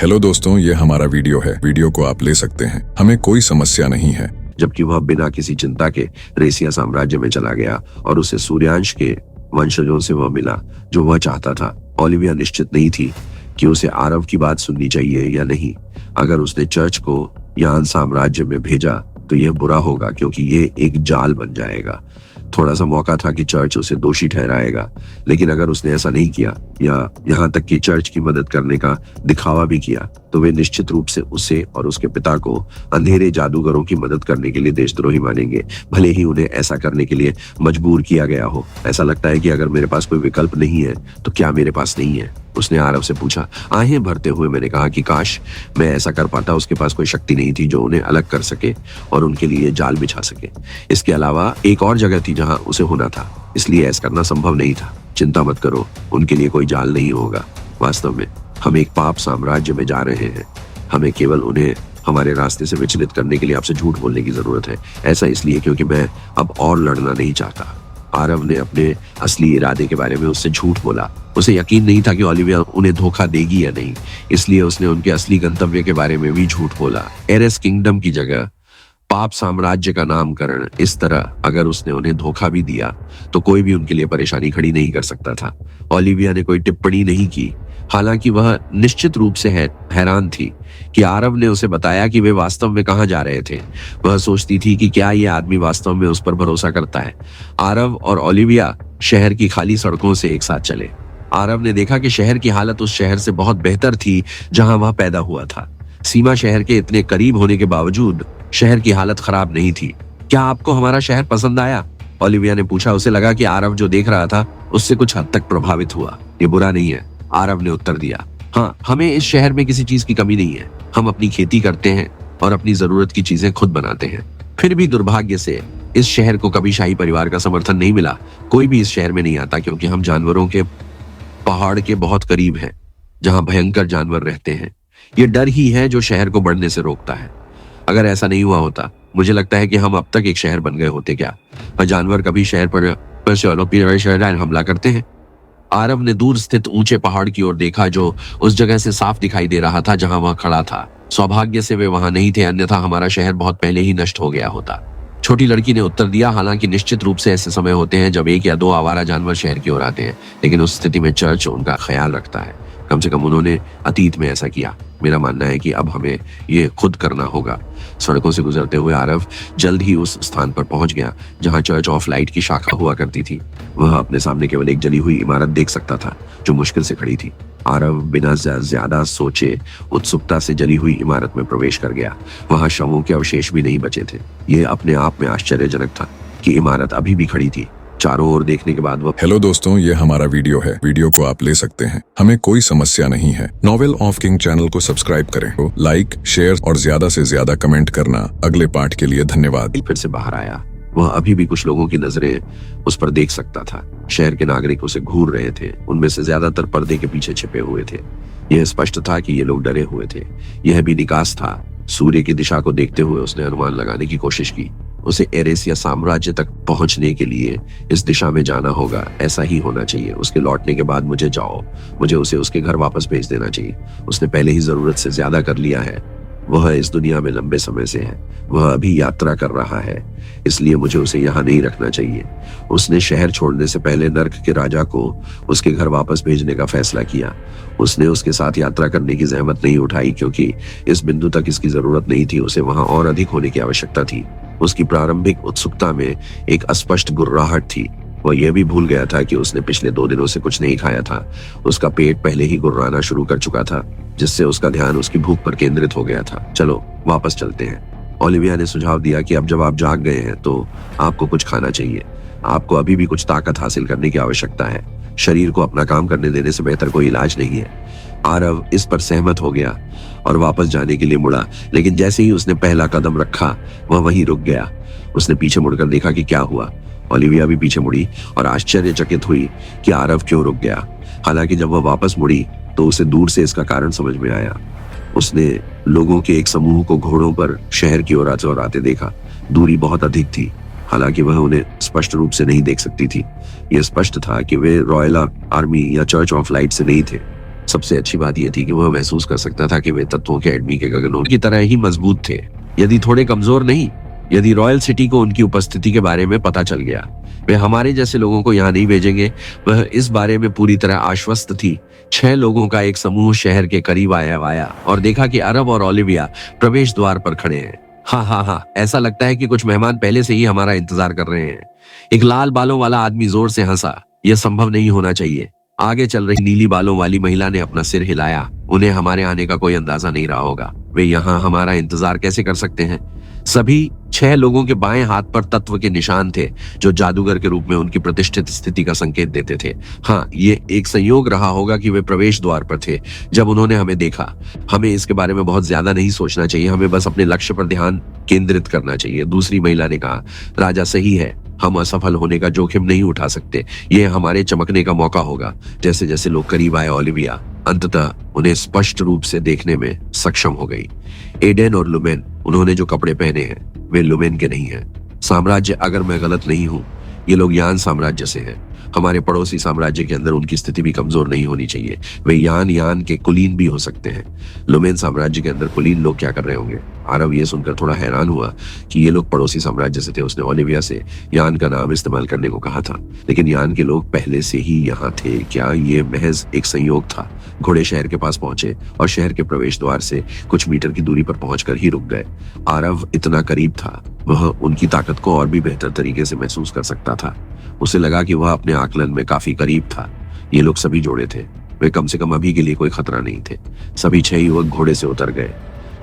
Hello दोस्तों, ये हमारा वीडियो है। वीडियो को आप ले सकते हैं, हमें कोई समस्या नहीं है। जबकि वह बिना किसी चिंता के रेसिया साम्राज्य में चला गया और उसे सूर्यांश के वंशजों से वह मिला जो वह चाहता था। ओलिविया निश्चित नहीं थी कि उसे आरव की बात सुननी चाहिए या नहीं। अगर उसने चर्च को यान साम्राज्य में भेजा तो यह बुरा होगा, क्योंकि यह एक जाल बन जाएगा। थोड़ा सा मौका था कि चर्च उसे दोषी ठहराएगा, लेकिन अगर उसने ऐसा नहीं किया या यहाँ तक कि चर्च की मदद करने का दिखावा भी किया, तो वे निश्चित रूप से उसे और उसके पिता को अंधेरे जादूगरों की मदद करने के लिए देशद्रोही मानेंगे, भले ही उन्हें ऐसा करने के लिए मजबूर किया गया हो। ऐसा लगता है कि अगर मेरे पास कोई विकल्प नहीं है तो क्या मेरे पास नहीं है? उसने आरव से पूछा। आहें भरते हुए मैंने कहा कि काश मैं ऐसा कर पाता। उसके पास कोई शक्ति नहीं थी जो उन्हें अलग कर सके और उनके लिए जाल बिछा सके। इसके अलावा एक और जगह थी जहां उसे होना था, इसलिए ऐसा करना संभव नहीं था। चिंता मत करो, उनके लिए कोई जाल नहीं होगा। वास्तव में हम एक पाप साम्राज्य में जा रहे हैं। हमें केवल उन्हें हमारे रास्ते से विचलित करने के लिए आपसे झूठ बोलने की जरूरत है। ऐसा इसलिए क्योंकि मैं अब और लड़ना नहीं चाहता। आरव ने अपने असली इरादे के बारे में उससे झूठ बोला। उसे यकीन नहीं था कि ओलिविया उन्हें धोखा देगी या नहीं, इसलिए उसने उनके असली गंतव्य के बारे में भी झूठ बोला। एरेस किंगडम की जगह पाप साम्राज्य का नामकरण। इस तरह अगर उसने उन्हें धोखा भी दिया तो कोई भी उनके लिए परेशानी खड़ी नहीं कर सकता था। ओलिविया ने कोई टिप्पणी नहीं की, हालांकि वह निश्चित रूप से हैरान थी कि आरव ने उसे बताया कि वे वास्तव में कहां जा रहे थे। वह सोचती थी कि क्या यह आदमी वास्तव में उस पर भरोसा करता है। आरव और ओलिविया शहर की खाली सड़कों से एक साथ चले। आरव ने देखा कि शहर की हालत उस शहर से बहुत बेहतर थी जहां वह पैदा हुआ था। सीमा शहर के इतने करीब होने के बावजूद शहर की हालत खराब नहीं थी। क्या आपको हमारा शहर पसंद आया? ओलिविया ने पूछा। उसे लगा कि आरव जो देख रहा था उससे कुछ हद तक प्रभावित हुआ। ये बुरा नहीं है, आरव ने उत्तर दिया। हाँ, हमें इस शहर में किसी चीज की कमी नहीं है। हम अपनी खेती करते हैं और अपनी जरूरत की चीजें खुद बनाते हैं। फिर भी दुर्भाग्य से इस शहर को कभी शाही परिवार का समर्थन नहीं मिला। कोई भी इस शहर में नहीं आता क्योंकि हम जानवरों के पहाड़ के बहुत करीब हैं, जहां भयंकर जानवर रहते हैं। ये डर ही है जो शहर को बढ़ने से रोकता है। अगर ऐसा नहीं हुआ होता, मुझे लगता है कि हम अब तक एक शहर बन गए होते। क्या और जानवर कभी शहर पर हमला करते हैं? आरव ने दूर स्थित ऊंचे पहाड़ की ओर देखा जो उस जगह से साफ दिखाई दे रहा था जहां वह खड़ा था। सौभाग्य से वे वहां नहीं थे, अन्यथा हमारा शहर बहुत पहले ही नष्ट हो गया होता। छोटी लड़की ने उत्तर दिया। हालांकि निश्चित रूप से ऐसे समय होते हैं जब एक या दो आवारा जानवर शहर की ओर आते हैं, लेकिन उस स्थिति में चर्च उनका ख्याल रखता है। कम से कम उन्होंने अतीत में ऐसा किया। मेरा मानना है कि अब हमें ये खुद करना होगा। सड़कों से गुजरते हुए आरव जल्द ही उस स्थान पर पहुंच गया जहां चर्च ऑफ लाइट की शाखा हुआ करती थी। वह अपने सामने केवल एक जली हुई इमारत देख सकता था जो मुश्किल से खड़ी थी। आरव बिना ज्यादा सोचे उत्सुकता से जली हुई इमारत में प्रवेश कर गया। वहां शवों के अवशेष भी नहीं बचे थे। यह अपने आप में आश्चर्यजनक था कि इमारत अभी भी खड़ी थी। चारों ओर देखने के बाद वह हेलो दोस्तों, ये हमारा वीडियो है। वीडियो को आप ले सकते हैं, हमें कोई समस्या नहीं है। नॉवेल ऑफ किंग चैनल को सब्सक्राइब करें, तो लाइक, शेयर और ज्यादा से ज्यादा कमेंट करना। अगले पार्ट के लिए धन्यवाद। फिर से बाहर आया। वह अभी भी कुछ लोगों की नजरें उस पर देख सकता था। शहर के नागरिक उसे घूर रहे थे। उनमें से ज्यादातर पर्दे के पीछे छिपे हुए थे। यह स्पष्ट था कि ये लोग डरे हुए थे। यह भी निकास था। सूर्य की दिशा को देखते हुए उसने अनुमान लगाने की कोशिश की। उसे एरेसिया साम्राज्य तक पहुंचने के लिए इस दिशा में जाना होगा। ऐसा ही होना चाहिए। उसके लौटने के बाद मुझे उसे उसके घर वापस भेज देना चाहिए। उसने पहले ही जरूरत से ज्यादा कर लिया है। वह इस दुनिया में लंबे समय से है। वह अभी यात्रा कर रहा है, इसलिए मुझे उसे यहाँ नहीं रखना चाहिए। उसने शहर छोड़ने से पहले नर्क के राजा को उसके घर वापस भेजने का फैसला किया। उसने उसके साथ यात्रा करने की जहमत नहीं उठाई क्योंकि इस बिंदु तक इसकी जरूरत नहीं थी। उसे वहां और अधिक होने की आवश्यकता थी। उसकी प्रारंभिक उत्सुकता में एक अस्पष्ट गुर्राहट थी। वह यह भी भूल गया था कि उसने पिछले 2 दिनों से कुछ नहीं खाया था। उसका पेट पहले ही गुर्राना शुरू कर चुका था, जिससे उसका ध्यान उसकी भूख पर केंद्रित हो गया था। चलो वापस चलते हैं। ओलिविया ने सुझाव दिया कि अब जब आप जाग गए हैं तो आपको कुछ खाना चाहिए। आपको अभी भी कुछ ताकत हासिल करने की आवश्यकता है। शरीर को अपना काम करने देने से बेहतर कोई इलाज नहीं है। आरव इस पर सहमत हो गया और वापस जाने के लिए मुड़ा, लेकिन जैसे ही उसने पहला कदम रखा वह वहीं रुक गया। उसने पीछे मुड़कर देखा कि क्या हुआ। ओलिविया भी पीछे मुड़ी और आश्चर्यचकित हुई कि आरव क्यों रुक गया। हालांकि जब वह वापस मुड़ी तो उसे दूर से इसका कारण समझ में आया। उसने लोगों के एक समूह को घोड़ों पर शहर की ओर आते देखा। दूरी बहुत अधिक थी, हालांकि वह उन्हें स्पष्ट रूप से नहीं देख सकती थी। यह स्पष्ट था कि वे रॉयल आर्मी या चर्च ऑफ लाइट से नहीं थे। सबसे अच्छी बात यह थी कि वह महसूस कर सकता था कि वे तत्वों के एडमी के गगनों की तरह ही मजबूत थे, यदि थोड़े कमजोर नहीं। यदि रॉयल सिटी को उनकी उपस्थिति के बारे में पता चल गया, वे हमारे जैसे लोगों को यहाँ नहीं भेजेंगे। वह इस बारे में पूरी तरह आश्वस्त थी। 6 लोगों का एक समूह शहर के करीब आया और देखा कि अरब और ओलिविया प्रवेश द्वार पर खड़े हैं। हाँ, ऐसा लगता है कि कुछ मेहमान पहले से ही हमारा इंतजार कर रहे हैं। एक लाल बालों वाला आदमी जोर से हंसा। यह संभव नहीं होना चाहिए। आगे चल रही नीली बालों वाली महिला ने अपना सिर हिलाया। उन्हें हमारे आने का कोई अंदाजा नहीं रहा होगा। वे यहाँ हमारा इंतजार कैसे कर सकते हैं? सभी 6 लोगों के बाएं हाथ पर तत्व के निशान थे, जो जादूगर के रूप में उनकी प्रतिष्ठित स्थिति का संकेत देते थे। हाँ, ये एक संयोग रहा होगा कि वे प्रवेश द्वार पर थे जब उन्होंने हमें देखा। हमें इसके बारे में बहुत ज्यादा नहीं सोचना चाहिए, हमें बस अपने लक्ष्य पर ध्यान केंद्रित करना चाहिए। दूसरी महिला ने कहा, राजा सही है, हम असफल होने का जोखिम नहीं उठा सकते। यह हमारे चमकने का मौका होगा। जैसे जैसे लोग करीब आए, ओलिविया अंततः उन्हें स्पष्ट रूप से देखने में सक्षम हो गई। एडेन और लुमेन, उन्होंने जो कपड़े पहने हैं वे लुमेन के नहीं हैं। साम्राज्य, अगर मैं गलत नहीं हूं, ये लोग यान साम्राज्य से हैं। हमारे पड़ोसी साम्राज्य के अंदर उनकी स्थिति भी कमजोर नहीं होनी चाहिए। वे यान के कुलीन भी हो सकते हैं। लुमेन साम्राज्य के अंदर कुलीन लोग क्या कर रहे होंगे? आरव ये सुनकर थोड़ा हैरान हुआ कि ये लोग पड़ोसी साम्राज्य से थे। उसने ओलिविया से यान का नाम इस्तेमाल करने को कहा था, लेकिन यान के लोग पहले से ही यहाँ थे। क्या ये महज एक संयोग था? घोड़े शहर के पास पहुंचे और शहर के प्रवेश द्वार से कुछ मीटर की दूरी पर पहुंचकर ही रुक गए। आरव इतना करीब था, वह उनकी ताकत को और भी बेहतर तरीके से महसूस कर सकता था। उसे लगा कि वह अपने आकलन में काफी करीब था। ये लोग सभी जोड़े थे। वे कम से कम अभी के लिए कोई खतरा नहीं थे। सभी 6 युवक घोड़े से उतर गए।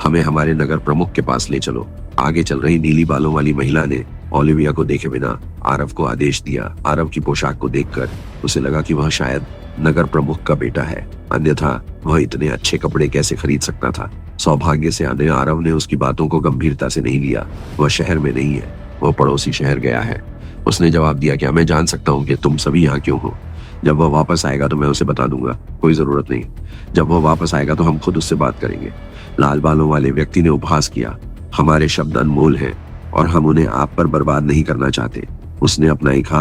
हमें हमारे नगर प्रमुख के पास ले चलो। आगे चल रही नीली बालों वाली महिला ने ओलिविया को देखे बिना आरव को आदेश दिया। आरव की पोशाक को देखकर उसे लगा कि वह शायद नगर प्रमुख का बेटा है, अन्यथा वह इतने अच्छे कपड़े कैसे खरीद सकता था? सौभाग्य से आरव ने उसकी बातों को गंभीरता से नहीं लिया। वह शहर में नहीं है, वह पड़ोसी शहर गया है। उसने जवाब दिया, क्या मैं जान सकता हूँ कि तुम सभी यहाँ क्यों हो? जब वह वापस आएगा तो मैं उसे बता दूंगा। कोई जरूरत नहीं, जब वह वापस आएगा तो हम खुद उससे बात करेंगे। लाल बालों वाले व्यक्ति ने उपहास किया। हमारे शब्द अनमोल हैं और हम उन्हें आप पर बर्बाद नहीं करना चाहते। उसने अपना एक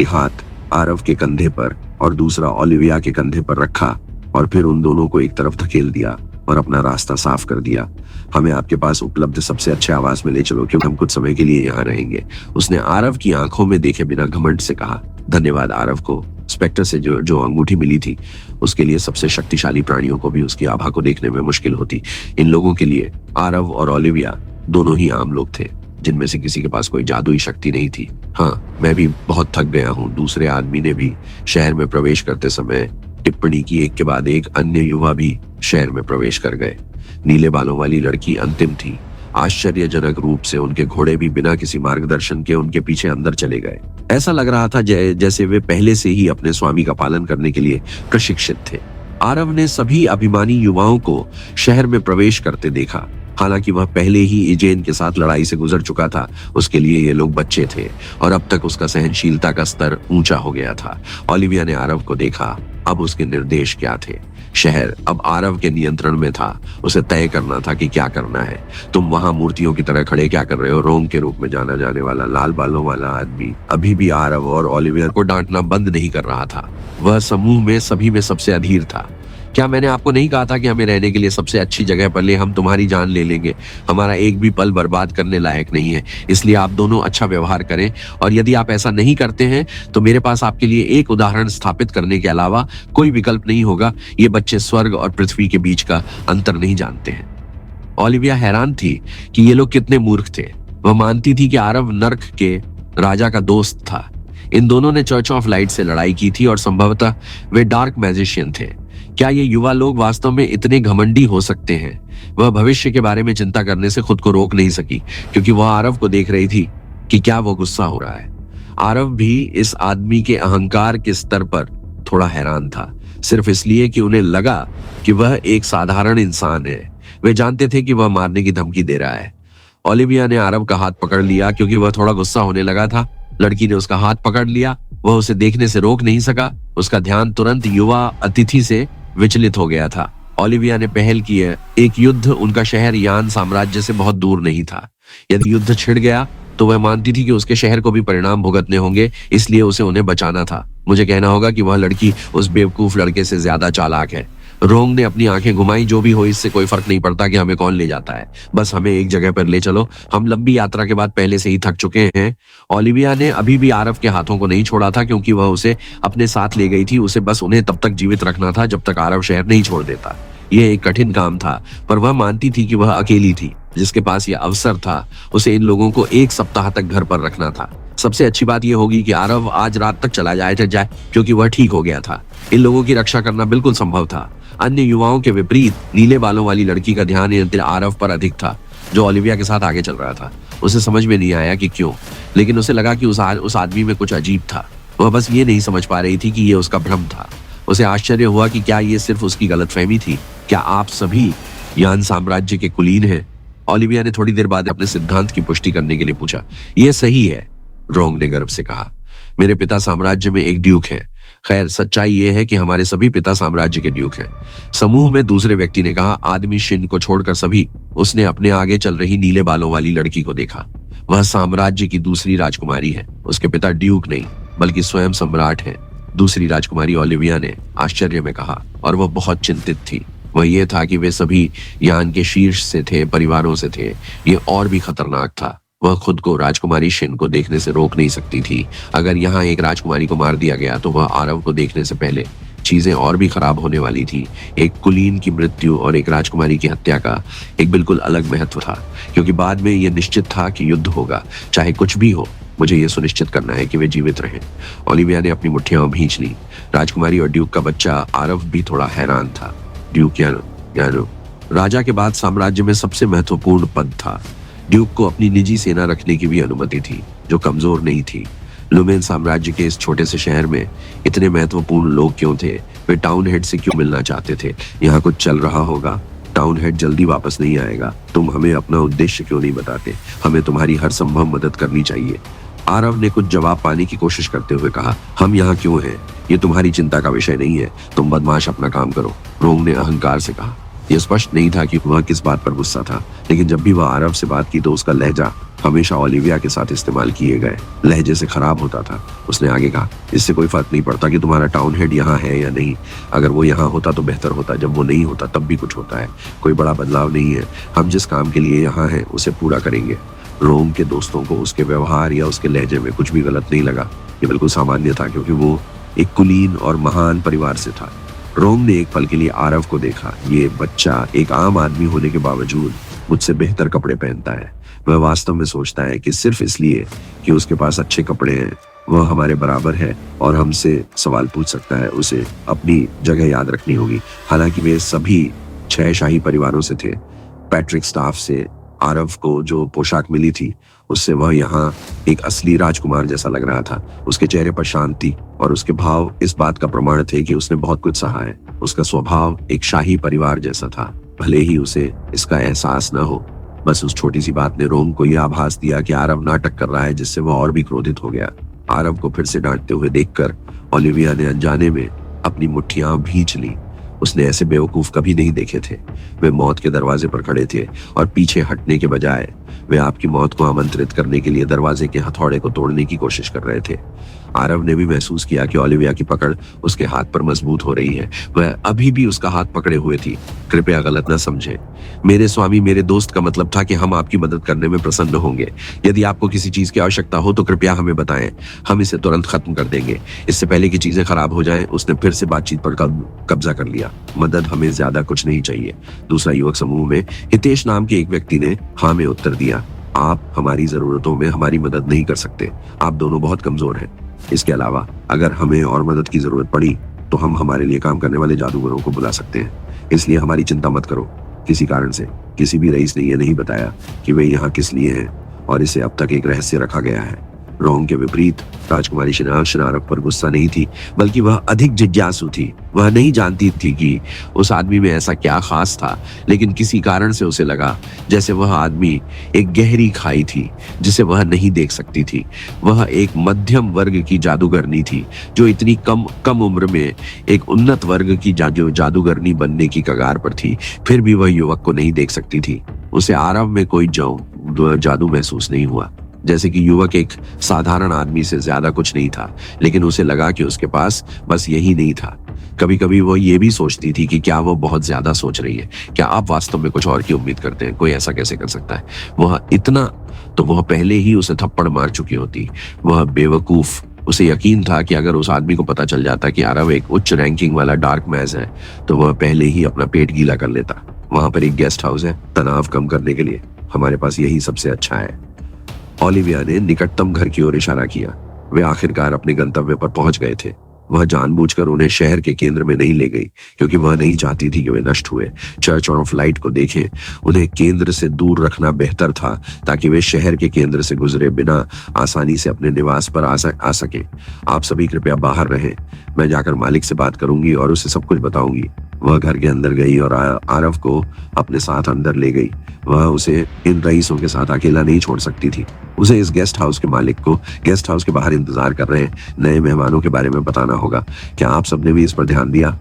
हाथ आरव के कंधे पर और दूसरा ओलिविया के कंधे पर रखा और फिर उन दोनों को एक तरफ धकेल दिया और अपना रास्ता साफ कर दिया। हमें आपके पास उपलब्ध सबसे अच्छे आवास में ले चलो, क्योंकि हम कुछ समय के लिए यहाँ रहेंगे। उसने आरव की आंखों में देखे बिना घमंड से कहा। धन्यवाद आरव को स्पेक्टर से जो अंगूठी मिली थी, उसके लिए सबसे शक्तिशाली प्राणियों को भी उसकी आभा को देखने में मुश्किल होती। इन लोगों के लिए आरव और ओलिविया दोनों ही आम लोग थे, जिनमें से किसी के पास कोई जादुई शक्ति नहीं थी। हाँ, मैं भी बहुत थक गया हूँ। दूसरे आदमी ने भी शहर में प्रवेश करते समय टिप्पणी की। एक के बाद एक अन्य युवा भी शहर में प्रवेश कर गए। नीले बालों वाली लड़की अंतिम थी। आश्चर्यजनक रूप से उनके घोड़े भी बिना किसी मार्गदर्शन के उनके पीछे अंदर चले गए। ऐसा लग रहा था जैसे वे पहले से ही अपने स्वामी का पालन करने के लिए प्रशिक्षित थे। आरव ने सभी अभिमानी युवाओं को शहर में प्रवेश करते देखा। हालांकि वह पहले ही इजेन के साथ लड़ाई से गुजर चुका था, उसके लिए ये लोग बच्चे थे और अब तक उसका सहनशीलता का स्तर ऊंचा हो गया था। ओलिविया ने आरव को देखा। अब उसके निर्देश क्या थे? शहर अब आरव के नियंत्रण में था। उसे तय करना था कि क्या करना है। तुम वहां मूर्तियों की तरह खड़े क्या कर रहे हो? रोम के रूप में जाना जाने वाला लाल बालों वाला आदमी अभी भी आरव और ओलिविया को डांटना बंद नहीं कर रहा था। वह समूह में सभी में सबसे अधीर था। क्या मैंने आपको नहीं कहा था कि हमें रहने के लिए सबसे अच्छी जगह पर ले? हम तुम्हारी जान ले लेंगे। हमारा एक भी पल बर्बाद करने लायक नहीं है, इसलिए आप दोनों अच्छा व्यवहार करें। और यदि आप ऐसा नहीं करते हैं तो मेरे पास आपके लिए एक उदाहरण स्थापित करने के अलावा कोई विकल्प नहीं होगा। ये बच्चे स्वर्ग और पृथ्वी के बीच का अंतर नहीं जानते हैं। ओलिविया हैरान थी कि ये लोग कितने मूर्ख थे। वह मानती थी कि आरव नर्क के राजा का दोस्त था। इन दोनों ने चर्च ऑफ लाइट से लड़ाई की थी और संभवतः वे डार्क मैजिशियन थे। क्या ये युवा लोग वास्तव में इतने घमंडी हो सकते हैं? वह भविष्य के बारे में चिंता करने से खुद को रोक नहीं सकी, क्योंकि वह आरव को देख रही थी कि क्या वो गुस्सा हो रहा है। आरव भी इस आदमी के अहंकार के स्तर पर थोड़ा हैरान था, सिर्फ इसलिए कि उन्हें लगा कि वह एक साधारण इंसान है। वे जानते थे कि वह मारने की धमकी दे रहा है। ओलिविया ने आरव का हाथ पकड़ लिया क्योंकि वह थोड़ा गुस्सा होने लगा था। लड़की ने उसका हाथ पकड़ लिया। वह उसे देखने से रोक नहीं सका। उसका ध्यान तुरंत युवा अतिथि से विचलित हो गया था। ओलिविया ने पहल की है। एक युद्ध उनका शहर यान साम्राज्य से बहुत दूर नहीं था। यदि युद्ध छिड़ गया तो वह मानती थी कि उसके शहर को भी परिणाम भुगतने होंगे, इसलिए उसे उन्हें बचाना था। मुझे कहना होगा कि वह लड़की उस बेवकूफ लड़के से ज्यादा चालाक है। रोंग ने अपनी आंखें घुमाई। जो भी हो, इससे कोई फर्क नहीं पड़ता कि हमें कौन ले जाता है, बस हमें एक जगह पर ले चलो। हम लंबी यात्रा के बाद पहले से ही थक चुके हैं। ओलिविया ने अभी भी आरव के हाथों को नहीं छोड़ा था, क्योंकि वह उसे अपने साथ ले गई थी। उसे बस उन्हें तब तक जीवित रखना था जब तक आरव शहर नहीं छोड़ देता। यह एक कठिन काम था, पर वह मानती थी कि वह अकेली थी। जिसके पास यह अवसर था, उसे इन लोगों को एक सप्ताह तक घर पर रखना था। सबसे अच्छी बात यह होगी कि आरव आज रात तक चला जाए क्योंकि वह ठीक हो गया था। इन लोगों की रक्षा करना बिल्कुल संभव था। अन्य युवाओं के विपरीत नीले बालों वाली लड़की का ध्यान आरव पर अधिक था, जो ओलिविया के साथ आगे चल रहा था। उसे समझ में नहीं आया कि क्यों, लेकिन उसे लगा कि उस आदमी में कुछ अजीब था। वह बस ये नहीं समझ पा रही थी कि यह उसका भ्रम था। उसे आश्चर्य हुआ कि क्या ये सिर्फ उसकी गलतफहमी थी। क्या आप सभी यान साम्राज्य के कुलीन हैं? ओलिविया ने थोड़ी देर बाद अपने सिद्धांत की पुष्टि करने के लिए पूछा। यह सही है, रोंग ने गर्व से कहा। मेरे पिता साम्राज्य में एक ड्यूक है। खैर, सच्चाई यह है कि हमारे सभी पिता साम्राज्य के ड्यूक हैं। समूह में दूसरे व्यक्ति ने कहा। आदमी शिन को छोड़कर सभी। उसने अपने आगे चल रही नीले बालों वाली लड़की को देखा। वह साम्राज्य की दूसरी राजकुमारी है। उसके पिता ड्यूक नहीं, बल्कि स्वयं सम्राट है। दूसरी राजकुमारी ओलिविया ने आश्चर्य में कहा, और वह बहुत चिंतित थी। वह यह था कि वे सभी यान के शीर्ष से थे, परिवारों से थे। ये और भी खतरनाक था। वह खुद को राजकुमारी शिन को देखने से रोक नहीं सकती थी। अगर यहाँ एक राजकुमारी को मार दिया गया तो वह आरव को देखने से पहले चीजें और भी खराब होने वाली थी। एक कुलीन की मृत्यु और एक राजकुमारी की हत्या का एक बिल्कुल अलग महत्व था, क्योंकि बाद में यह निश्चित था कि युद्ध होगा। चाहे कुछ भी हो, मुझे यह सुनिश्चित करना है कि वे जीवित रहें। ओलिविया ने अपनी मुट्ठियां भींच ली। राजकुमारी और ड्यूक का बच्चा आरव भी थोड़ा हैरान था। ड्यूक यानो राजा के बाद साम्राज्य में सबसे महत्वपूर्ण पद था। ड्यूक को अपनी निजी सेना रखने की भी अनुमति थी, जो कमजोर नहीं थी। लुमेन साम्राज्य के इस छोटे से शहर में इतने महत्वपूर्ण लोग क्यों थे? वे टाउन हेड से क्यों मिलना चाहते थे? यहाँ कुछ चल रहा होगा। टाउन हेड जल्दी वापस नहीं आएगा। तुम हमें अपना उद्देश्य क्यों नहीं बताते? हमें तुम्हारी हर संभव मदद करनी चाहिए। आरव ने कुछ जवाब पाने की कोशिश करते हुए कहा। हम यहाँ क्यों हैं? ये तुम्हारी चिंता का विषय नहीं है। तुम बदमाश अपना काम करो, रोंग ने अहंकार से कहा। यह स्पष्ट नहीं था कि वह किस बात पर गुस्सा था, लेकिन जब भी वह आरव से बात की तो उसका लहजा हमेशा ओलिविया के साथ इस्तेमाल किए गए लहजे से खराब होता था। उसने आगे कहा, इससे कोई फर्क नहीं पड़ता कि तुम्हारा टाउन हेड यहाँ है या नहीं। अगर वो यहाँ होता तो बेहतर होता, जब वो नहीं होता तब भी कुछ होता है। कोई बड़ा बदलाव नहीं है। हम जिस काम के लिए यहाँ हैं उसे पूरा करेंगे। रोम के दोस्तों को उसके व्यवहार या उसके लहजे में कुछ भी गलत नहीं लगा। ये बिल्कुल सामान्य था, क्योंकि वो एक कुलीन और महान परिवार से था। रोम ने एक पल के लिए आरव को देखा। ये बच्चा एक आम आदमी होने के बावजूद मुझसे बेहतर कपड़े पहनता है। वह वास्तव में सोचता है कि सिर्फ इसलिए कि उसके पास अच्छे कपड़े हैं वह हमारे बराबर है और हमसे सवाल पूछ सकता है। उसे अपनी जगह याद रखनी होगी। हालांकि वे सभी 6 शाही परिवारों से थे। पैट्रिक स्टाफ से आरव को जो पोशाक मिली थी उससे वह यहाँ एक असली राजकुमार जैसा लग रहा था। उसके चेहरे पर शांति और उसके भाव इस बात का प्रमाण थे कि उसने बहुत कुछ सहा है। उसका स्वभाव एक शाही परिवार जैसा था, भले ही उसे इसका एहसास न हो। बस उस छोटी सी बात ने रोम को यह आभास दिया कि आरव नाटक कर रहा है, जिससे वह और भी क्रोधित हो गया। आरव को फिर से डांटते हुए देखकर ओलिविया ने अनजाने में अपनी मुट्ठियां भींच ली। उसने ऐसे बेवकूफ कभी नहीं देखे थे। वे मौत के दरवाजे पर खड़े थे और पीछे हटने के बजाय वे आपकी मौत को आमंत्रित करने के लिए दरवाजे के हथौड़े को तोड़ने की कोशिश कर रहे थे। आरव ने भी महसूस किया कि ओलिविया की पकड़ उसके हाथ पर मजबूत हो रही है। वह अभी भी उसका हाथ पकड़े हुए थी। कृपया गलत न समझें, मेरे स्वामी मेरे दोस्त का मतलब था कि हम आपकी मदद करने में प्रसन्न होंगे। यदि आपको किसी चीज की आवश्यकता हो तो कृपया हमें बताएं, हम इसे तुरंत खत्म कर देंगे, इससे पहले कि चीजें खराब हो जाएं। उसने फिर से बातचीत पर कब्जा कर लिया। मदद हमें ज्यादा कुछ नहीं चाहिए। दूसरा युवक समूह में हितेश नाम के एक व्यक्ति ने हाँ में उत्तर दिया। आप हमारी जरूरतों में हमारी मदद नहीं कर सकते। आप दोनों बहुत कमजोर हैं। इसके अलावा अगर हमें और मदद की जरूरत पड़ी तो हम हमारे लिए काम करने वाले जादूगरों को बुला सकते हैं। इसलिए हमारी चिंता मत करो। किसी कारण से किसी भी रईस ने यह नहीं बताया कि वे यहाँ किस लिए हैं और इसे अब तक एक रहस्य रखा गया है। रोंग के विपरीत राजकुमारी शनारव पर गुस्सा नहीं थी, बल्कि वह अधिक जिज्ञासु थी। वह नहीं जानती थी कि उस आदमी में ऐसा क्या खास था, लेकिन किसी कारण से उसे लगा जैसे वह आदमी एक गहरी खाई थी जिसे वह नहीं देख सकती थी। वह एक मध्यम वर्ग की जादूगरनी थी जो इतनी कम उम्र में एक उन्नत वर्ग की जादूगरनी बनने की कगार पर थी। फिर भी वह युवक को नहीं देख सकती थी। उसे आरव में कोई जादू महसूस नहीं हुआ। जैसे कि युवक एक साधारण आदमी से ज्यादा कुछ नहीं था, लेकिन उसे लगा कि उसके पास बस यही नहीं था। कभी कभी वो ये भी सोचती थी कि क्या वो बहुत ज्यादा सोच रही है, क्या आप वास्तव में कुछ और की उम्मीद करते हैं, कोई ऐसा कैसे कर सकता है। वह इतना तो वह पहले ही उसे थप्पड़ मार चुकी होती। वह बेवकूफ, उसे यकीन था कि अगर उस आदमी को पता चल जाता कि आरव एक उच्च रैंकिंग वाला डार्क मैज है तो वह पहले ही अपना पेट गीला कर लेता। वहां पर एक गेस्ट हाउस है, तनाव कम करने के लिए हमारे पास यही सबसे अच्छा है। ओलिविया ने निकटतम घर की ओर इशारा किया। वे आखिरकार अपने गंतव्य पर पहुंच गए थे। वह जानबूझकर उन्हें शहर के केंद्र में नहीं ले गई, क्योंकि वह नहीं चाहती थी कि वे नष्ट हुए चर्च ऑफ लाइट को देखें। उन्हें केंद्र से दूर रखना बेहतर था, ताकि वे शहर के केंद्र से गुजरे बिना आसानी से अपने निवास पर आ सके। आप सभी कृपया बाहर रहें, मैं जाकर मालिक से बात करूंगी और उसे सब कुछ बताऊंगी। वह घर के अंदर गई और आरव को अपने साथ अंदर ले गई। वह उसे इन रईसों के साथ अकेला नहीं छोड़ सकती थी। उसे इस गेस्ट हाउस के मालिक को गेस्ट हाउस के बाहर इंतजार कर रहे नए मेहमानों के बारे में बताना होगा। क्या आप सबने भी इस पर ध्यान दिया?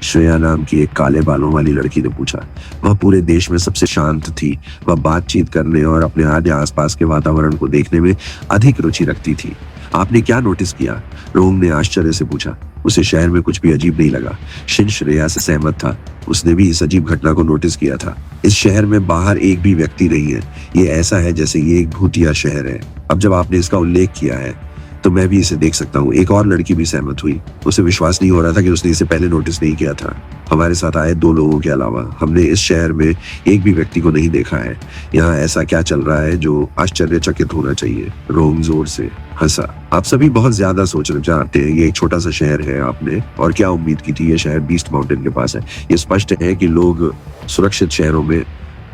श्रेया नाम की एक काले बालों वाली लड़की ने पूछा। वह पूरे देश में सबसे शांत थी। वह बातचीत करने और अपने आसपास के वातावरण को देखने में अधिक रुचि रखती थी। आपने क्या नोटिस किया? रोंग ने आश्चर्य से पूछा। उसे शहर में कुछ भी अजीब नहीं लगा। शिन श्रेया से सहमत था। उसने भी इस अजीब घटना को नोटिस किया था। इस शहर में बाहर एक भी व्यक्ति नहीं है। ये ऐसा है जैसे ये एक भूतिया शहर है। अब जब आपने इसका उल्लेख किया है तो मैं भी इसे देख सकता हूँ। एक और लड़की भी सहमत हुई। उसे विश्वास नहीं हो रहा था कि उसने इसे पहले नोटिस नहीं किया था। हमारे साथ आए 2 लोगों के अलावा हमने इस शहर में एक भी व्यक्ति को नहीं देखा है। यहाँ ऐसा क्या चल रहा है जो आश्चर्यचकित होना चाहिए? रोंग जोर से हंसा। आप सभी बहुत ज्यादा सोचना चाहते हैं। ये एक छोटा सा शहर है, आपने और क्या उम्मीद की थी? ये शहर बीस्ट माउंटेन के पास है। ये स्पष्ट है कि लोग सुरक्षित शहरों में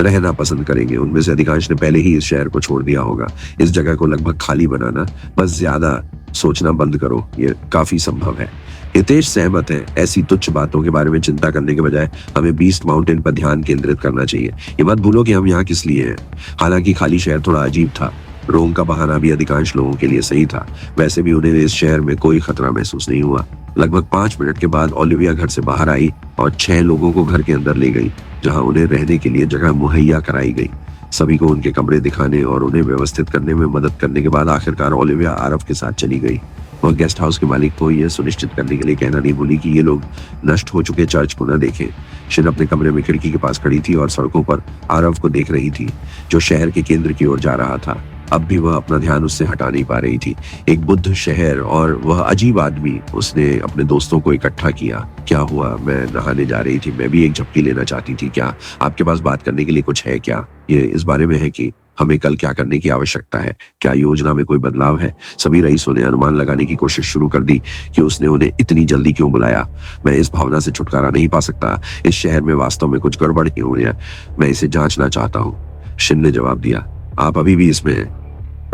रहना पसंद करेंगे। उनमें से अधिकांश ने पहले ही इस शहर को छोड़ दिया होगा। इस जगह को लगभग खाली बनाना, बस ज्यादा सोचना बंद करो, ये काफी संभव है। हितेश सहमत है। ऐसी तुच्छ बातों के बारे में चिंता करने के बजाय हमें बीस्ट माउंटेन पर ध्यान केंद्रित करना चाहिए। ये मत भूलो कि हम यहाँ किस लिए हैं। हालांकि खाली शहर थोड़ा अजीब था। रोंग का बहाना भी अधिकांश लोगों के लिए सही था। वैसे भी उन्हें इस शहर में कोई खतरा महसूस नहीं हुआ। लगभग 5 मिनट के बाद ओलिविया घर से बाहर आई और 6 लोगों को घर के अंदर ले गई, जहां उन्हें रहने के लिए जगह मुहैया कराई गई। सभी को उनके कमरे दिखाने और उन्हें व्यवस्थित करने में मदद करने के बाद आखिरकार ओलिविया आरव के साथ चली गई। वह गेस्ट हाउस के मालिक को यह सुनिश्चित करने के लिए कहना नहीं भूली कि ये लोग नष्ट हो चुके चर्च को न देखें। शिन अपने कमरे में खिड़की के पास खड़ी थी और सड़कों पर आरव को देख रही थी, जो शहर के केंद्र की ओर जा रहा था। अब भी वह अपना ध्यान उससे हटा नहीं पा रही थी। एक बुद्ध शहर और वह अजीब आदमी। उसने अपने दोस्तों को इकट्ठा किया। क्या हुआ? मैं नहाने जा रही थी, मैं भी एक झपकी लेना चाहती थी। क्या आपके पास बात करने के लिए कुछ है? क्या ये इस बारे में है कि हमें कल क्या करने की आवश्यकता है? क्या योजना में कोई बदलाव है? सभी रईसों ने अनुमान लगाने की कोशिश शुरू कर दी कि उसने उन्हें इतनी जल्दी क्यों बुलाया। मैं इस भावना से छुटकारा नहीं पा सकता। इस शहर में वास्तव में कुछ गड़बड़ नहीं हो रही है। मैं इसे जांचना चाहता हूँ, शिन ने जवाब दिया। आप अभी भी इसमें हैं?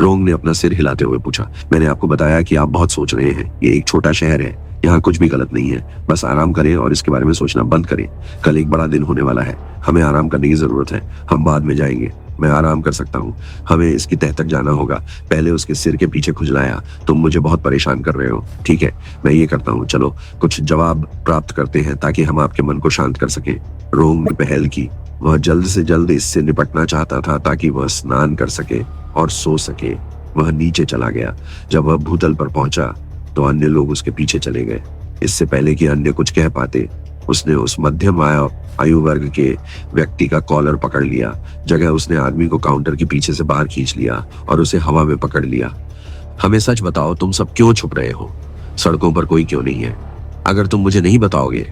रोंग ने अपना सिर हिलाते हुए पूछा। मैंने आपको बताया कि आप बहुत सोच रहे हैं। ये एक छोटा शहर है, यहाँ कुछ भी गलत नहीं है। बस आराम करें और इसके बारे में सोचना बंद करें। कल एक बड़ा दिन होने वाला है। हमें आराम करने की जरूरत है। हम बाद में जाएंगे। मैं आराम कर सकता हूँ। हमें इसकी तह तक जाना होगा। पहले उसके सिर के पीछे खुजलाया। तुम मुझे बहुत परेशान कर रहे हो। ठीक है, मैं ये करता हूँ। चलो कुछ जवाब प्राप्त करते हैं ताकि हम आपके मन को शांत कर सकें। रोंग ने पहल की। वह जल्द से जल्द इससे निपटना चाहता था ताकि वह स्नान कर सके और सो सके। वह नीचे चला गया। जब वह भूतल पर पहुंचा तो अन्य लोग उसके पीछे चले गए। इससे पहले कि अन्य कुछ कह पाते, उसने उस मध्यम आयु वर्ग के व्यक्ति का कॉलर पकड़ लिया। जगह उसने आदमी को काउंटर के पीछे से बाहर खींच लिया और उसे हवा में पकड़ लिया। हमें सच बताओ, तुम सब क्यों छुप रहे हो? सड़कों पर कोई क्यों नहीं है? अगर तुम मुझे नहीं बताओगे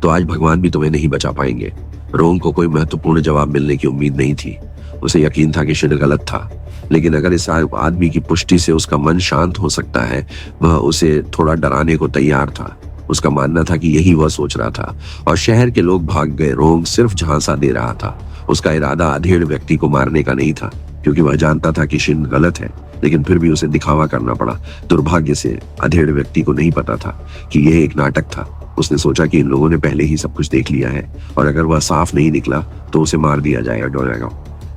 तो आज भगवान भी तुम्हें नहीं बचा पाएंगे। रोंग को कोई महत्वपूर्ण जवाब मिलने की उम्मीद नहीं थी। उसे यकीन था कि शिन गलत था, लेकिन अगर इस आदमी की पुष्टि से उसका मन शांत हो सकता है, वह उसे थोड़ा डराने को तैयार था। उसका मानना था कि यही वह सोच रहा था और शहर के लोग भाग गए। रोंग सिर्फ झांसा दे रहा था। उसका इरादा अधेड़ व्यक्ति को मारने का नहीं था, क्योंकि वह जानता था कि शिन गलत है, लेकिन फिर भी उसे दिखावा करना पड़ा। दुर्भाग्य से अधेड़ व्यक्ति को नहीं पता था कि यह एक नाटक था। उसने सोचा कि इन लोगों ने पहले ही सब कुछ देख लिया है और अगर वह साफ नहीं निकला तो उसे मार दिया जाएगा।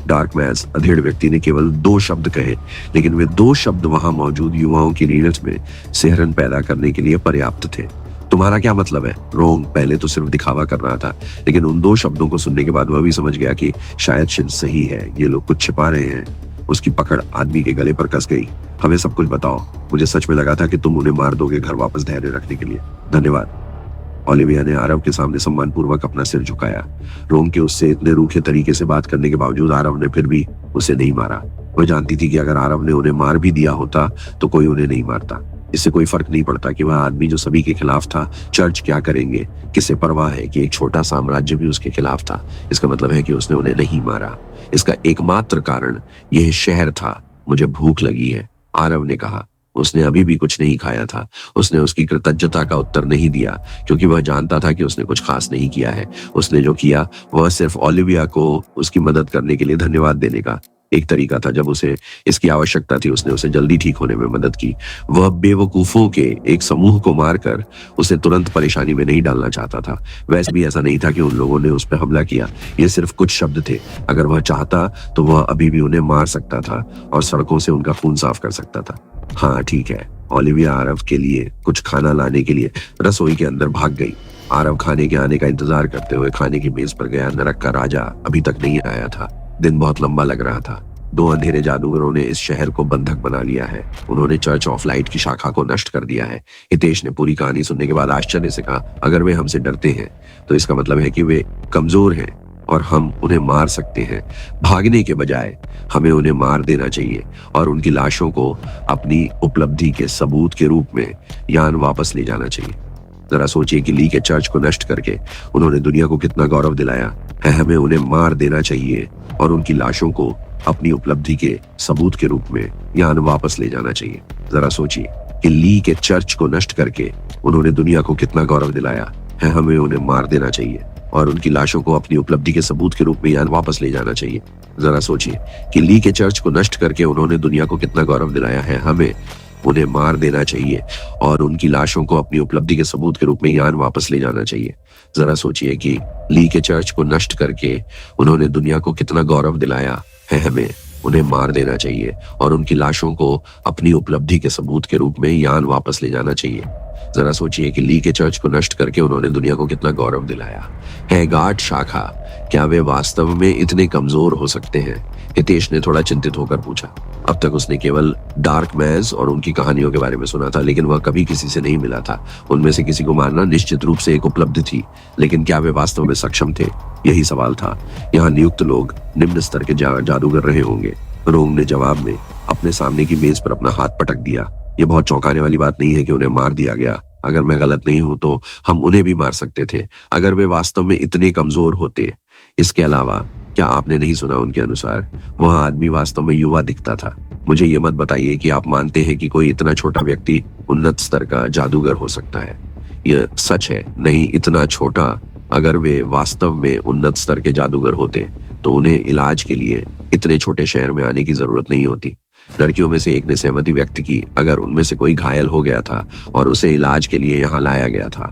डार्क मैज अधेड़ व्यक्ति ने केवल 2 शब्द कहे, लेकिन वे 2 शब्द वहां मौजूद युवाओं की नीरज में सिहरन पैदा करने के लिए पर्याप्त थे। तुम्हारा क्या मतलब है? रोंग पहले तो सिर्फ दिखावा कर रहा था, लेकिन उन 2 शब्दों को सुनने के बाद वह भी समझ गया कि शायद शिन सही है। ये लोग कुछ छिपा रहे हैं। उसकी पकड़ आदमी के गले पर कस गई। हमें सब कुछ बताओ, मुझे सच में लगा था कि तुम उन्हें मार दोगे घर वापस धैर्य रखने के लिए। धन्यवाद। ओलिविया ने आरव के सामने सम्मानपूर्वक अपना सिर झुकाया। रोम के उससे इतने रूखे तरीके से बात करने के बावजूद आरव ने फिर भी उसे नहीं मारा। वह जानती थी कि अगर आरव ने उन्हें मार भी दिया होता तो कोई उन्हें नहीं मारता। इससे कोई फर्क नहीं पड़ता कि वह आदमी जो सभी के खिलाफ था, चर्च क्या करेंगे, किसे परवाह है कि एक छोटा साम्राज्य भी उसके खिलाफ था। इसका मतलब है कि उसने उन्हें नहीं मारा। इसका एकमात्र कारण यह शहर था। मुझे भूख लगी है, आरव ने कहा। उसने अभी भी कुछ नहीं खाया था। उसने उसकी कृतज्ञता का उत्तर नहीं दिया क्योंकि वह जानता था कि उसने कुछ खास नहीं किया है। उसने जो किया वह सिर्फ ओलिविया को उसकी मदद करने के लिए धन्यवाद देने का एक तरीका था। जब उसे इसकी आवश्यकता थी उसने उसे जल्दी ठीक होने में मदद की। वह बेवकूफों के एक समूह को मारकर उसे तुरंत परेशानी में नहीं डालना चाहता था। वैसे भी ऐसा नहीं था कि उन लोगों ने उस पर हमला किया। ये सिर्फ कुछ शब्द थे। अगर वह चाहता तो वह अभी भी उन्हें मार सकता था और सड़कों से उनका खून साफ कर सकता था। हाँ ठीक है। ओलिविया आरव के लिए कुछ खाना लाने के लिए रसोई के अंदर भाग गई। आरव खाने के आने का इंतजार करते हुए खाने की मेज पर गया। नरक का राजा अभी तक नहीं आया था। दिन बहुत लंबा लग रहा था। 2 अंधेरे जादूगरों ने इस शहर को बंधक बना लिया है। उन्होंने चर्च ऑफ लाइट की शाखा को नष्ट कर दिया है। हितेश ने पूरी कहानी सुनने के बाद आश्चर्य से कहा, अगर वे हमसे डरते हैं तो इसका मतलब है कि वे कमजोर हैं और हम उन्हें मार सकते हैं। भागने के बजाय हमें उन्हें मार देना चाहिए और उनकी लाशों को अपनी उपलब्धि के सबूत के रूप में यान वापस ले जाना चाहिए। जरा सोचिए कि ली के चर्च को नष्ट करके उन्होंने दुनिया को कितना गौरव दिलाया है। हमें उन्हें मार देना चाहिए और उनकी लाशों को अपनी उपलब्धि के सबूत के रूप में यान वापस ले जाना चाहिए। जरा सोचिए कि ली के चर्च को नष्ट करके उन्होंने दुनिया को कितना गौरव दिलाया है। हमें उन्हें मार देना चाहिए और उनकी लाशों को अपनी उपलब्धि के सबूत के रूप में यान वापस ले जाना चाहिए। जरा सोचिए कि ली के चर्च को नष्ट करके उन्होंने दुनिया को कितना गौरव दिलाया है। हमें उन्हें मार देना चाहिए और उनकी लाशों को अपनी उपलब्धि के सबूत के रूप में यान वापस ले जाना चाहिए। जरा सोचिए कि ली के चर्च को नष्ट करके उन्होंने दुनिया को कितना गौरव दिलाया है। हमें उन्हें मार देना चाहिए और उनकी लाशों को अपनी उपलब्धि के सबूत के रूप में यान वापस ले जाना चाहिए। जरा सोचिए कि ली के चर्च को नष्ट करके उन्होंने दुनिया को कितना गौरव दिलाया है। गाड शाखा, क्या वे वास्तव में इतने कमजोर हो सकते हैं? हितेश ने थोड़ा चिंतित होकर पूछा। अब तक उसने केवल डार्क मैज और उनकी कहानियों के बारे में सुना था, लेकिन वह कभी किसी से नहीं मिला था। उनमें से किसी को मारना निश्चित रूप से एक उपलब्धि थी, लेकिन क्या वे वास्तव में सक्षम थे? यही सवाल था। यहाँ नियुक्त लोग निम्न स्तर के जादूगर रहे होंगे। रोम ने जवाब में अपने सामने की मेज पर अपना हाथ पटक दिया। ये बहुत चौंकाने वाली बात नहीं है कि उन्हें मार दिया गया। अगर मैं गलत नहीं हूं तो हम उन्हें भी मार सकते थे अगर वे वास्तव में इतने कमजोर होते। इसके अलावा क्या आपने नहीं सुना उनके अनुसार वह आदमी वास्तव में युवा दिखता था? मुझे ये मत बताइए कि आप मानते हैं कि कोई इतना छोटा व्यक्ति उन्नत स्तर का जादूगर हो सकता है। यह सच है। नहीं, इतना छोटा। अगर वे वास्तव में उन्नत स्तर के जादूगर होते तो उन्हें इलाज के लिए इतने छोटे शहर में आने की जरूरत नहीं होती। लड़कियों में से एक ने सहमति व्यक्त की। अगर उनमें से कोई घायल हो गया था और उसे इलाज के लिए यहाँ लाया गया था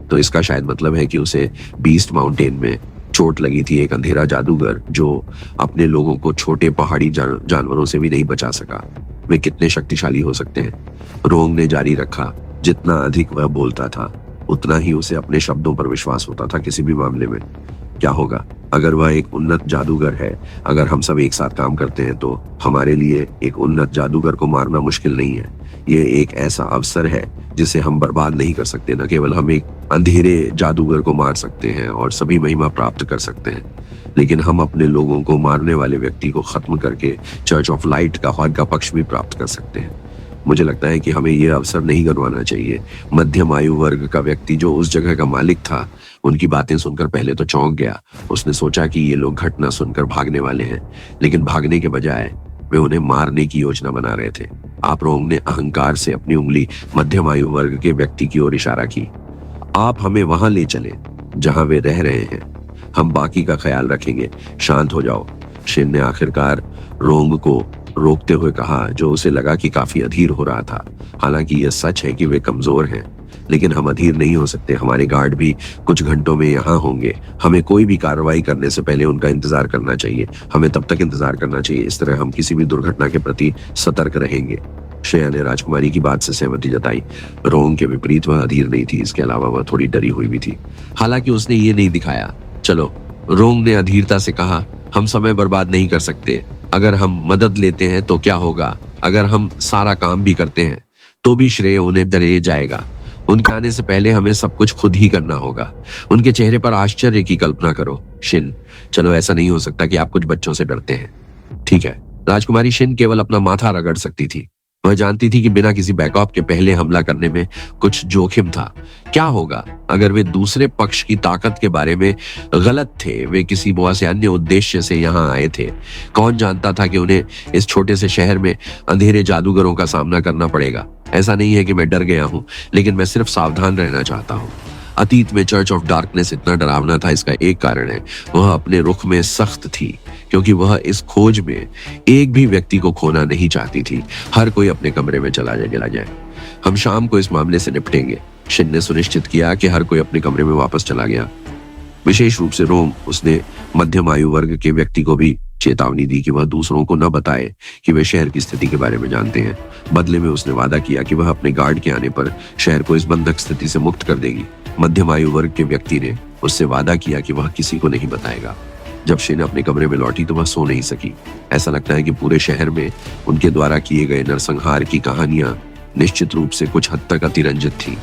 तो इसका शायद मतलब है कि उसे बीस्ट माउंटेन में चोट लगी थी। एक अंधेरा जादूगर जो अपने लोगों को छोटे पहाड़ी जानवरों से भी नहीं बचा सका, वे कितने शक्तिशाली हो सकते हैं? रोंग ने जारी रखा। जितना अधिक वह बोलता था उतना ही उसे अपने शब्दों पर विश्वास होता था। किसी भी मामले में क्या होगा अगर वह एक उन्नत जादूगर है? अगर हम सब एक साथ काम करते हैं तो हमारे लिए एक उन्नत जादूगर को मारना मुश्किल नहीं है। ये एक ऐसा अवसर है जिसे हम बर्बाद नहीं कर सकते। न केवल हम एक अंधेरे जादूगर को मार सकते हैं और सभी महिमा प्राप्त कर सकते हैं, लेकिन हम अपने लोगों को मारने वाले व्यक्ति को खत्म करके चर्च ऑफ लाइट का पक्ष भी प्राप्त कर सकते हैं। मुझे लगता है कि हमें यह अवसर नहीं गंवाना चाहिए। मध्यम आयु वर्ग का व्यक्ति जो उस जगह का मालिक था उनकी बातें सुनकर पहले तो चौंक गया। उसने सोचा कि ये लोग घटना सुनकर भागने वाले हैं, लेकिन भागने के बजाय वे उन्हें मारने की योजना बना रहे थे। आप रोंग ने अहंकार से अपनी उंगली मध्यम आयु वर्ग के व्यक्ति की ओर इशारा की। आप हमें वहां ले चले जहां वे रह रहे हैं। हम बाकी का ख्याल रखेंगे। शांत हो जाओ, शिन ने आखिरकार रोंग को रोकते हुए कहा, जो उसे लगा कि काफी अधीर हो रहा था। हालांकि यह सच है कि वे कमजोर हैं, लेकिन हम अधीर नहीं हो सकते। हमारे गार्ड भी कुछ घंटों में यहाँ होंगे। हमें कोई भी कार्रवाई करने से पहले उनका इंतजार करना चाहिए। हमें तब तक इंतजार करना चाहिए। इस तरह हम किसी भी दुर्घटना के प्रति सतर्क रहेंगे। श्रेया ने राजकुमारी की बात से सहमति जताई। रोंग के विपरीत वह अधीर नहीं थी, इसके अलावा वह थोड़ी डरी हुई भी थी। हालांकि उसने ये नहीं दिखाया। चलो, रोंग ने अधीरता से कहा, हम समय बर्बाद नहीं कर सकते। अगर हम मदद लेते हैं तो क्या होगा, अगर हम सारा काम भी करते हैं तो भी श्रेय उन्हें दे जाएगा। उनके आने से पहले हमें सब कुछ खुद ही करना होगा। उनके चेहरे पर आश्चर्य की कल्पना करो। शिन, चलो ऐसा नहीं हो सकता कि आप कुछ बच्चों से डरते हैं। ठीक है। राजकुमारी शिन केवल अपना माथा रगड़ सकती थी। वह जानती थी कि बिना किसी बैकअप के पहले हमला करने में कुछ जोखिम था। क्या होगा अगर वे दूसरे पक्ष की ताकत के बारे में गलत थे? वे किसी बहुत से अन्य उद्देश्य से यहाँ आए थे। कौन जानता था कि उन्हें इस छोटे से शहर में अंधेरे जादूगरों का सामना करना पड़ेगा। ऐसा नहीं है कि मैं डर गया हूँ, लेकिन मैं सिर्फ सावधान रहना चाहता हूँ। अतीत में चर्च ऑफ डार्कनेस इतना डरावना था, इसका एक कारण है वह अपने रुख में सख्त थी, क्योंकि वह इस खोज में एक भी व्यक्ति को खोना नहीं चाहती थी। हर कोई अपने कमरे में चला जाए। हम शाम को इस मामले से निपटेंगे। शिन ने सुनिश्चित किया कि हर कोई अपने कमरे में वापस चला गया। विशेष रूप से रोम, उसने मध्यम आयु वर्ग के व्यक्ति को भी चेतावनी दी कि वह दूसरों को न बताए कि वे शहर की स्थिति के बारे में जानते हैं। बदले में उसने वादा किया कि वह अपने गार्ड के आने पर शहर को इस बंधक स्थिति से मुक्त कर देगी। मध्यम आयु वर्ग के व्यक्ति ने उससे वादा किया कि वह किसी को नहीं बताएगा। जब शिन अपने कमरे में लौटी तो वह सो नहीं सकी। ऐसा लगता है कि पूरे शहर में उनके द्वारा किए गए नरसंहार की कहानियां निश्चित रूप से कुछ हद तक अतिरंजित थी।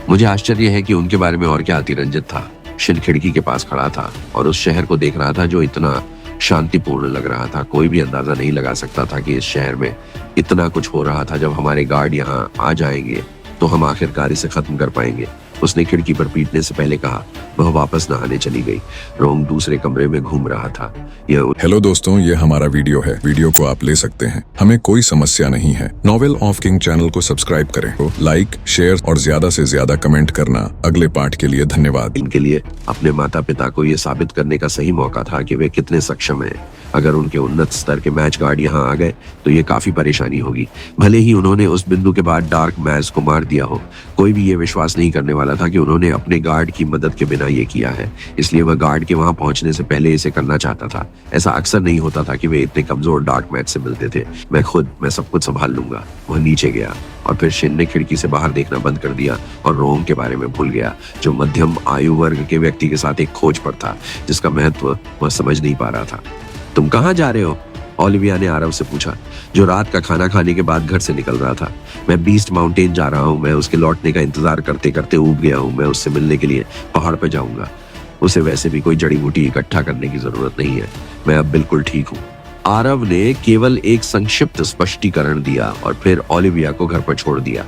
मुझे आश्चर्य है कि उनके बारे में और क्या अतिरंजित था। शिन खिड़की के पास खड़ा था और उस शहर को देख रहा था जो इतना शांतिपूर्ण लग रहा था। कोई भी अंदाजा नहीं लगा सकता था कि इस शहर में इतना कुछ हो रहा था। जब हमारे गार्ड यहाँ आ जाएंगे तो हम आखिरकार इसे खत्म कर पाएंगे, उसने खिड़की पर पीटने से पहले कहा। वह वापस नहाने चली गई। रोंग दूसरे कमरे में घूम रहा था। हेलो दोस्तों, ये हमारा वीडियो है। वीडियो को आप ले सकते हैं, हमें कोई समस्या नहीं है। नॉवेल ऑफ किंग चैनल को सब्सक्राइब करें, लाइक, शेयर और ज्यादा से ज्यादा कमेंट करना। अगले पार्ट के लिए धन्यवाद। इनके लिए अपने माता पिता को यह साबित करने का सही मौका था कि वे कितने सक्षम हैं। अगर उनके उन्नत स्तर के मैच गार्ड यहाँ आ गए तो ये काफी परेशानी होगी। भले ही उन्होंने उस बिंदु के बाद डार्क मैज को मार दिया हो, कोई भी ये विश्वास नहीं करने वाला था कि उन्होंने अपने गार्ड की मदद के बिना ये किया है। इसलिए वह गार्ड के वहां पहुंचने से पहले इसे करना चाहता था। ऐसा अक्सर नहीं होता था कि वे इतने कमजोर डार्क मैच से मिलते थे। मैं सब कुछ संभाल लूंगा। वह नीचे गया और फिर शिन ने खिड़की से बाहर देखना बंद कर दिया और रोम के बारे में भूल गया, जो मध्यम आयु वर्ग के व्यक्ति के साथ एक खोज पर था जिसका महत्व वह समझ नहीं पा रहा था। तुम कहाँ जा रहे हो? ओलिविया ने आरव से पूछा, जो रात का खाना खाने के बाद घर से निकल रहा था। मैं बीस्ट माउंटेन जा रहा हूँ। मैं उसके लौटने का इंतजार करते करते ऊब गया हूँ। मैं उससे मिलने के लिए पहाड़ पर जाऊंगा। उसे वैसे भी कोई जड़ी बूटी इकट्ठा करने की जरूरत नहीं है। मैं अब बिल्कुल ठीक हूँ। आरव ने केवल एक संक्षिप्त स्पष्टीकरण दिया और फिर ओलिविया को घर पर छोड़ दिया।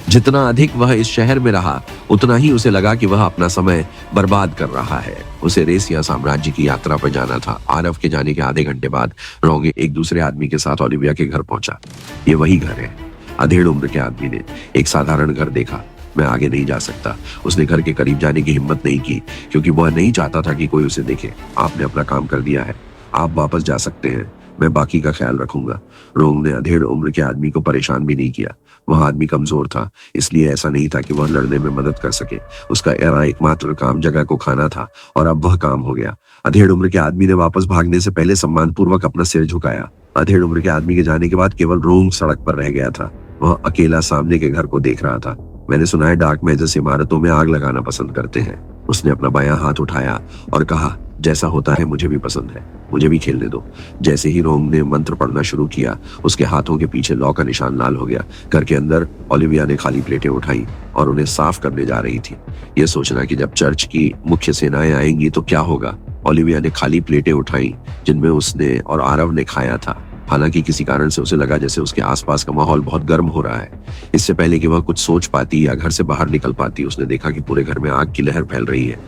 जितना अधिक वह इस शहर में रहा, उतना ही उसे लगा कि वह अपना समय बर्बाद कर रहा है। उसे रेसिया साम्राज्य की यात्रा पर जाना था। आरव के जाने के आधे घंटे बाद रोंगे एक दूसरे आदमी के साथ ओलिविया के घर पहुंचा। ये वही घर है। अधेड़ उम्र के आदमी ने एक साधारण घर देखा। मैं आगे नहीं जा सकता। उसने घर के करीब जाने की हिम्मत नहीं की, क्योंकि वह नहीं चाहता था कि कोई उसे देखे। आपने अपना काम कर दिया है, आप वापस जा सकते हैं। मैं बाकी का ख्याल रखूंगा। रोंग ने अधेड़ उम्र के आदमी को परेशान भी नहीं किया। वह आदमी कमजोर था, इसलिए ऐसा नहीं था कि वह लड़ने में मदद कर सके। उसका एकमात्र काम जगह को खाना था और अब वह काम हो गया। अधेड़ उम्र के आदमी ने वापस भागने से पहले सम्मानपूर्वक अपना सिर झुकाया। अधेड़ उम्र के आदमी के जाने के बाद केवल रोंग सड़क पर रह गया था। वह अकेला सामने के घर को देख रहा था। मैंने सुना है डार्क मैजर्स इमारतों में आग लगाना पसंद करते हैं। उसने अपना बायां हाथ उठाया और कहा, जैसा होता है मुझे भी पसंद है, मुझे भी खेलने दो। जैसे ही रोंग ने मंत्र पढ़ना शुरू किया, उसके हाथों के पीछे लौ का निशान लाल हो गया। घर के अंदर ओलिविया ने खाली प्लेटें उठाई और उन्हें साफ करने जा रही थी। यह सोचना कि जब चर्च की मुख्य सेनाएं आएंगी तो क्या होगा। ओलिविया ने खाली प्लेटें उठाई जिनमें उसने और आरव ने खाया था। हालांकि किसी कारण से उसे लगा जैसे उसके आसपास का माहौल बहुत गर्म हो रहा है। इससे पहले कि वह कुछ सोच पाती या घर से बाहर निकल पाती, उसने देखा कि पूरे घर में आग की लहर फैल रही है।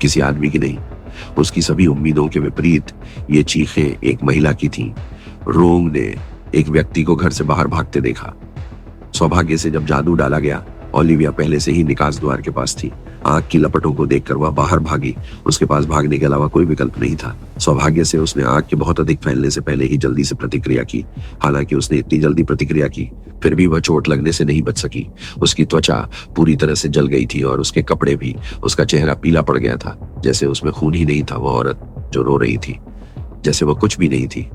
किसी आदमी की नहीं। उसकी सभी उम्मीदों के विपरीत ये चीखें एक महिला की थीं। रोंग ने एक व्यक्ति को घर से बाहर भागते देखा। सौभाग्य से जब जादू डाला गया, ओलिविया पहले से ही निकास द्वार के पास थी। आग की लपटों को देखकर वह बाहर भागी। उसके पास भागने के अलावा कोई विकल्प नहीं था। सौभाग्य से उसने आग के बहुत अधिक फैलने से पहले ही जल्दी से प्रतिक्रिया की। हालांकि उसने इतनी जल्दी प्रतिक्रिया की, फिर भी वह चोट लगने से नहीं बच सकी। उसकी त्वचा पूरी तरह से जल गई थी और उसके कपड़े भी। उसका चेहरा पीला पड़ गया था, जैसे उसमें खून ही नहीं था। वह औरत जो रो रही थी, जैसे वह कुछ भी नहीं थी।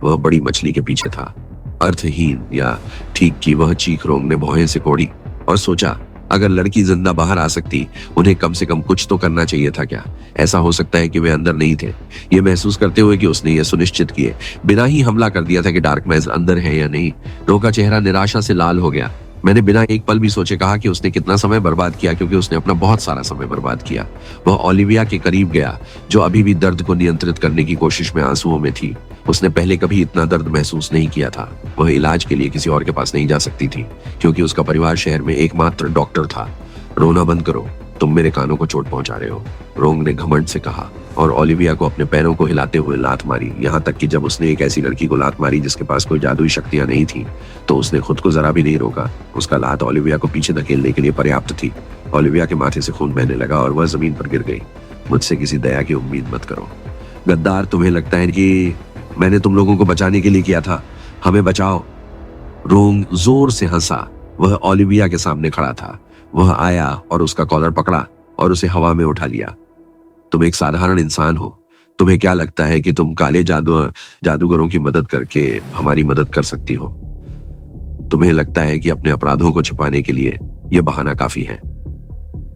वह बड़ी मछली के पीछे था। अर्थहीन या ठीक की वह चीख रोंग ने भौहें से कोड़ी और सोचा, अगर लड़की जिंदा बाहर आ सकती, उन्हें कम से कम कुछ तो करना चाहिए था क्या? ऐसा हो सकता है कि वे अंदर नहीं थे। ये महसूस करते हुए कि उसने ये सुनिश्चित किए बिना ही हमला कर दिया था कि डार्क मैज अंदर है या नहीं, रो का चेहरा निराशा से लाल हो गया। मैंने बिना एक पल भी सोचे कहा कि उसने कितना समय बर्बाद किया, क्योंकि उसने अपना बहुत सारा समय बर्बाद किया। वह ओलिविया के करीब गया, जो अभी भी दर्द को नियंत्रित करने की कोशिश में आंसुओं में थी। उसने पहले कभी इतना दर्द महसूस नहीं किया था। वह इलाज के लिए किसी और के पास नहीं जा सकती थी, क्योंकि उसका परिवार शहर में एकमात्र डॉक्टर था। रोना बंद करो, तुम मेरे कानों को चोट पहुंचा रहे हो, रोंग ने घमंड से कहा, और ओलिविया को अपने पैरों को हिलाते हुए लात मारी। यहाँ तक कि जब उसने एक ऐसी लड़की को लात मारी जिसके पास कोई जादुई शक्तियां नहीं थी, तो उसने खुद को जरा भी नहीं रोका। उसका लात ओलिविया को पीछे धकेलने के लिए पर्याप्त थी। ओलिविया के माथे से खून बहने लगा और वह जमीन पर गिर गई। मुझसे किसी दया की उम्मीद मत करो। गद्दार, तुम्हें लगता है कि मैंने तुम लोगों को बचाने के लिए किया था? हमें बचाओ। रोंग जोर से हंसा। वह ओलिविया के सामने खड़ा था। वह आया और उसका कॉलर पकड़ा और उसे हवा में उठा लिया। तुम एक साधारण इंसान हो। तुम्हें क्या लगता है कि तुम काले जादूगरों की मदद करके हमारी मदद कर सकती हो? तुम्हें लगता है कि अपने अपराधों को छिपाने के लिए यह बहाना काफी है?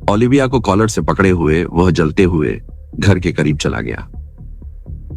ओलिविया को कॉलर से पकड़े हुए वह जलते हुए घर के करीब चला गया।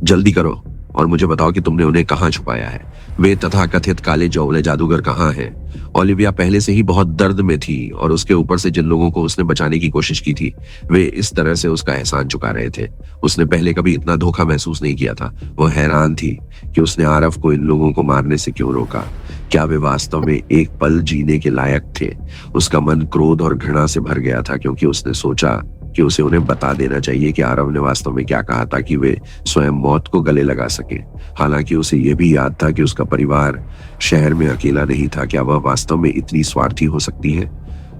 जल्दी करो और मुझे बताओ कि तुमने उन्हें कहां छुपाया है। वे तथाकथित काले जौले जादूगर कहां हैं? ओलिविया पहले से ही बहुत दर्द में थी और उसके ऊपर से जिन लोगों को उसने बचाने की कोशिश की थी, वे इस तरह से उसका एहसान चुका रहे थे। उसने पहले कभी इतना धोखा महसूस नहीं किया था। वह हैरान थी कि उसने आरव को इन लोगों को मारने से क्यों रोका। क्या वे वास्तव में एक पल जीने के लायक थे? उसका मन क्रोध और घृणा से भर गया था, क्योंकि उसने सोचा कि उसे उन्हें बता देना चाहिए कि आरव ने वास्तव में क्या कहा, ताकि वे स्वयं मौत को गले लगा सके। हालांकि उसे यह भी याद था कि उसका परिवार शहर में अकेला नहीं था। क्या वह वास्तव में इतनी स्वार्थी हो सकती है?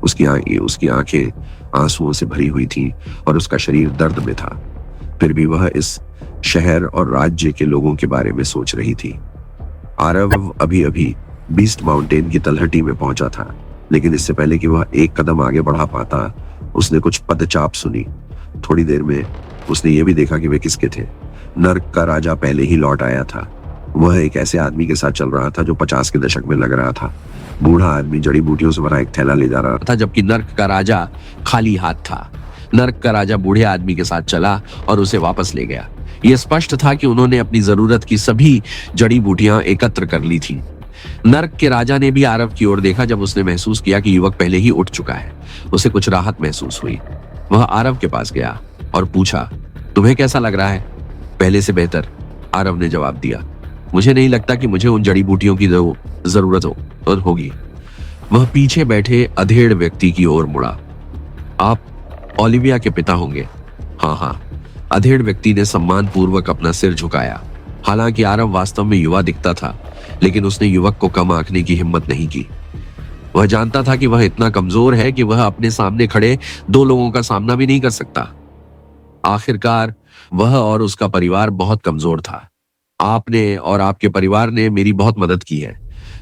उसकी आंखें आंसुओं से भरी हुई थीं और उसका शरीर दर्द में था। फिर भी वह इस शहर और राज्य के लोगों के बारे में सोच रही थी। आरव अभी अभी बीस्ट माउंटेन की तलहटी में पहुंचा था, लेकिन इससे पहले कि वह एक कदम आगे बढ़ा पाता, उसने कुछ पदचाप सुनी। थोड़ी देर में उसने ये भी देखा कि वे किसके थे। नर्क का राजा पहले ही लौट आया था। वह एक ऐसे आदमी के साथ चल रहा था जो 50 के दशक में लग रहा था। बूढ़ा आदमी जड़ी बूटियों से भरा एक थैला ले जा रहा था, जबकि नर्क का राजा खाली हाथ था। नर्क का राजा बूढ़े आदमी के साथ चला और उसे वापस ले गया। यह स्पष्ट था कि उन्होंने अपनी जरूरत की सभी जड़ी बूटियां एकत्र कर ली थी। नर्क के राजा ने भी आरव की ओर देखा। जब उसने महसूस किया कि युवक पहले ही उठ चुका है, उसे कुछ राहत महसूस हुई। वह आरव के पास गया और पूछा, तुम्हें कैसा लग रहा है? पहले से बेहतर, आरव ने जवाब दिया। मुझे नहीं लगता कि मुझे उन जड़ी बूटियों की जरूरत होगी। वह पीछे बैठे अधेड़ व्यक्ति की ओर मुड़ा। आप ओलिविया के पिता होंगे? हाँ। अधेड़ व्यक्ति ने सम्मान पूर्वक अपना सिर झुकाया। हालांकि आरव वास्तव में युवा दिखता था, लेकिन उसने युवक को कम आंकने की हिम्मत नहीं की। वह जानता था कि वह इतना कमजोर है कि वह अपने सामने खड़े 2 लोगों का सामना भी नहीं कर सकता। आखिरकार वह और उसका परिवार बहुत कमजोर था। आपने और आपके परिवार ने मेरी बहुत मदद की है।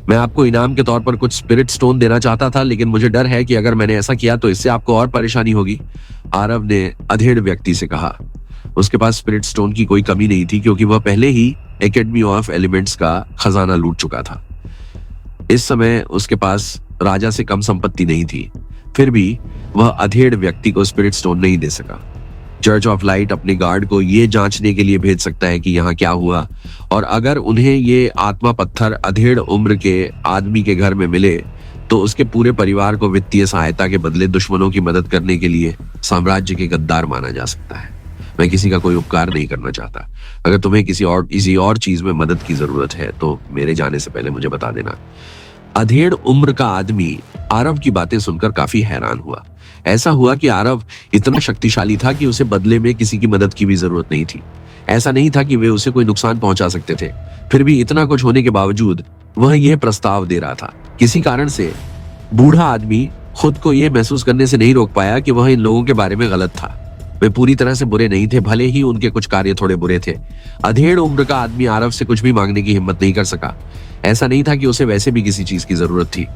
मैं आपको इनाम के तौर पर कुछ स्पिरिट स्टोन देना चाहता था, लेकिन मुझे डर है कि अगर मैंने ऐसा किया तो इससे आपको और परेशानी होगी, आरव ने अधेड़ व्यक्ति से कहा। उसके पास स्पिरिट स्टोन की कोई कमी नहीं थी, क्योंकि वह पहले ही एकेडमी ऑफ एलिमेंट्स का खजाना लूट चुका था। इस समय उसके पास राजा से कम संपत्ति नहीं थी। फिर भी वह अधेड़ व्यक्ति को स्पिरिट स्टोन नहीं दे सका। चर्च ऑफ लाइट अपने गार्ड को यह जांचने के लिए भेज सकता है कि यहाँ क्या हुआ, और अगर उन्हें ये आत्मा पत्थर अधेड़ उम्र के आदमी के घर में मिले, तो उसके पूरे परिवार को वित्तीय सहायता के बदले दुश्मनों की मदद करने के लिए साम्राज्य के गद्दार माना जा सकता है। मैं किसी का कोई उपकार नहीं करना चाहता। अगर तुम्हें किसी और चीज में मदद की जरूरत है तो मेरे जाने से पहले मुझे बता देना। अधेड़ उम्र का आदमी आरव की बातें सुनकर काफी हैरान हुआ। ऐसा हुआ कि आरव इतना शक्तिशाली था कि उसे बदले में किसी की मदद की भी जरूरत नहीं थी। ऐसा नहीं था कि वे उसे कोई नुकसान पहुंचा सकते थे। फिर भी इतना कुछ होने के बावजूद वह यह प्रस्ताव दे रहा था। किसी कारण से बूढ़ा आदमी खुद को यह महसूस करने से नहीं रोक पाया कि वह इन लोगों के बारे में गलत था। वे पूरी तरह से बुरे नहीं थे, भले ही उनके कुछ कार्य थोड़े बुरे थे। अधेड़ उम्र का आदमी आरव से कुछ भी मांगने की हिम्मत नहीं कर सका। ऐसा नहीं था कि उसे वैसे भी किसी चीज की जरूरत थी।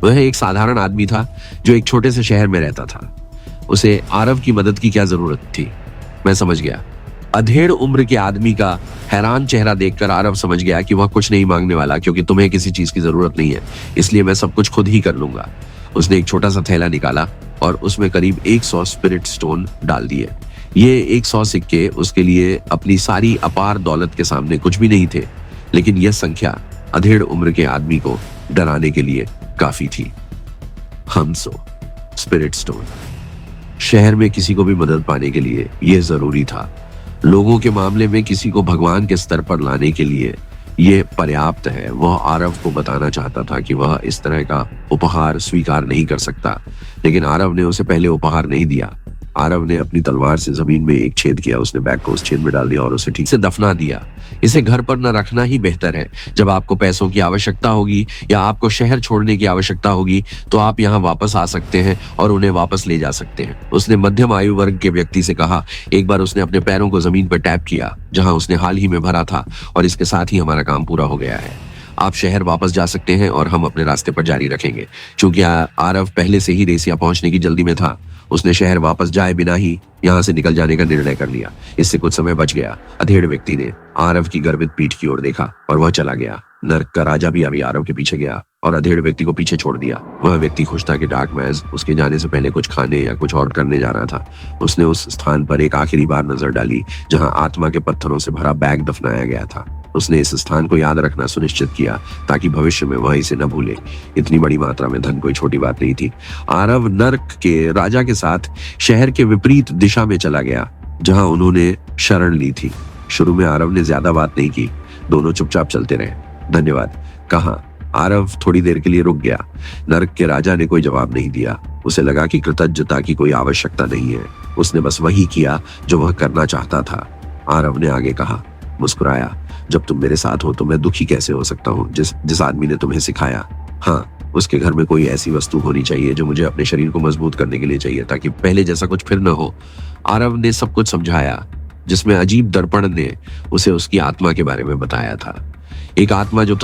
वह एक साधारण आदमी था जो एक छोटे से शहर में रहता था। उसे आरव की मदद की क्या जरूरत थी? मैं समझ गया। अधेड़ उम्र के आदमी का हैरान चेहरा देखकर आरव समझ गया कि वह कुछ नहीं मांगने वाला, क्योंकि तुम्हें किसी चीज की जरूरत नहीं है, इसलिए मैं सब कुछ खुद ही कर लूंगा। उसने एक छोटा सा थैला निकाला और उसमें करीब 100 स्पिरिट स्टोन डाल दिए। ये 100 सिक्के उसके लिए अपनी सारी अपार दौलत के सामने कुछ भी नहीं थे, लेकिन यह संख्या अधेड़ उम्र के आदमी को डराने के लिए काफी थी। हमसो स्पिरिट स्टोन। शहर में किसी को भी मदद पाने के लिए यह जरूरी था। लोगों के मामले में किसी को भगवान के स्तर पर लाने के लिए ये पर्याप्त है। वह आरव को बताना चाहता था कि वह इस तरह का उपहार स्वीकार नहीं कर सकता, लेकिन आरव ने उसे पहले उपहार नहीं दिया। आरव ने अपनी तलवार से जमीन में एक छेद किया, उसने बैग को उस छेद में डाल दिया और उसे ठीक से दफना दिया। इसे घर पर न रखना ही बेहतर है। जब आपको पैसों की आवश्यकता होगी या आपको शहर छोड़ने की आवश्यकता होगी तो आप यहाँ वापस आ सकते हैं और उन्हें वापस ले जा सकते हैं। उसने मध्यम आयु वर्ग के व्यक्ति से कहा। एक बार उसने अपने पैरों को जमीन पर टैप किया जहां उसने हाल ही में भरा था, और इसके साथ ही हमारा काम पूरा हो गया है। आप शहर वापस जा सकते हैं और हम अपने रास्ते पर जारी रखेंगे। चूंकि आरव पहले से ही रेसिया पहुंचने की जल्दी में था, उसने शहर वापस जाए बिना ही यहाँ से निकल जाने का निर्णय कर लिया। इससे कुछ समय बच गया। अधेड़ व्यक्ति ने आरव की गर्वित पीठ की ओर देखा और वह चला गया। नर्क का राजा भी अभी आरव के पीछे गया और अधेड़ व्यक्ति को पीछे छोड़ दिया। वह व्यक्ति खुश था कि डार्क मैज उसके जाने से पहले कुछ खाने या कुछ और करने जा रहा था। उसने उस स्थान पर एक आखिरी बार नजर डाली जहां आत्मा के पत्थरों से भरा बैग दफनाया गया था। उसने इस स्थान को याद रखना सुनिश्चित किया ताकि भविष्य में वह इसे न भूले। इतनी बड़ी मात्रा में धन कोई छोटी बात नहीं थी। आरव नर्क के राजा के साथ शहर के विपरीत दिशा में चला गया जहां उन्होंने शरण ली थी। शुरू में आरव ने ज्यादा बात नहीं की, दोनों चुपचाप चलते रहे। धन्यवाद कहा। आरव थोड़ी देर के लिए रुक गया। नर्क के राजा ने कोई जवाब नहीं दिया। उसे लगा कि कृतज्ञता की कोई आवश्यकता नहीं है। उसने बस वही किया जो वह करना चाहता था। आरव ने आगे कहा, मुस्कुराया, जब तुम मेरे साथ हो तो मैं दुखी कैसे हो सकता हूँ जिस आदमी ने तुम्हें सिखाया। हाँ, उसके घर में कोई ऐसी वस्तु होनी चाहिए जो मुझे अपने शरीर को मजबूत करने के लिए चाहिए ताकि पहले जैसा कुछ फिर न हो। आरव ने सब कुछ समझाया, जिसमें अजीब दर्पण ने उसे उसकी आत्मा के बारे में बताया था। एक आत्मा जो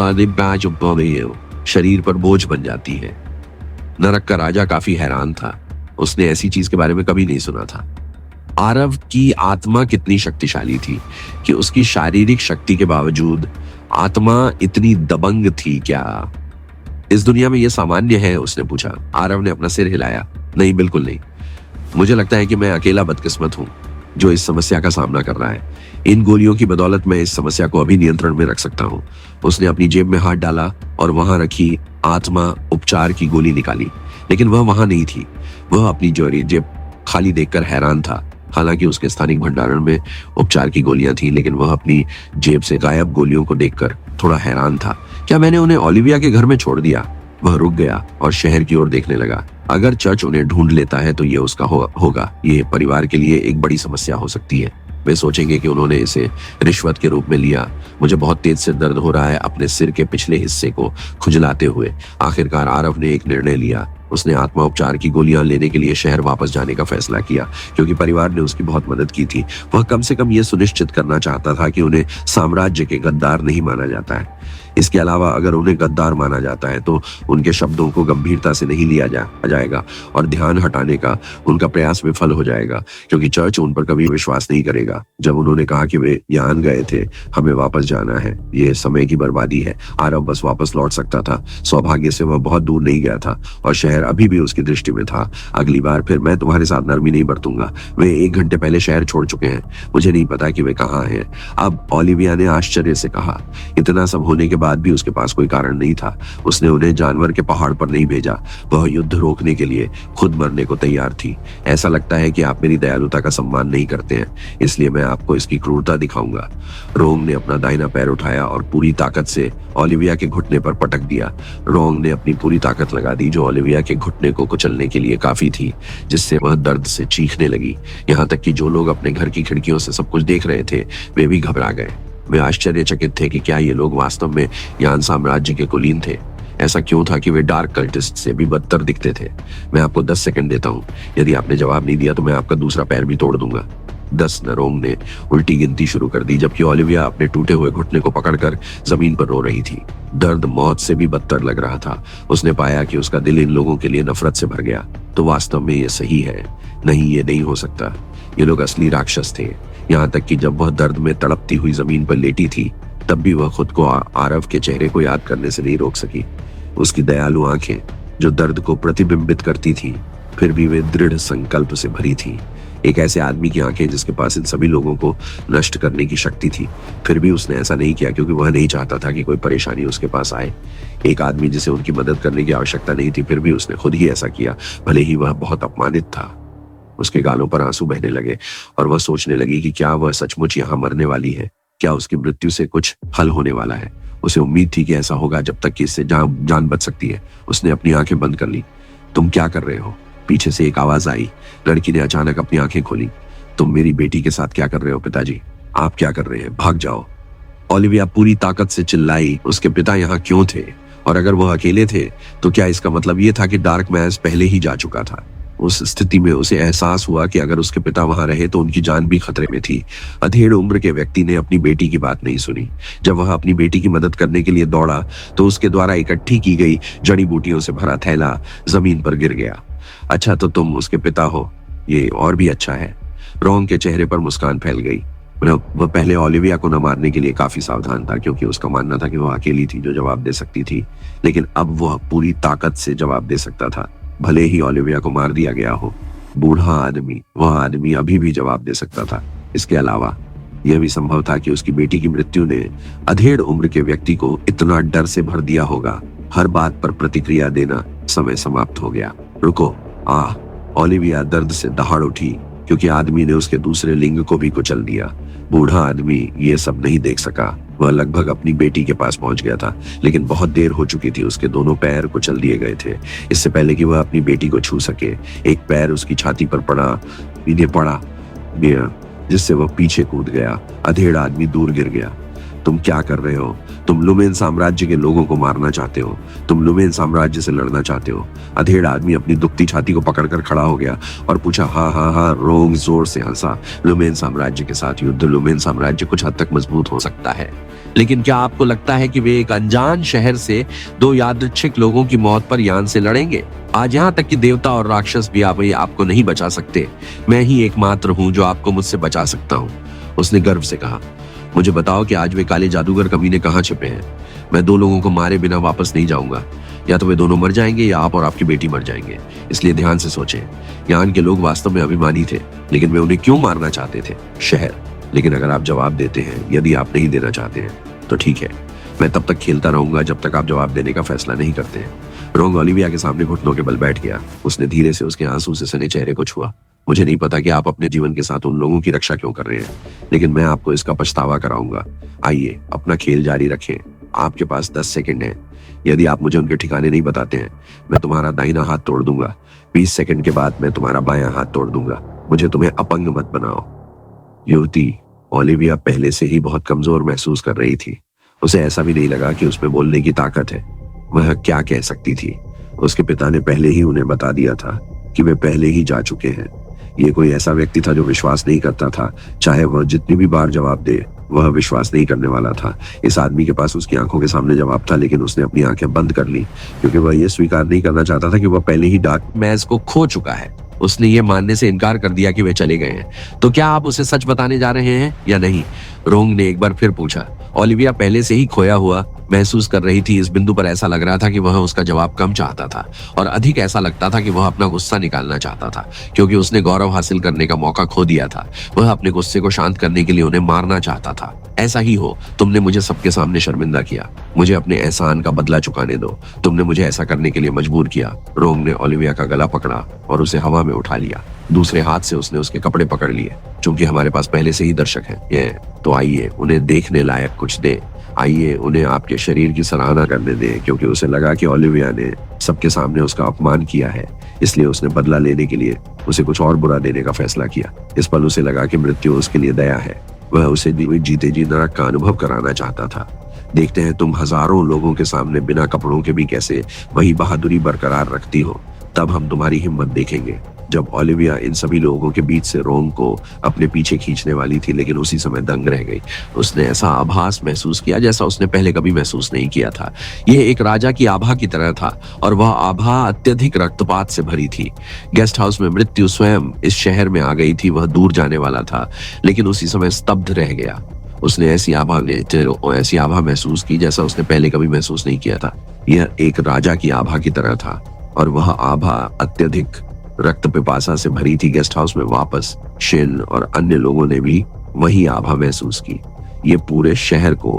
शरीर पर बोझ बन जाती है। नरक का राजा काफी हैरान था। उसने ऐसी चीज के बारे में कभी नहीं सुना था। आरव की आत्मा कितनी शक्तिशाली थी कि उसकी शारीरिक शक्ति के बावजूद आत्मा इतनी दबंग थी क्या? इस दुनिया में यह सामान्य है? उसने पूछा। आरव ने अपना सिर हिलाया। नहीं, बिल्कुल नहीं। मुझे लगता है कि मैं अकेला बदकिस्मत हूं जो इस समस्या का सामना कर रहा है। इन गोलियों की बदौलत मैं इस समस्या को अभी नियंत्रण में रख सकता हूं। उसने अपनी जेब में हाथ डाला और वहां रखी आत्मा उपचार की गोली निकाली, लेकिन वह वहां नहीं थी। वह अपनी जेब खाली देखकर हैरान था। हालांकि उसके स्थानिक भंडारण में उपचार की गोलियां थीं, लेकिन वह अपनी जेब से गायब गोलियों को देखकर थोड़ा हैरान था। क्या मैंने उन्हें ओलिविया के घर में छोड़ दिया? वह रुक गया और शहर की ओर देखने लगा। अगर चर्च उन्हें ढूंढ लेता है तो ये उसका होगा। ये परिवार के लिए एक बड़ी समस्या हो सकती है। वे सोचेंगे कि उन्होंने इसे रिश्वत के रूप में लिया। मुझे बहुत तेज से दर्द हो रहा है अपने सिर के पिछले हिस्से को खुजलाते हुए। आखिरकार आरव ने एक निर्णय लिया। उसने आत्मा उपचार की गोलियां लेने के लिए शहर वापस जाने का फैसला किया, क्योंकि परिवार ने उसकी बहुत मदद की थी। वह कम से कम यह सुनिश्चित करना चाहता था कि उन्हें साम्राज्य के गद्दार नहीं माना जाता है। इसके अलावा अगर उन्हें गद्दार माना जाता है तो उनके शब्दों को गंभीरता से नहीं लिया जाएगा और ध्यान हटाने का उनका प्रयास विफल हो जाएगा, क्योंकि चर्च उन पर कभी विश्वास नहीं करेगा। जब उन्होंने कहा कि वे यहाँ गए थे, हमें वापस जाना है, ये समय की बर्बादी है, आरव बस वापस लौट सकता था। सौभाग्य से वह बहुत दूर नहीं गया था और शहर अभी भी उसकी दृष्टि में था। अगली बार फिर मैं तुम्हारे साथ नरमी नहीं बरतूंगा। वे 1 घंटे पहले शहर छोड़ चुके हैं। मुझे नहीं पता कि वे कहाँ हैं। अब ओलिविया ने आश्चर्य से कहा। इतना सब होने के बाद भी उसके पास कोई कारण नहीं था। उसने उन्हें जानवर के पहाड़ पर नहीं भेजा। वह युद्ध रोकने के लिए खुद मरने को तैयार थी। ऐसा लगता है कि आप मेरी दयालुता का सम्मान नहीं करते हैं, इसलिए मैं आपको इसकी क्रूरता दिखाऊंगा। रोंग ने अपना दाहिना पैर उठाया और पूरी ताकत से ओलिविया के घुटने पर पटक दिया। रोंग ने अपनी पूरी ताकत लगा दी, जो ओलिविया के घुटने को कुचलने के लिए काफी थी, जिससे वह दर्द से चीखने लगी। यहाँ तक कि जो लोग अपने घर की खिड़कियों से सब कुछ देख रहे थे, वे भी घबरा गए। वे आश्चर्यचकित थे कि क्या ये लोग वास्तव में यान साम्राज्य के कुलीन थे। ऐसा क्यों था कि वे डार्क कल्टिस्ट से भी बदतर दिखते थे? मैं आपको 10 सेकंड देता हूँ। यदि आपने जवाब नहीं दिया तो मैं आपका दूसरा पैर भी तोड़ दूंगा। 10 नरोंग ने उल्टी गिनती शुरू कर दी, जबकि ओलिविया अपने टूटे हुए घुटने को पकड़कर जमीन पर रो रही थी। दर्द मौत से भी बदतर लग रहा था। उसने पाया कि उसका दिल इन लोगों के लिए नफरत से भर गया। तो वास्तव में ये सही है? नहीं, ये नहीं हो सकता। ये लोग असली राक्षस थे। यहाँ तक कि जब वह दर्द में तड़पती हुई जमीन पर लेटी थी, तब भी वह खुद को आरव के चेहरे को याद करने से नहीं रोक सकी। उसकी दयालु आंखें जो दर्द को प्रतिबिंबित करती थी, फिर भी वे दृढ़ संकल्प से भरी थी। एक ऐसे आदमी की आंखें जिसके पास इन सभी लोगों को नष्ट करने की शक्ति थी। फिर भी उसने ऐसा नहीं किया क्योंकि वह नहीं चाहता था कि कोई परेशानी उसके पास आए। एक आदमी जिसे उनकी मदद करने की आवश्यकता नहीं थी, फिर भी उसने खुद ही ऐसा किया, भले ही वह बहुत अपमानित था। उसके गालों पर आंसू बहने लगे और वह सोचने लगी कि क्या वह सचमुच यहाँ मरने वाली है, क्या उसकी मृत्यु से कुछ हल होने वाला है। उसे उम्मीद थी कि ऐसा होगा जब तक कि इससे जान बच सकती है। उसने अपनी आंखें बंद कर ली। तुम क्या कर रहे हो? पीछे से एक आवाज आई। लड़की ने अचानक अपनी आंखें खोली। तुम मेरी बेटी के साथ क्या कर रहे हो पिताजी? आप क्या कर रहे हैं? भाग जाओ। ओलिविया पूरी ताकत से चिल्लाई। उसके पिता यहाँ क्यों थे? और अगर वह अकेले थे तो क्या इसका मतलब ये था कि डार्क मैज पहले ही जा चुका था? उस स्थिति में उसे एहसास हुआ कि अगर उसके पिता वहां रहे तो उनकी जान भी खतरे में थी। अधेड़ उम्र के व्यक्ति ने अपनी बेटी की बात नहीं सुनी। जब वह अपनी बेटी की मदद करने के लिए दौड़ा तो उसके द्वारा इकट्ठी की गई जड़ी बूटियों से भरा थैला जमीन पर गिर गया। अच्छा, तो तुम उसके पिता हो, ये और भी अच्छा है। रोंग के चेहरे पर मुस्कान फैल गई। वह पहले ओलिविया को न मारने के लिए काफी सावधान था क्योंकि उसका मानना था कि वह अकेली थी जो जवाब दे सकती थी, लेकिन अब वह पूरी ताकत से जवाब दे सकता था, भले ही ओलिविया को मार दिया गया हो। बूढ़ा आदमी, वह आदमी अभी भी जवाब दे सकता था। इसके अलावा यह भी संभव था कि उसकी बेटी की मृत्यु ने अधेड़ उम्र के व्यक्ति को इतना डर से भर दिया होगा। हर बात पर प्रतिक्रिया देना समय समाप्त हो गया। रुको। ओलिविया दर्द से दहाड़ उठी क्योंकि आदमी ने उसके दूसरे लिंग को भी कुचल दिया। बूढ़ा आदमी ये सब नहीं देख सका। वह लगभग अपनी बेटी के पास पहुंच गया था, लेकिन बहुत देर हो चुकी थी। उसके दोनों पैर कुचल दिए गए थे। इससे पहले कि वह अपनी बेटी को छू सके, एक पैर उसकी छाती पर पड़ा जिससे वह पीछे कूद गया। अधेड़ आदमी दूर गिर गया। तुम क्या कर रहे हो? तुम लुमेन साम्राज्य के लोगों को मारना चाहते हो। तुम लुमेन साम्राज्य से लड़ना चाहते हो। अधेड़ आदमी अपनी दुखती छाती को पकड़कर खड़ा हो गया और पूछा। हाँ हाँ हाँ, रोंग जोर से हंसा। लुमेन साम्राज्य के साथ युद्ध। लुमेन साम्राज्य कुछ हद तक मजबूत हो सकता है, लेकिन क्या आपको लगता है कि वे एक अनजान शहर से दो यादृच्छिक लोगों की मौत पर यान से लड़ेंगे? आज यहाँ तक कि देवता और राक्षस भी आपको नहीं बचा सकते। मैं ही एकमात्र हूँ जो आपको मुझसे बचा सकता हूँ। उसने गर्व से कहा। मुझे बताओ कि आज वे काले जादूगर कमीने कहाँ छिपे हैं? मैं दो लोगों को मारे बिना वापस नहीं जाऊंगा। या तो वे दोनों मर जाएंगे या आप और आपकी बेटी मर जाएंगे। इसलिए ध्यान से सोचें। यहाँ के लोग वास्तव में अभिमानी थे, लेकिन वे उन्हें क्यों मारना चाहते थे? शहर। लेकिन अगर आप जवाब देते हैं, यदि आप नहीं देना चाहते हैं तो ठीक है, मैं तब तक खेलता रहूंगा जब तक आप जवाब देने का फैसला नहीं करते हैं। रोंग ओलिविया के सामने घुटनों के बल बैठ गया। उसने धीरे से उसके आंसू से सने चेहरे को छुआ। मुझे नहीं पता कि आप अपने जीवन के साथ उन लोगों की रक्षा क्यों कर रहे हैं, लेकिन मैं आपको इसका पछतावा कराऊंगा। आइए अपना खेल जारी रखें। आपके पास 10 सेकंड हैं। यदि आप मुझे उनके ठिकाने नहीं बताते हैं, मैं तुम्हारा दाहिना हाथ तोड़ दूंगा। 20 सेकंड के बाद मैं तुम्हारा बायां हाथ तोड़ दूंगा। मुझे तुम्हें अपंग मत बनाओ। युवती ओलिविया पहले से ही बहुत कमजोर महसूस कर रही थी। उसे ऐसा भी नहीं लगा कि उसमें बोलने की ताकत है। वह क्या कह सकती थी? उसके पिता ने पहले ही उन्हें बता दिया था कि वे पहले ही जा चुके हैं। ये कोई ऐसा व्यक्ति था जो विश्वास नहीं करता था। चाहे वह जितनी भी बार जवाब दे, वह विश्वास नहीं करने वाला था। इस आदमी के पास उसकी आंखों के सामने जवाब था, लेकिन उसने अपनी आंखें बंद कर ली क्योंकि वह यह स्वीकार नहीं करना चाहता था कि वह पहले ही डार्क मैज को खो चुका है। उसने ये मानने से इनकार कर दिया कि वे चले गए हैं। तो क्या आप उसे सच बताने जा रहे हैं या नहीं? रोंग ने एक बार फिर पूछा। ओलिविया पहले से ही खोया हुआ महसूस कर रही थी। इस बिंदु पर ऐसा लग रहा था कि वह उसका जवाब कम चाहता था और अधिक ऐसा लगता था कि वह अपना गुस्सा निकालना चाहता था, क्योंकि उसने गौरव हासिल करने का मौका खो दिया था। वह अपने गुस्से को शांत करने के लिए उन्हें मारना चाहता था। ऐसा ही हो। तुमने मुझे सबके सामने शर्मिंदा किया। मुझे अपने एहसान का बदला चुकाने दो। तुमने मुझे ऐसा करने के लिए मजबूर किया। रोंग ने ओलिविया का गला पकड़ा और उसे हवा में उठा लिया। दूसरे हाथ से उसने उसके कपड़े पकड़ लिए। चूंकि हमारे पास पहले से ही दर्शक हैं, तो आइए उन्हें देखने लायक कुछ दे। आइए उन्हें आपके शरीर की सराहना करने दें, क्योंकि उसे लगा कि ओलिविया ने सबके सामने उसका अपमान किया है। इसलिए उसने बदला लेने के लिए उसे कुछ और बुरा देने का फैसला किया। इस पल उसे लगा कि मृत्यु उसके लिए दया है। वह उसे जीते जी नरक का अनुभव कराना चाहता था। देखते हैं तुम हजारों लोगों के सामने बिना कपड़ों के भी कैसे वही बहादुरी बरकरार रखती हो। तब हम तुम्हारी हिम्मत देखेंगे। जब ओलिविया इन सभी लोगों के बीच से रोंग को अपने पीछे खींचने वाली थी, लेकिन उसी समय दंग रह गई। उसने ऐसा आभास महसूस किया जैसा उसने पहले कभी महसूस नहीं किया था। यह एक राजा की आभा की तरह था और वह आभा अत्यधिक रक्तपात से भरी थी। गेस्ट हाउस में मृत्यु स्वयं इस शहर में आ गई थी। वह दूर जाने वाला था, लेकिन उसी समय स्तब्ध रह गया। उसने ऐसी आभा महसूस की जैसा उसने पहले कभी महसूस नहीं किया था। यह एक राजा की आभा की तरह था और वह आभा अत्यधिक रक्त पिपासा से भरी थी। गेस्ट हाउस में वापस शिन और अन्य लोगों ने भी वही आभा महसूस की। ये पूरे शहर को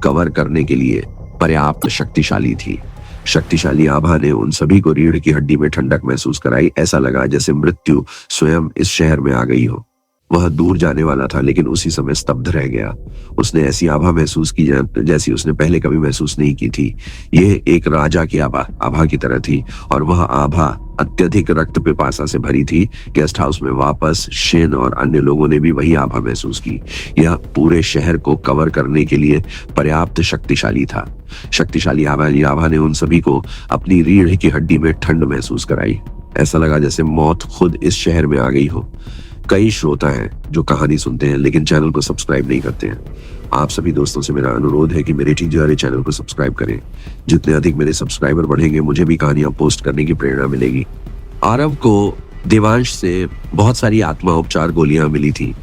कवर करने के लिए पर्याप्त शक्तिशाली थी। शक्तिशाली आभा ने उन सभी को रीढ़ की हड्डी में ठंडक महसूस कराई। ऐसा लगा जैसे मृत्यु स्वयं इस शहर में आ गई हो। वह दूर जाने वाला था, लेकिन उसी समय स्तब्ध रह गया। उसने ऐसी आभा महसूस की जैसी उसने पहले कभी महसूस नहीं की थी। यह एक राजा की आभा की तरह थी, और वह आभा अत्यधिक रक्त पिपासा से भरी थी। गेस्ट हाउस में वापस शिन और अन्य लोगों ने भी वही आभा महसूस की। यह पूरे शहर को कवर करने के लिए पर्याप्त शक्तिशाली था। शक्तिशाली आभा ने उन सभी को अपनी रीढ़ की हड्डी में ठंड महसूस कराई। ऐसा लगा जैसे मौत खुद इस शहर में आ गई हो। कई श्रोता हैं जो कहानी सुनते हैं लेकिन चैनल को सब्सक्राइब नहीं करते हैं। आप सभी दोस्तों से मेरा अनुरोध है कि मेरे टीजीआरए चैनल को सब्सक्राइब करें। जितने अधिक मेरे सब्सक्राइबर बढ़ेंगे, मुझे भी कहानियां पोस्ट करने की प्रेरणा मिलेगी। आरव को देवांश से बहुत सारी आत्मा उपचार गोलियां मिली थी,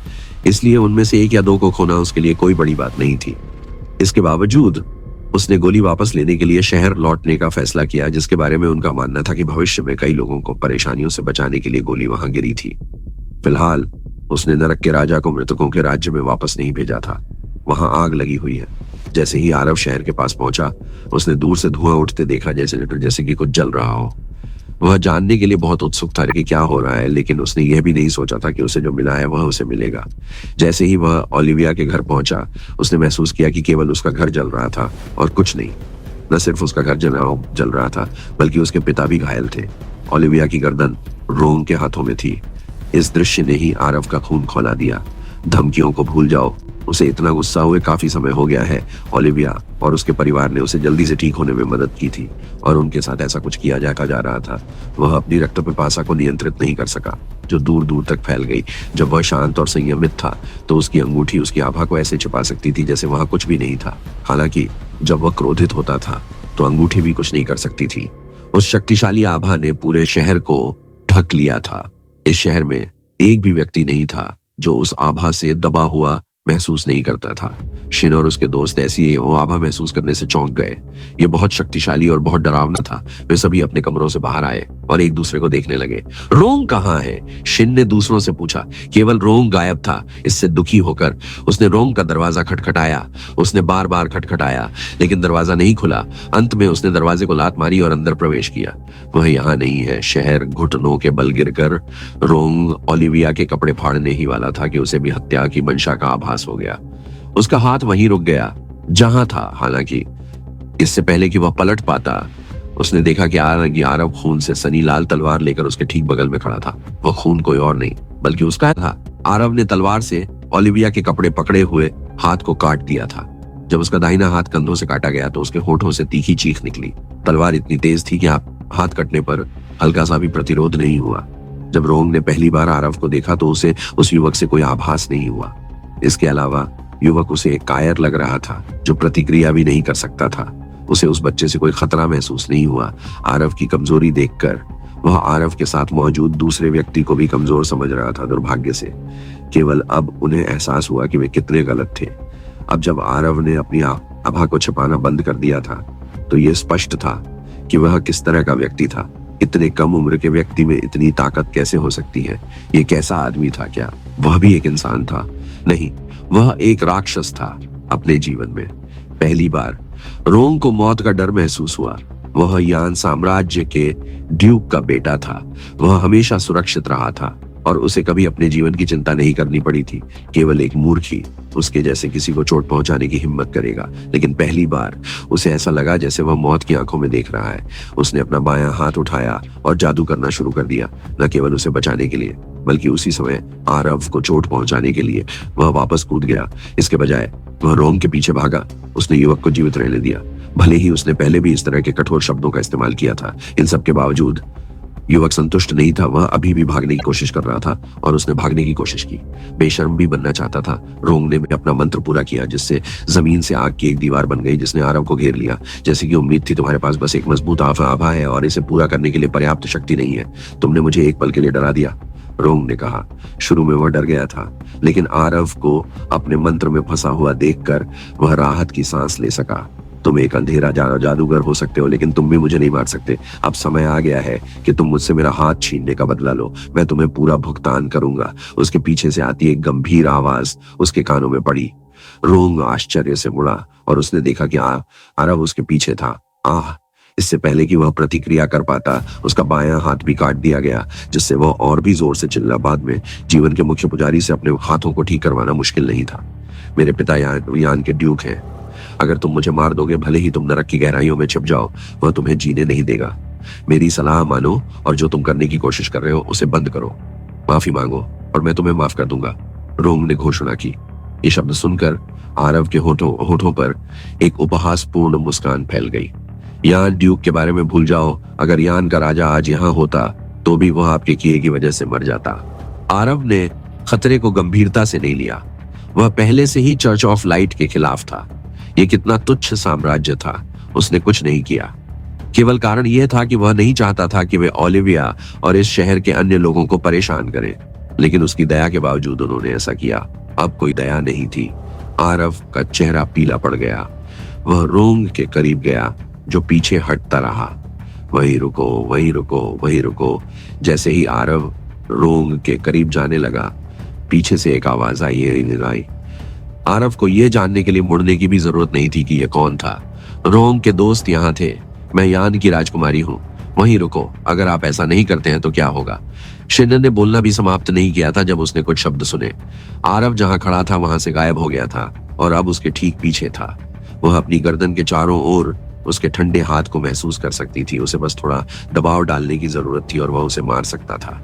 इसलिए उनमें से 1 या 2 को खोना उसके लिए कोई बड़ी बात नहीं थी। इसके बावजूद उसने गोली वापस लेने के लिए शहर लौटने का फैसला किया, जिसके बारे में उनका मानना था कि भविष्य में कई लोगों को परेशानियों से बचाने के लिए गोली वहां गिरी थी। फिलहाल उसने नरक के राजा को मृतकों के राज्य में वापस नहीं भेजा था। वहां आग लगी हुई है। जैसे ही आरव शहर के पास पहुंचा, उसने दूर से धुआं उठते देखा, जैसे कि कुछ जल रहा हो। वह जानने के लिए बहुत उत्सुक था कि क्या हो रहा है, लेकिन उसने यह भी नहीं सोचा था कि उसे जो मिला है वह उसे मिलेगा। जैसे ही वह ओलिविया के घर पहुंचा, उसने महसूस किया कि केवल उसका घर जल रहा था और कुछ नहीं। न सिर्फ उसका घर जल रहा था, बल्कि उसके पिता भी घायल थे। ओलिविया की गर्दन रोंग के हाथों में थी। इस दृश्य ने ही आरव का खून खौला दिया। धमकियों को भूल जाओ, उसे इतना गुस्सा हुए काफी समय हो गया है। ओलिविया और उसके परिवार ने उसे जल्दी से ठीक होने में मदद की थी, और उनके साथ ऐसा कुछ किया जा रहा था। वह अपनी रक्त पिपासा को नियंत्रित नहीं कर सका, जो दूर दूर तक फैल गई। जब वह शांत और संयमित था, तो उसकी अंगूठी उसकी आभा को ऐसे छिपा सकती थी जैसे वहां कुछ भी नहीं था। हालांकि जब वह क्रोधित होता था, तो अंगूठी भी कुछ नहीं कर सकती थी। उस शक्तिशाली आभा ने पूरे शहर को ढक लिया था। इस शहर में एक भी व्यक्ति नहीं था जो उस आभा से दबा हुआ महसूस नहीं करता था। शिन और उसके दोस्त ऐसी वो आभा महसूस करने से चौंक गए। ये बहुत शक्तिशाली और बहुत डरावना था। वे सभी अपने कमरों से बाहर आए और एक दूसरे को देखने लगे। रोंग कहाँ है? शिन ने दूसरों से पूछा। केवल रोंग गायब था। इससे दुखी होकर उसने रोंग का दरवाजा खटखटाया। उसने बार बार खटखटाया, लेकिन दरवाजा नहीं खुला। अंत में उसने दरवाजे को लात मारी और अंदर प्रवेश किया। वह यहाँ नहीं है। शहर घुटनों के बल गिरकर रोंग ओलिविया के कपड़े फाड़ने ही वाला था कि उसे भी हत्या की मंशा का आभास हो गया। उसका हाथ वहीं रुक गया जहां था। हालांकि इससे पहले कि वह पलट पाता, उसने देखा कि आरव खून से सनी लाल तलवार लेकर उसके ठीक बगल में खड़ा था। वह खून कोई और नहीं बल्कि उसका था। आरव ने तलवार से ओलिविया के कपड़े पकड़े हुए हाथ को काट दिया था। जब उसका दाहिना हाथ कंधों से काटा गया, तो उसके होठों से तीखी चीख निकली। तलवार इतनी तेज थी कि हाथ कटने पर हल्का सा भी प्रतिरोध नहीं हुआ। जब रोंग ने पहली बार आरव को देखा, तो उसे उस युवक से कोई आभास नहीं हुआ। इसके अलावा युवक उसे एक कायर लग रहा था, जो प्रतिक्रिया भी नहीं कर सकता था। उसे उस बच्चे से कोई खतरा महसूस नहीं हुआ। आरव की कमजोरी देखकर वह आरव के साथ मौजूद दूसरे व्यक्ति को भी कमजोर समझ रहा था। दुर्भाग्य से केवल अब उन्हें एहसास हुआ कि वे कितने गलत थे। अब जब आरव ने अपनी आभा को छिपाना बंद कर दिया था, तो यह स्पष्ट था कि वह किस तरह का व्यक्ति था। इतने कम उम्र के व्यक्ति में इतनी ताकत कैसे हो सकती है? ये कैसा आदमी था? क्या वह भी एक इंसान था? नहीं, वह एक राक्षस था। अपने जीवन में पहली बार रोंग को मौत का डर महसूस हुआ। वह यान साम्राज्य के ड्यूक का बेटा था। वह हमेशा सुरक्षित रहा था और उसे कभी अपने जीवन की चिंता नहीं करनी पड़ी थी। केवल एक मूर्ख उसके जैसे किसी को चोट पहुंचाने की हिम्मत करेगा। लेकिन पहली बार उसे ऐसा लगा जैसे वह मौत की आंखों में देख रहा है। उसने अपना बायां हाथ उठाया और जादू करना शुरू कर दिया, न केवल उसे बचाने के लिए, बल्कि उसी समय आरव को चोट पहुंचाने के लिए। वह वापस कूद गया। इसके बजाय वह रोंग के पीछे भागा। उसने युवक को जीवित रहने दिया, भले ही उसने पहले भी इस तरह के कठोर शब्दों का इस्तेमाल किया था। इन सब के बावजूद युवक संतुष्ट नहीं था। वह अभी भी भागने की कोशिश कर रहा था और उसने भागने की कोशिश की। बेशर्म भी बनना चाहता था। रोंग ने अपना मंत्र पूरा किया, जिससे जमीन से आग की एक दीवार बन गई, जिसने आरव को घेर लिया। जैसे कि उम्मीद थी, तुम्हारे पास बस एक मजबूत आभा है और इसे पूरा करने के लिए पर्याप्त शक्ति नहीं है। तुमने मुझे एक पल के लिए डरा दिया, रोंग ने कहा। शुरू में वह डर गया था, लेकिन आरव को अपने मंत्र में फंसा हुआ देखकर वह राहत की सांस ले सका। तुम एक अंधेरा जादूगर हो सकते हो, लेकिन तुम भी मुझे नहीं मार सकते। अब समय आ गया है कि तुम मुझसे मेरा हाथ छीनने का बदला लो। मैं तुम्हें पूरा भुगतान करूंगा। उसके पीछे से आती एक गंभीर आवाज उसके कानों में पड़ी। रोंग आश्चर्य से मुड़ा और उसने देखा कि आरव उसके पीछे था। इससे पहले कि वह प्रतिक्रिया कर पाता, उसका बायां हाथ भी काट दिया गया, जिससे वह और भी जोर से चिल्ला। बाद में जीवन के मुख्य पुजारी से अपने हाथों को ठीक करवाना मुश्किल नहीं था। मेरे पिता यान के ड्यूक हैं। अगर तुम मुझे मार दोगे, भले ही तुम नरक की गहराइयों में छिप जाओ, वह तुम्हें जीने नहीं देगा। मेरी सलाह मानो और जो तुम करने की कोशिश कर रहे हो उसे बंद करो। माफी मांगो और मैं तुम्हें माफ कर दूंगा, रोंग ने घोषणा की। ये शब्द सुनकर आरव के होठों पर एक उपहासपूर्ण मुस्कान फैल गई। यान ड्यूक के बारे में भूल जाओ। अगर यान का राजा आज यहाँ होता तो भी वह आपके किए की वजह से मर जाता। आरव ने खतरे को गंभीरता से नहीं लिया। वह पहले से ही चर्च ऑफ लाइट के खिलाफ था। यह कितना तुच्छ साम्राज्य था। उसने कुछ नहीं किया। केवल कारण यह था कि वह नहीं चाहता था कि वे ओलिविया और इस शहर के अन्य लोगों को परेशान करें, लेकिन उसकी दया के बावजूद उन्होंने ऐसा किया। अब कोई दया नहीं थी। आरव का चेहरा पीला पड़ गया। वह रोंग के करीब गया, जो पीछे हटता रहा। वहीं रुको, वहीं रुको, वहीं रुको। जैसे ही आरव रोंग के करीब जाने लगा, पीछे से एक आवाज आई। आरव को यह जानने के लिए मुड़ने की भी जरूरत नहीं थी कि यह कौन था। रोंग के दोस्त यहाँ थे। मैं यान की राजकुमारी हूँ। वहीं रुको। अगर आप ऐसा नहीं करते हैं तो क्या होगा? शिन ने बोलना भी समाप्त नहीं किया था जब उसने कुछ शब्द सुने। आरव जहां खड़ा था वहां से गायब हो गया था और अब उसके ठीक पीछे था। वह अपनी गर्दन के चारों ओर उसके ठंडे हाथ को महसूस कर सकती थी। उसे बस थोड़ा दबाव डालने की जरूरत थी और वह उसे मार सकता था।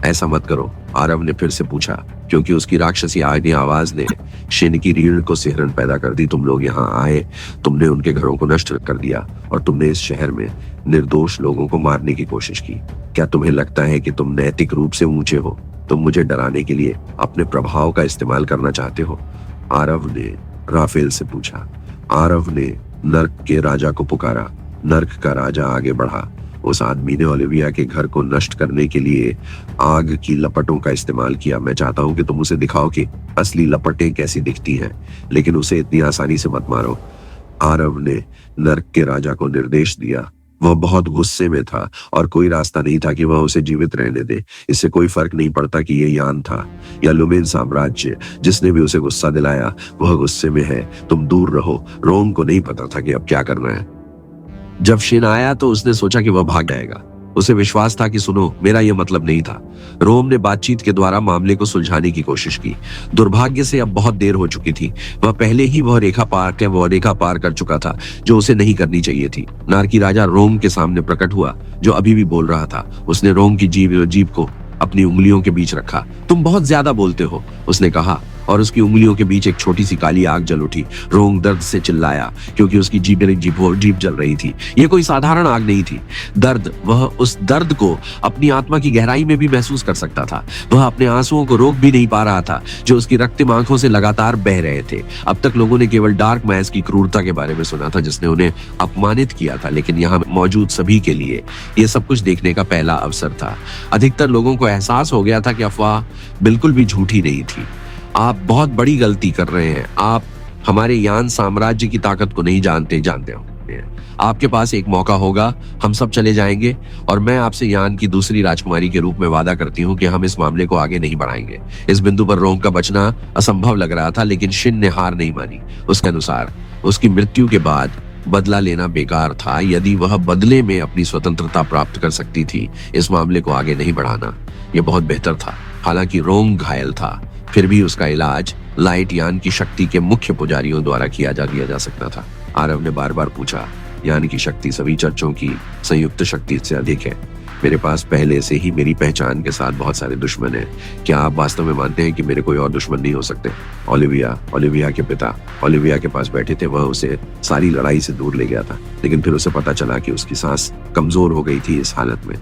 ऐसा मत करो, आरव ने फिर से पूछा, क्योंकि उसकी राक्षसी आवाज ने शिन की रीढ़ को सिहरन पैदा कर दी। तुम लोग यहाँ आए, तुमने उनके घरों को नष्ट कर दिया और तुमने इस शहर में निर्दोष लोगों को मारने की कोशिश की। क्या तुम्हें लगता है कि तुम नैतिक रूप से ऊंचे हो? तुम मुझे डराने के लिए अपने प्रभाव का इस्तेमाल करना चाहते हो? आरव ने राफेल से पूछा। आरव ने नर्क के राजा को पुकारा। नर्क का राजा आगे बढ़ा। उस आदमी ने ओलिविया के घर को नष्ट करने के लिए आग की लपटों का इस्तेमाल किया। मैं चाहता हूं कि तुम उसे दिखाओ कि असली लपटें कैसी दिखती हैं, लेकिन उसे इतनी आसानी से मत मारो। आरव ने नर्क के राजा को निर्देश दिया। वह बहुत गुस्से में था और कोई रास्ता नहीं था कि वह उसे जीवित रहने दे। इससे कोई फर्क नहीं पड़ता कि यह यान था या लुमेन साम्राज्य। जिसने भी उसे गुस्सा दिलाया वह गुस्से में है। तुम दूर रहो। रोंग को नहीं पता था कि अब क्या करना है। जब शिन आया तो उसने सोचा कि वह भाग जाएगा। उसे विश्वास था कि सुनो, मेरा यह मतलब नहीं था। रोम ने बातचीत के द्वारा मामले को सुलझाने की कोशिश की। दुर्भाग्य से अब बहुत देर हो चुकी थी। वह पहले ही वह रेखा पार कर चुका था जो उसे नहीं करनी चाहिए थी। नारकी राजा रोम के सामने प्रकट हुआ, जो अभी भी बोल रहा था। उसने रोम की जीभ को अपनी उंगलियों के बीच रखा। तुम बहुत ज्यादा बोलते हो, उसने कहा, और उसकी उंगलियों के बीच एक छोटी सी काली आग जल उठी। रोंग दर्द से चिल्लाया क्योंकि उसकी जीभ जल रही थी। यह कोई साधारण आग नहीं थी। वह उस दर्द को अपनी आत्मा की गहराई में भी महसूस कर सकता था। वह अपने आंसुओं को रोक भी नहीं पा रहा था, जो उसकी रक्तिम आंखों से लगातार बह रहे थे। अब तक लोगों ने केवल डार्क मैस की क्रूरता के बारे में सुना था, जिसने उन्हें अपमानित किया था, लेकिन यहाँ मौजूद सभी के लिए यह सब कुछ देखने का पहला अवसर था। अधिकतर लोगों को एहसास हो गया था कि अफवाह बिल्कुल भी झूठी नहीं थी। आप बहुत बड़ी गलती कर रहे हैं। आप हमारे यान साम्राज्य की ताकत को नहीं जानते हो। आपके पास एक मौका होगा, हम सब चले जाएंगे और मैं आपसे यान की दूसरी राजकुमारी के रूप में वादा करती हूँ कि हम इस मामले को आगे नहीं बढ़ाएंगे। इस बिंदु पर रोंग का बचना असंभव लग रहा था, लेकिन शिन ने हार नहीं मानी। उसके अनुसार उसकी मृत्यु के बाद बदला लेना बेकार था। यदि वह बदले में अपनी स्वतंत्रता प्राप्त कर सकती थी, इस मामले को आगे नहीं बढ़ाना यह बहुत बेहतर था। हालांकि रोंग घायल था, फिर भी उसका इलाज लाइट यान की शक्ति के मुख्य पुजारियों द्वारा किया जा सकता था। आरव ने बार बार पूछा, यान की शक्ति सभी चर्चों की संयुक्त शक्ति से अधिक है। मेरे पास पहले से ही मेरी पहचान के साथ बहुत सारे दुश्मन हैं। क्या आप वास्तव में मानते हैं कि मेरे कोई और दुश्मन नहीं हो सकते? ओलिविया के पिता ओलिविया के पास बैठे थे। वह उसे सारी लड़ाई से दूर ले गया था, लेकिन फिर उसे पता चला कि उसकी सांस कमजोर हो गई थी। इस हालत में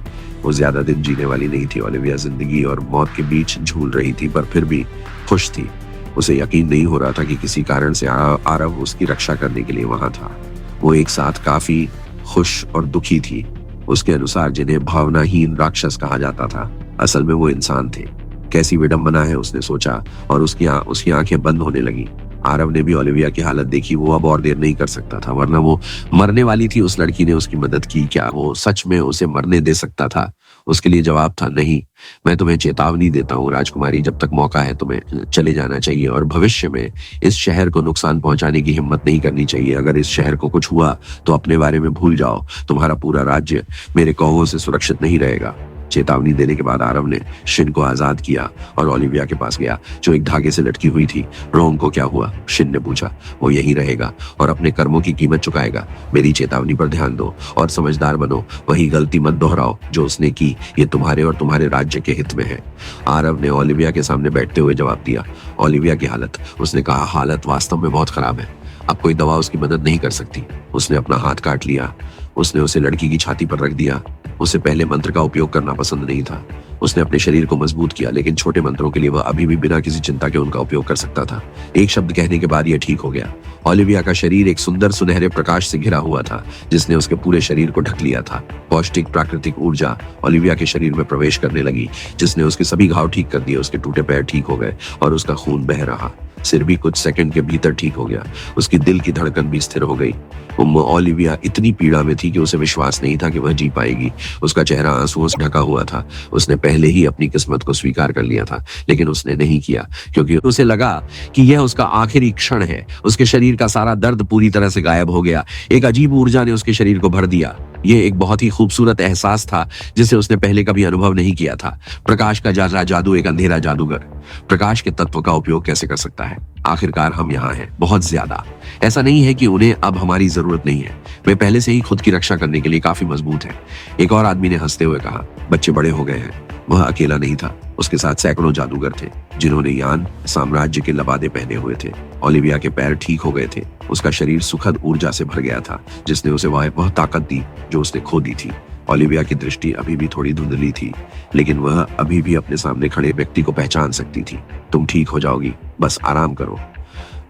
वो ज्यादा दिन जीने वाली नहीं थी। ओलिविया जिंदगी और मौत के बीच झूल रही थी, पर फिर भी खुश थी। उसे यकीन नहीं हो रहा था कि किसी कारण से आरव उसकी रक्षा करने के लिए वहां था। वो एक साथ काफी खुश और दुखी थी। उसके अनुसार जिन्हें भावनाहीन राक्षस कहा जाता था, असल में वो इंसान थे। कैसी विडंबना है, उसने सोचा, और उसकी आंखें बंद होने लगी। आरव ने भी ओलिविया की हालत देखी। वो अब और देर नहीं कर सकता था, वरना वो मरने वाली थी। उस लड़की ने उसकी मदद की, क्या वो सच में उसे मरने दे सकता था? उसके लिए जवाब था नहीं। मैं तुम्हें चेतावनी देता हूँ राजकुमारी, जब तक मौका है तुम्हें चले जाना चाहिए और भविष्य में इस शहर को नुकसान पहुंचाने की हिम्मत नहीं करनी चाहिए। अगर इस शहर को कुछ हुआ तो अपने बारे में भूल जाओ, तुम्हारा पूरा राज्य मेरे कौवों से सुरक्षित नहीं रहेगा। चेतावनी देने के बाद आरव ने शिन को आजाद किया और ओलिविया के पास गया जो एक धागे से लटकी हुई थी। रोंग को क्या हुआ? शिन ने पूछा। वो यहीं रहेगा और अपने कर्मों की कीमत चुकाएगा। मेरी चेतावनी पर ध्यान दो और समझदार बनो, वही गलती मत दोहराओ जो उसने की। ये तुम्हारे और तुम्हारे राज्य के हित में है। आरव ने ओलिविया के सामने बैठते हुए जवाब दिया। ओलिविया की हालत? उसने कहा, हालत वास्तव में बहुत खराब है। अब कोई दवा उसकी मदद नहीं कर सकती। उसने अपना हाथ काट लिया। उसने उसे लड़की की छाती पर रख दिया। उसे पहले मंत्र का उपयोग करना पसंद नहीं था। उसने अपने शरीर को मजबूत किया, लेकिन छोटे मंत्रों के लिए वह अभी भी बिना किसी चिंता के उनका उपयोग कर सकता था। एक शब्द कहने के बाद यह ठीक हो गया। ओलिविया का शरीर एक सुंदर सुनहरे प्रकाश से घिरा हुआ था जिसने उसके पूरे शरीर को ढक लिया था। पौष्टिक प्राकृतिक ऊर्जा ओलिविया के शरीर में प्रवेश करने लगी जिसने उसके सभी घाव ठीक कर दिए। उसके टूटे पैर ठीक हो गए और उसका खून बह रहा। सिर भी कुछ सेकंड के भीतर ठीक हो गया। उसकी दिल की धड़कन भी स्थिर हो गई। ओलिविया इतनी पीड़ा में थी कि उसे विश्वास नहीं था कि वह जी पाएगी। उसका चेहरा आंसुओं से ढका हुआ था। उसने पहले ही अपनी किस्मत को स्वीकार कर लिया था, लेकिन उसने नहीं किया क्योंकि उसे लगा कि यह उसका आखिरी क्षण है। उसके शरीर का सारा दर्द पूरी तरह से गायब हो गया। एक अजीब ऊर्जा ने उसके शरीर को भर दिया। यह एक बहुत ही खूबसूरत एहसास था जिसे उसने पहले कभी अनुभव नहीं किया था। प्रकाश का जादू, एक अंधेरा जादूगर प्रकाश के तत्व का उपयोग कैसे कर सकता है? आखिरकार हम यहाँ हैं, बहुत ज्यादा। ऐसा नहीं है कि उन्हें अब हमारी जरूरत नहीं है। वे पहले से ही खुद की रक्षा करने के लिए काफी मजबूत हैं। एक और आदमी ने हंसते हुए कहा, बच्चे बड़े हो गए हैं। वह अकेला नहीं था, उसके साथ सैकड़ों जादूगर थे जिन्होंने यान साम्राज्य के लबादे पहने हुए थे। ओलिविया के पैर ठीक हो गए थे। उसका शरीर सुखद ऊर्जा से भर गया था जिसने उसे वह ताकत दी जो उसने खो दी थी। ओलिविया की दृष्टि अभी भी थोड़ी धुंधली थी, लेकिन वह अभी भी अपने सामने खड़े व्यक्ति को पहचान सकती थी। तुम ठीक हो जाओगी, बस आराम करो।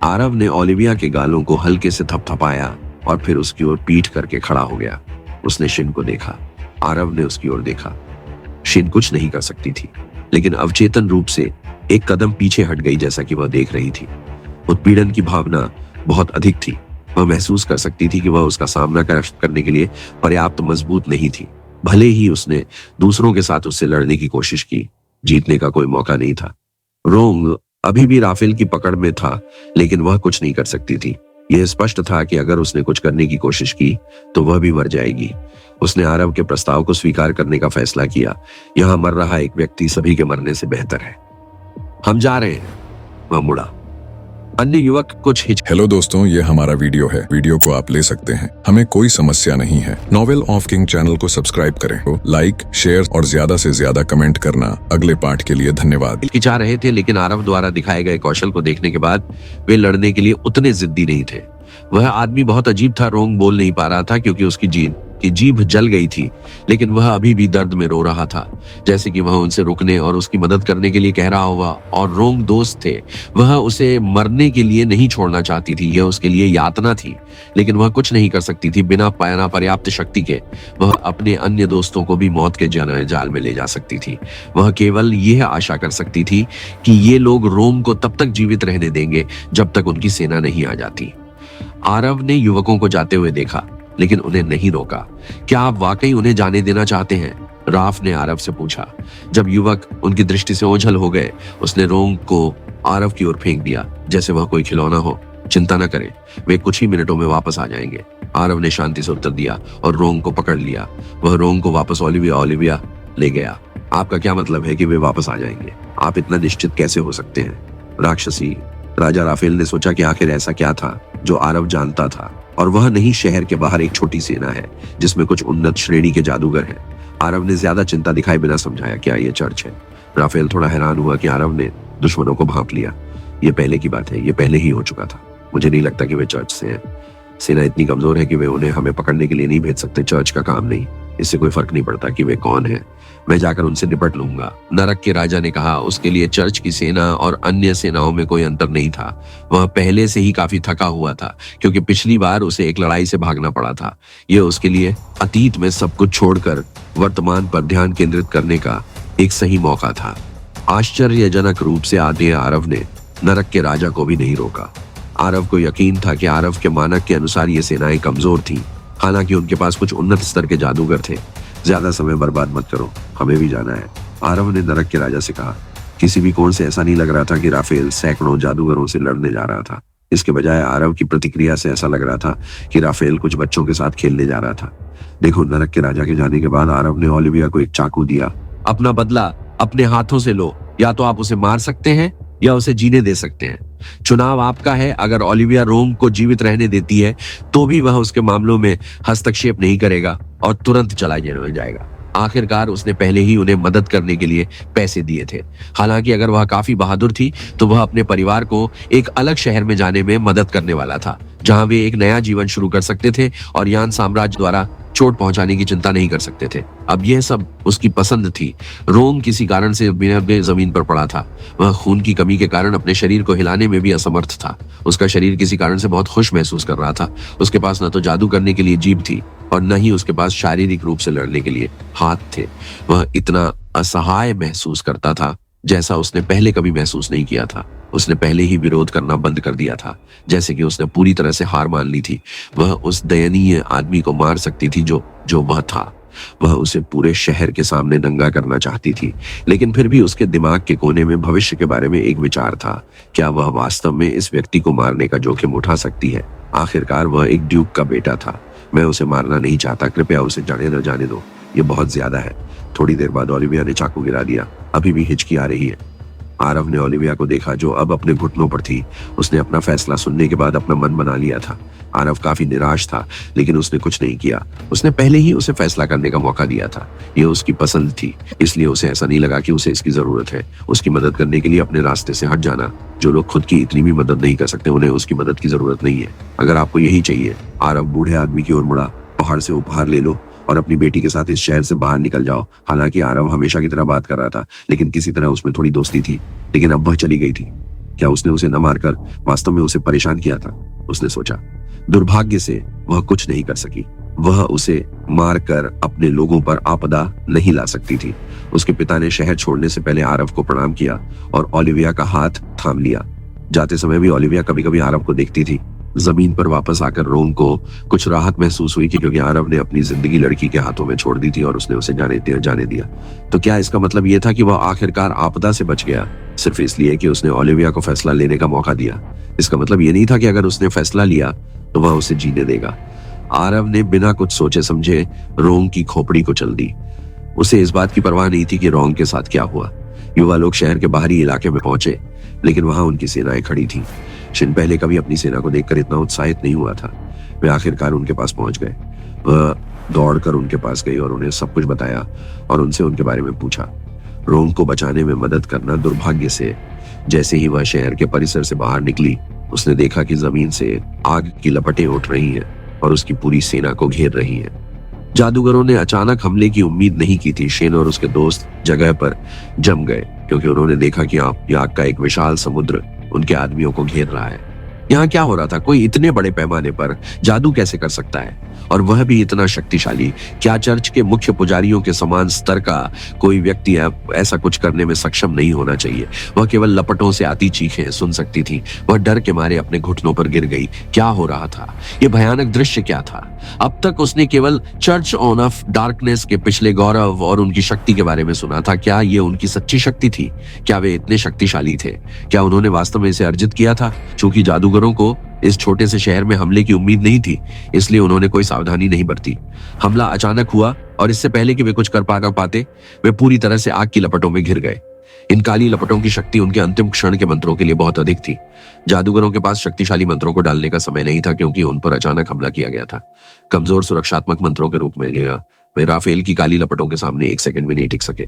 आरव ने ओलिविया के गालों को हल्के से थपथपाया और फिर उसकी ओर पीठ करके खड़ा हो गया। उसने शिन को देखा। आरव ने उसकी ओर देखा। शिन कुछ नहीं कर सकती थी, लेकिन अवचेतन रूप से एक कदम पीछे हट गई जैसा कि वह देख रही थी। उत्पीड़न की भावना बहुत अधिक थी। वह महसूस कर सकती थी कि वह उसका सामना करने के लिए पर्याप्त मजबूत नहीं थी। भले ही उसने दूसरों के साथ उससे लड़ने की कोशिश की, जीतने का कोई मौका नहीं था। रोंग अभी भी राफेल की पकड़ में था, लेकिन वह कुछ नहीं कर सकती थी। यह स्पष्ट था कि अगर उसने कुछ करने की कोशिश की तो वह भी मर जाएगी। उसने आरव के प्रस्ताव को स्वीकार करने का फैसला किया। यहां मर रहा एक व्यक्ति सभी के मरने से बेहतर है। हम जा रहे हैं। वह मुड़ा। अन्य युवक कुछ हेलो दोस्तों, ये हमारा वीडियो है। वीडियो को आप ले सकते हैं, हमें कोई समस्या नहीं है। नॉवेल ऑफ किंग चैनल को सब्सक्राइब करें, लाइक शेयर और ज्यादा से ज्यादा कमेंट करना। अगले पार्ट के लिए धन्यवाद। हिचकिचा रहे थे, लेकिन आरव द्वारा दिखाए गए कौशल को देखने के बाद वे लड़ने के लिए उतने जिद्दी नहीं थे। वह आदमी बहुत अजीब था। रोंग बोल नहीं पा रहा था क्योंकि उसकी जीभ जल गई थी, लेकिन वह अभी भी दर्द में रो रहा था, जैसे कि वह उनसे रुकने और उसकी मदद करने के लिए कह रहा हुआ। और रोंग दोस्त थे। वह उसे मरने के लिए नहीं छोड़ना चाहती थी। यह उसके लिए यातना थी, लेकिन वह कुछ नहीं कर सकती थी। बिना पर्याप्त शक्ति के वह अपने अन्य दोस्तों को भी मौत के जाल में ले जा सकती थी। वह केवल यह आशा कर सकती थी कि ये लोग रोम को तब तक जीवित रहने देंगे जब तक उनकी सेना नहीं आ जाती। आरव ने युवकों को जाते हुए देखा, लेकिन उन्हें नहीं रोका। क्या आप वाकई उन्हें जाने देना चाहते हैं? राफ ने आरव से पूछा। जब युवक उनकी दृष्टि से ओझल हो गए, उसने रोंग को आरव की ओर फेंक दिया जैसे वह कोई खिलौना हो। चिंता न करें, वे कुछ ही मिनटों में वापस आ जाएंगे। आरव ने शांति से उत्तर दिया और रोंग को पकड़ लिया। वह रोंग को वापस ओलिविया ले गया। आपका क्या मतलब है कि वे वापस आ जाएंगे? आप इतना निश्चित कैसे हो सकते हैं? राक्षसी राजा राफेल ने सोचा कि आखिर ऐसा क्या था जो आरव जानता था, और वह नहीं शहर के बाहर एक छोटी सेना है जिसमें कुछ उन्नत श्रेणी के जादूगर हैं। आरव ने ज्यादा चिंता दिखाए बिना समझाया, क्या यह चर्च है? राफेल थोड़ा हैरान हुआ कि आरव ने दुश्मनों को भांप लिया। यह पहले की बात है, यह पहले ही हो चुका था। मुझे नहीं लगता कि वे चर्च से हैं। सेना इतनी कमजोर है कि वे उन्हें हमें पकड़ने के लिए नहीं भेज सकते। चर्च का काम नहीं। इससे कोई फर्क नहीं पड़ता कि वे कौन है। मैं जाकर उनसे निपट लूंगा। नरक के राजा ने कहा। उसके लिए चर्च की सेना और अन्य सेनाओं में कोई अंतर नहीं था। वह पहले से ही काफी थका हुआ था क्योंकि पिछली बार उसे एक लड़ाई से भागना पड़ा था। यह उसके लिए अतीत में सब कुछ छोड़कर वर्तमान पर ध्यान केंद्रित करने का एक सही मौका था। आश्चर्यजनक रूप से आधे आरव ने नरक के राजा को भी नहीं रोका। आरव को यकीन था कि आरव के मानक के अनुसार ये सेनाएं कमजोर थीं। हालांकि उनके पास कुछ उन्नत स्तर के जादूगर थे। ज्यादा समय बर्बाद मत करो, हमें भी जाना है, आरव ने नरक के राजा से कहा। किसी भी कोण से ऐसा नहीं लग रहा था कि राफेल सैकड़ों जादूगरों से लड़ने जा रहा था। इसके बजाय आरव की प्रतिक्रिया से ऐसा लग रहा था कि राफेल कुछ बच्चों के साथ खेलने जा रहा था। देखो, नरक के राजा के जाने के बाद आरव ने ओलिविया को एक चाकू दिया। अपना बदला अपने हाथों से लो, या तो आप उसे मार सकते हैं या उसे जीने दे सकते हैं। चुनाव आपका है। अगर ओलिविया रोम को जीवित रहने देती है तो भी वह उसके मामलों में हस्तक्षेप नहीं करेगा और तुरंत चला जाएगा। आखिरकार उसने पहले ही उन्हें मदद करने के लिए पैसे दिए थे। हालांकि अगर वह काफी बहादुर थी तो वह अपने परिवार को एक अलग शहर में जाने में मदद करने वाला था, जहां वे एक नया जीवन शुरू कर सकते थे और यान साम्राज्य द्वारा चोट पहुंचाने की चिंता नहीं कर सकते थे। अब यह सब उसकी पसंद थी। रोम किसी कारण से जमीन पर पड़ा था। वह खून की कमी के कारण अपने शरीर को हिलाने में भी असमर्थ था। उसका शरीर किसी कारण से बहुत खुश महसूस कर रहा था। उसके पास न तो जादू करने के लिए जीभ थी और न ही उसके पास शारीरिक रूप से लड़ने के लिए हाथ थे। वह इतना असहाय महसूस करता था जैसा उसने पहले कभी महसूस नहीं किया था। उसने पहले ही विरोध करना बंद कर दिया था, जैसे कि उसने पूरी तरह से हार मान ली थी। वह उस दयनीय आदमी को मार सकती थी जो वह था। वह उसे पूरे शहर के सामने नंगा करना चाहती थी, लेकिन फिर भी उसके दिमाग के कोने में भविष्य के बारे में एक विचार था। क्या वह वास्तव में इस व्यक्ति को मारने का जोखिम उठा सकती है? आखिरकार वह एक ड्यूक का बेटा था। मैं उसे मारना नहीं चाहता, कृपया उसे जाने दो, ये बहुत ज्यादा है। थोड़ी देर बाद ओलिविया ने चाकू गिरा दिया। अभी भी हिचकी आ रही है। आरव ने ओलिविया को देखा जो अब अपने घुटनों पर थी। उसने अपना फैसला सुनने के बाद अपना मन बना लिया था। आरव काफी निराश था, लेकिन उसने कुछ नहीं किया। उसने पहले ही उसे फैसला करने का मौका दिया था। यह उसकी पसंद थी, इसलिए उसे ऐसा नहीं लगा कि उसे इसकी जरूरत है। उसकी मदद करने के लिए अपने रास्ते से हट जाना। जो लोग खुद की इतनी भी मदद नहीं कर सकते, उन्हें उसकी मदद की जरूरत नहीं है। अगर आपको यही चाहिए, आरव बूढ़े आदमी की ओर मुड़ा, पहाड़ से उपहार ले लो और अपनी बेटी के साथ इस शहर से बाहर निकल जाओ। हालांकि आरव हमेशा की तरह बात कर रहा था, लेकिन किसी तरह उसमें थोड़ी दोस्ती थी। लेकिन अब वह चली गई थी। क्या उसने उसे न मारकर वास्तव में उसे परेशान किया था? उसने सोचा। दुर्भाग्य से वह कुछ नहीं कर सकी। वह उसे मारकर अपने लोगों पर आपदा नहीं ला सकती थी। उसके पिता ने शहर छोड़ने से पहले आरव को प्रणाम किया और ओलिविया का हाथ थाम लिया। जाते समय भी ओलिविया कभी कभी आरव को देखती थी। जमीन पर वापस आकर रोम को कुछ राहत महसूस हुई क्योंकि आरव ने अपनी जिंदगी लड़की के हाथों में छोड़ दी थी और उसने उसे जाने दिया। तो क्या इसका मतलब यह था कि वह आखिरकार आपदा से बच गया सिर्फ इसलिए कि उसने ओलिविया को फैसला लेने का मौका दिया? इसका मतलब यह नहीं था कि अगर उसने फैसला लिया तो वह उसे जीने देगा। आरव ने बिना कुछ सोचे समझे रोम की खोपड़ी को चल दी। उसे इस बात की परवाह नहीं थी कि रोम के साथ क्या हुआ। युवा लोग शहर के बाहरी इलाके में पहुंचे, लेकिन वहां उनकी सेनाएं खड़ी थी। शिन पहले कभी अपनी सेना को देखकर इतना उत्साहित नहीं हुआ था। वे आखिरकार उनके पास पहुंच गए। वह दौड़कर उनके पास गई और उन्हें सब कुछ बताया और उनसे उनके बारे में पूछा। रोम को बचाने में मदद करना दुर्भाग्य से। जैसे ही वह शहर के परिसर से बाहर निकली, उसने देखा कि जमीन से आग की लपटें उठ रही हैं और उसकी पूरी सेना को घेर रही हैं। जादूगरों ने अचानक हमले की उम्मीद नहीं की थी। शेन और उसके दोस्त जगह पर जम गए क्योंकि उन्होंने देखा कि आग का एक विशाल समुद्र उनके आदमियों को घेर रहा है। यहाँ क्या हो रहा था? कोई इतने बड़े पैमाने पर जादू कैसे कर सकता है, और वह भी इतना शक्तिशाली? क्या चर्च के मुख्य पुजारियों के समान स्तर का कोई व्यक्ति ऐसा कुछ करने में सक्षम नहीं होना चाहिए? वह केवल लपटों से आती चीखें सुन सकती थी। वह डर के मारे अपने घुटनों पर गिर गई। क्या हो रहा था? यह भयानक दृश्य क्या था? अब तक उसने केवल चर्च ऑफ डार्कनेस के पिछले गौरव और उनकी शक्ति के बारे में सुना था। क्या ये उनकी सच्ची शक्ति थी? क्या वे इतने शक्तिशाली थे? क्या उन्होंने वास्तव में इसे अर्जित किया था? चूंकि जादूगरों को इस छोटे से शहर में हमले की उम्मीद नहीं थी, इसलिए उन्होंने कोई सावधानी नहीं बरती। हमला अचानक हुआ और इससे पहले कि वे कुछ कर पाते, वे पूरी तरह से आग की लपटों में घिर गए। इन काली लपटों की शक्ति उनके अंतिम क्षण के मंत्रों के लिए बहुत अधिक थी। जादूगरों के पास शक्तिशाली मंत्रों को डालने का समय नहीं था क्योंकि उन पर अचानक हमला किया गया था। कमजोर सुरक्षात्मक मंत्रों के रूप में लिया वे राफेल की काली लपटों के सामने एक सेकंड में नहीं टिक सके।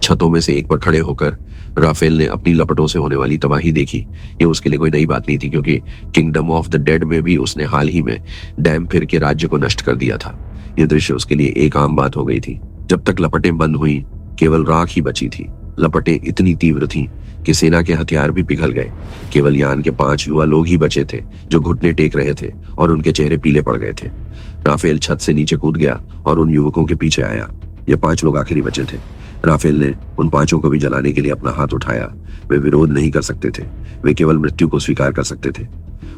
छतों में से एक पर खड़े होकर राफेल ने अपनी लपटों से होने वाली तबाही देखी। ये उसके लिए कोई नई बात नहीं थी क्योंकि किंगडम ऑफ द डेड में भी उसने हाल ही में डैम फिर के राज्य को नष्ट कर दिया था। यह दृश्य उसके लिए एक आम बात हो गई थी। जब तक लपटें बंद हुई, केवल राख ही बची थी। लपटें इतनी तीव्र थीं कि सेना के हथियार भी पिघल गए। केवल यान के 5 युवा लोग ही बचे थे जो घुटने टेक रहे थे और उनके चेहरे पीले पड़ गए थे। राफेल छत से नीचे कूद गया और उन युवकों के पीछे आया। ये 5 लोग आखिरी बचे थे। राफेल ने उन पांचों को भी जलाने के लिए अपना हाथ उठाया। वे विरोध नहीं कर सकते थे, वे केवल मृत्यु को स्वीकार कर सकते थे।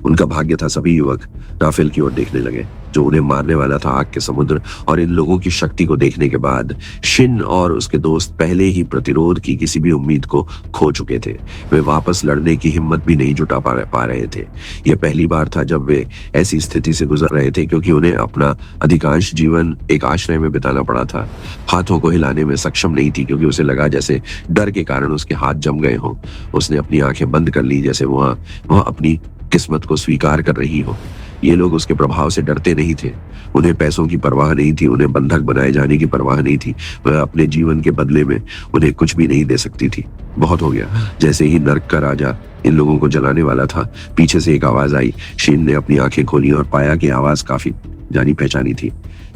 उनका भाग्य था सभी युवक राफेल की ओर देखने लगे, जो उन्हें मारने वाला था आग के समुद्र। और इन लोगों की शक्ति को देखने के बाद शिन और उसके दोस्त पहले ही प्रतिरोध की किसी भी उम्मीद को खो चुके थे। वे वापस लड़ने की हिम्मत भी नहीं जुटा पा रहे थे। यह पहली बार था जब वे ऐसी स्थिति से गुजर रहे थे, क्योंकि उन्हें अपना अधिकांश जीवन एक आश्रय में बिताना पड़ा था। हाथों को हिलाने में सक्षम नहीं थी, क्योंकि उसे लगा जैसे डर के कारण उसके हाथ जम गए हों। उसने अपनी आंखें बंद कर ली, जैसे वह अपनी किस्मत को स्वीकार कर रही हो। ये लोग उसके प्रभाव से डरते नहीं थे। उन्हें पैसों की परवाह नहीं थी, उन्हें बंधक बनाए जाने की परवाह नहीं थी। वह अपने जीवन के बदले में उन्हें कुछ भी नहीं दे सकती थी। बहुत हो गया। जैसे ही नर्क का राजा इन लोगों को जलाने वाला था, पीछे से एक आवाज आई। शीन ने अपनी आंखें खोली और पाया कि आवाज काफी जानी पहचानी थी।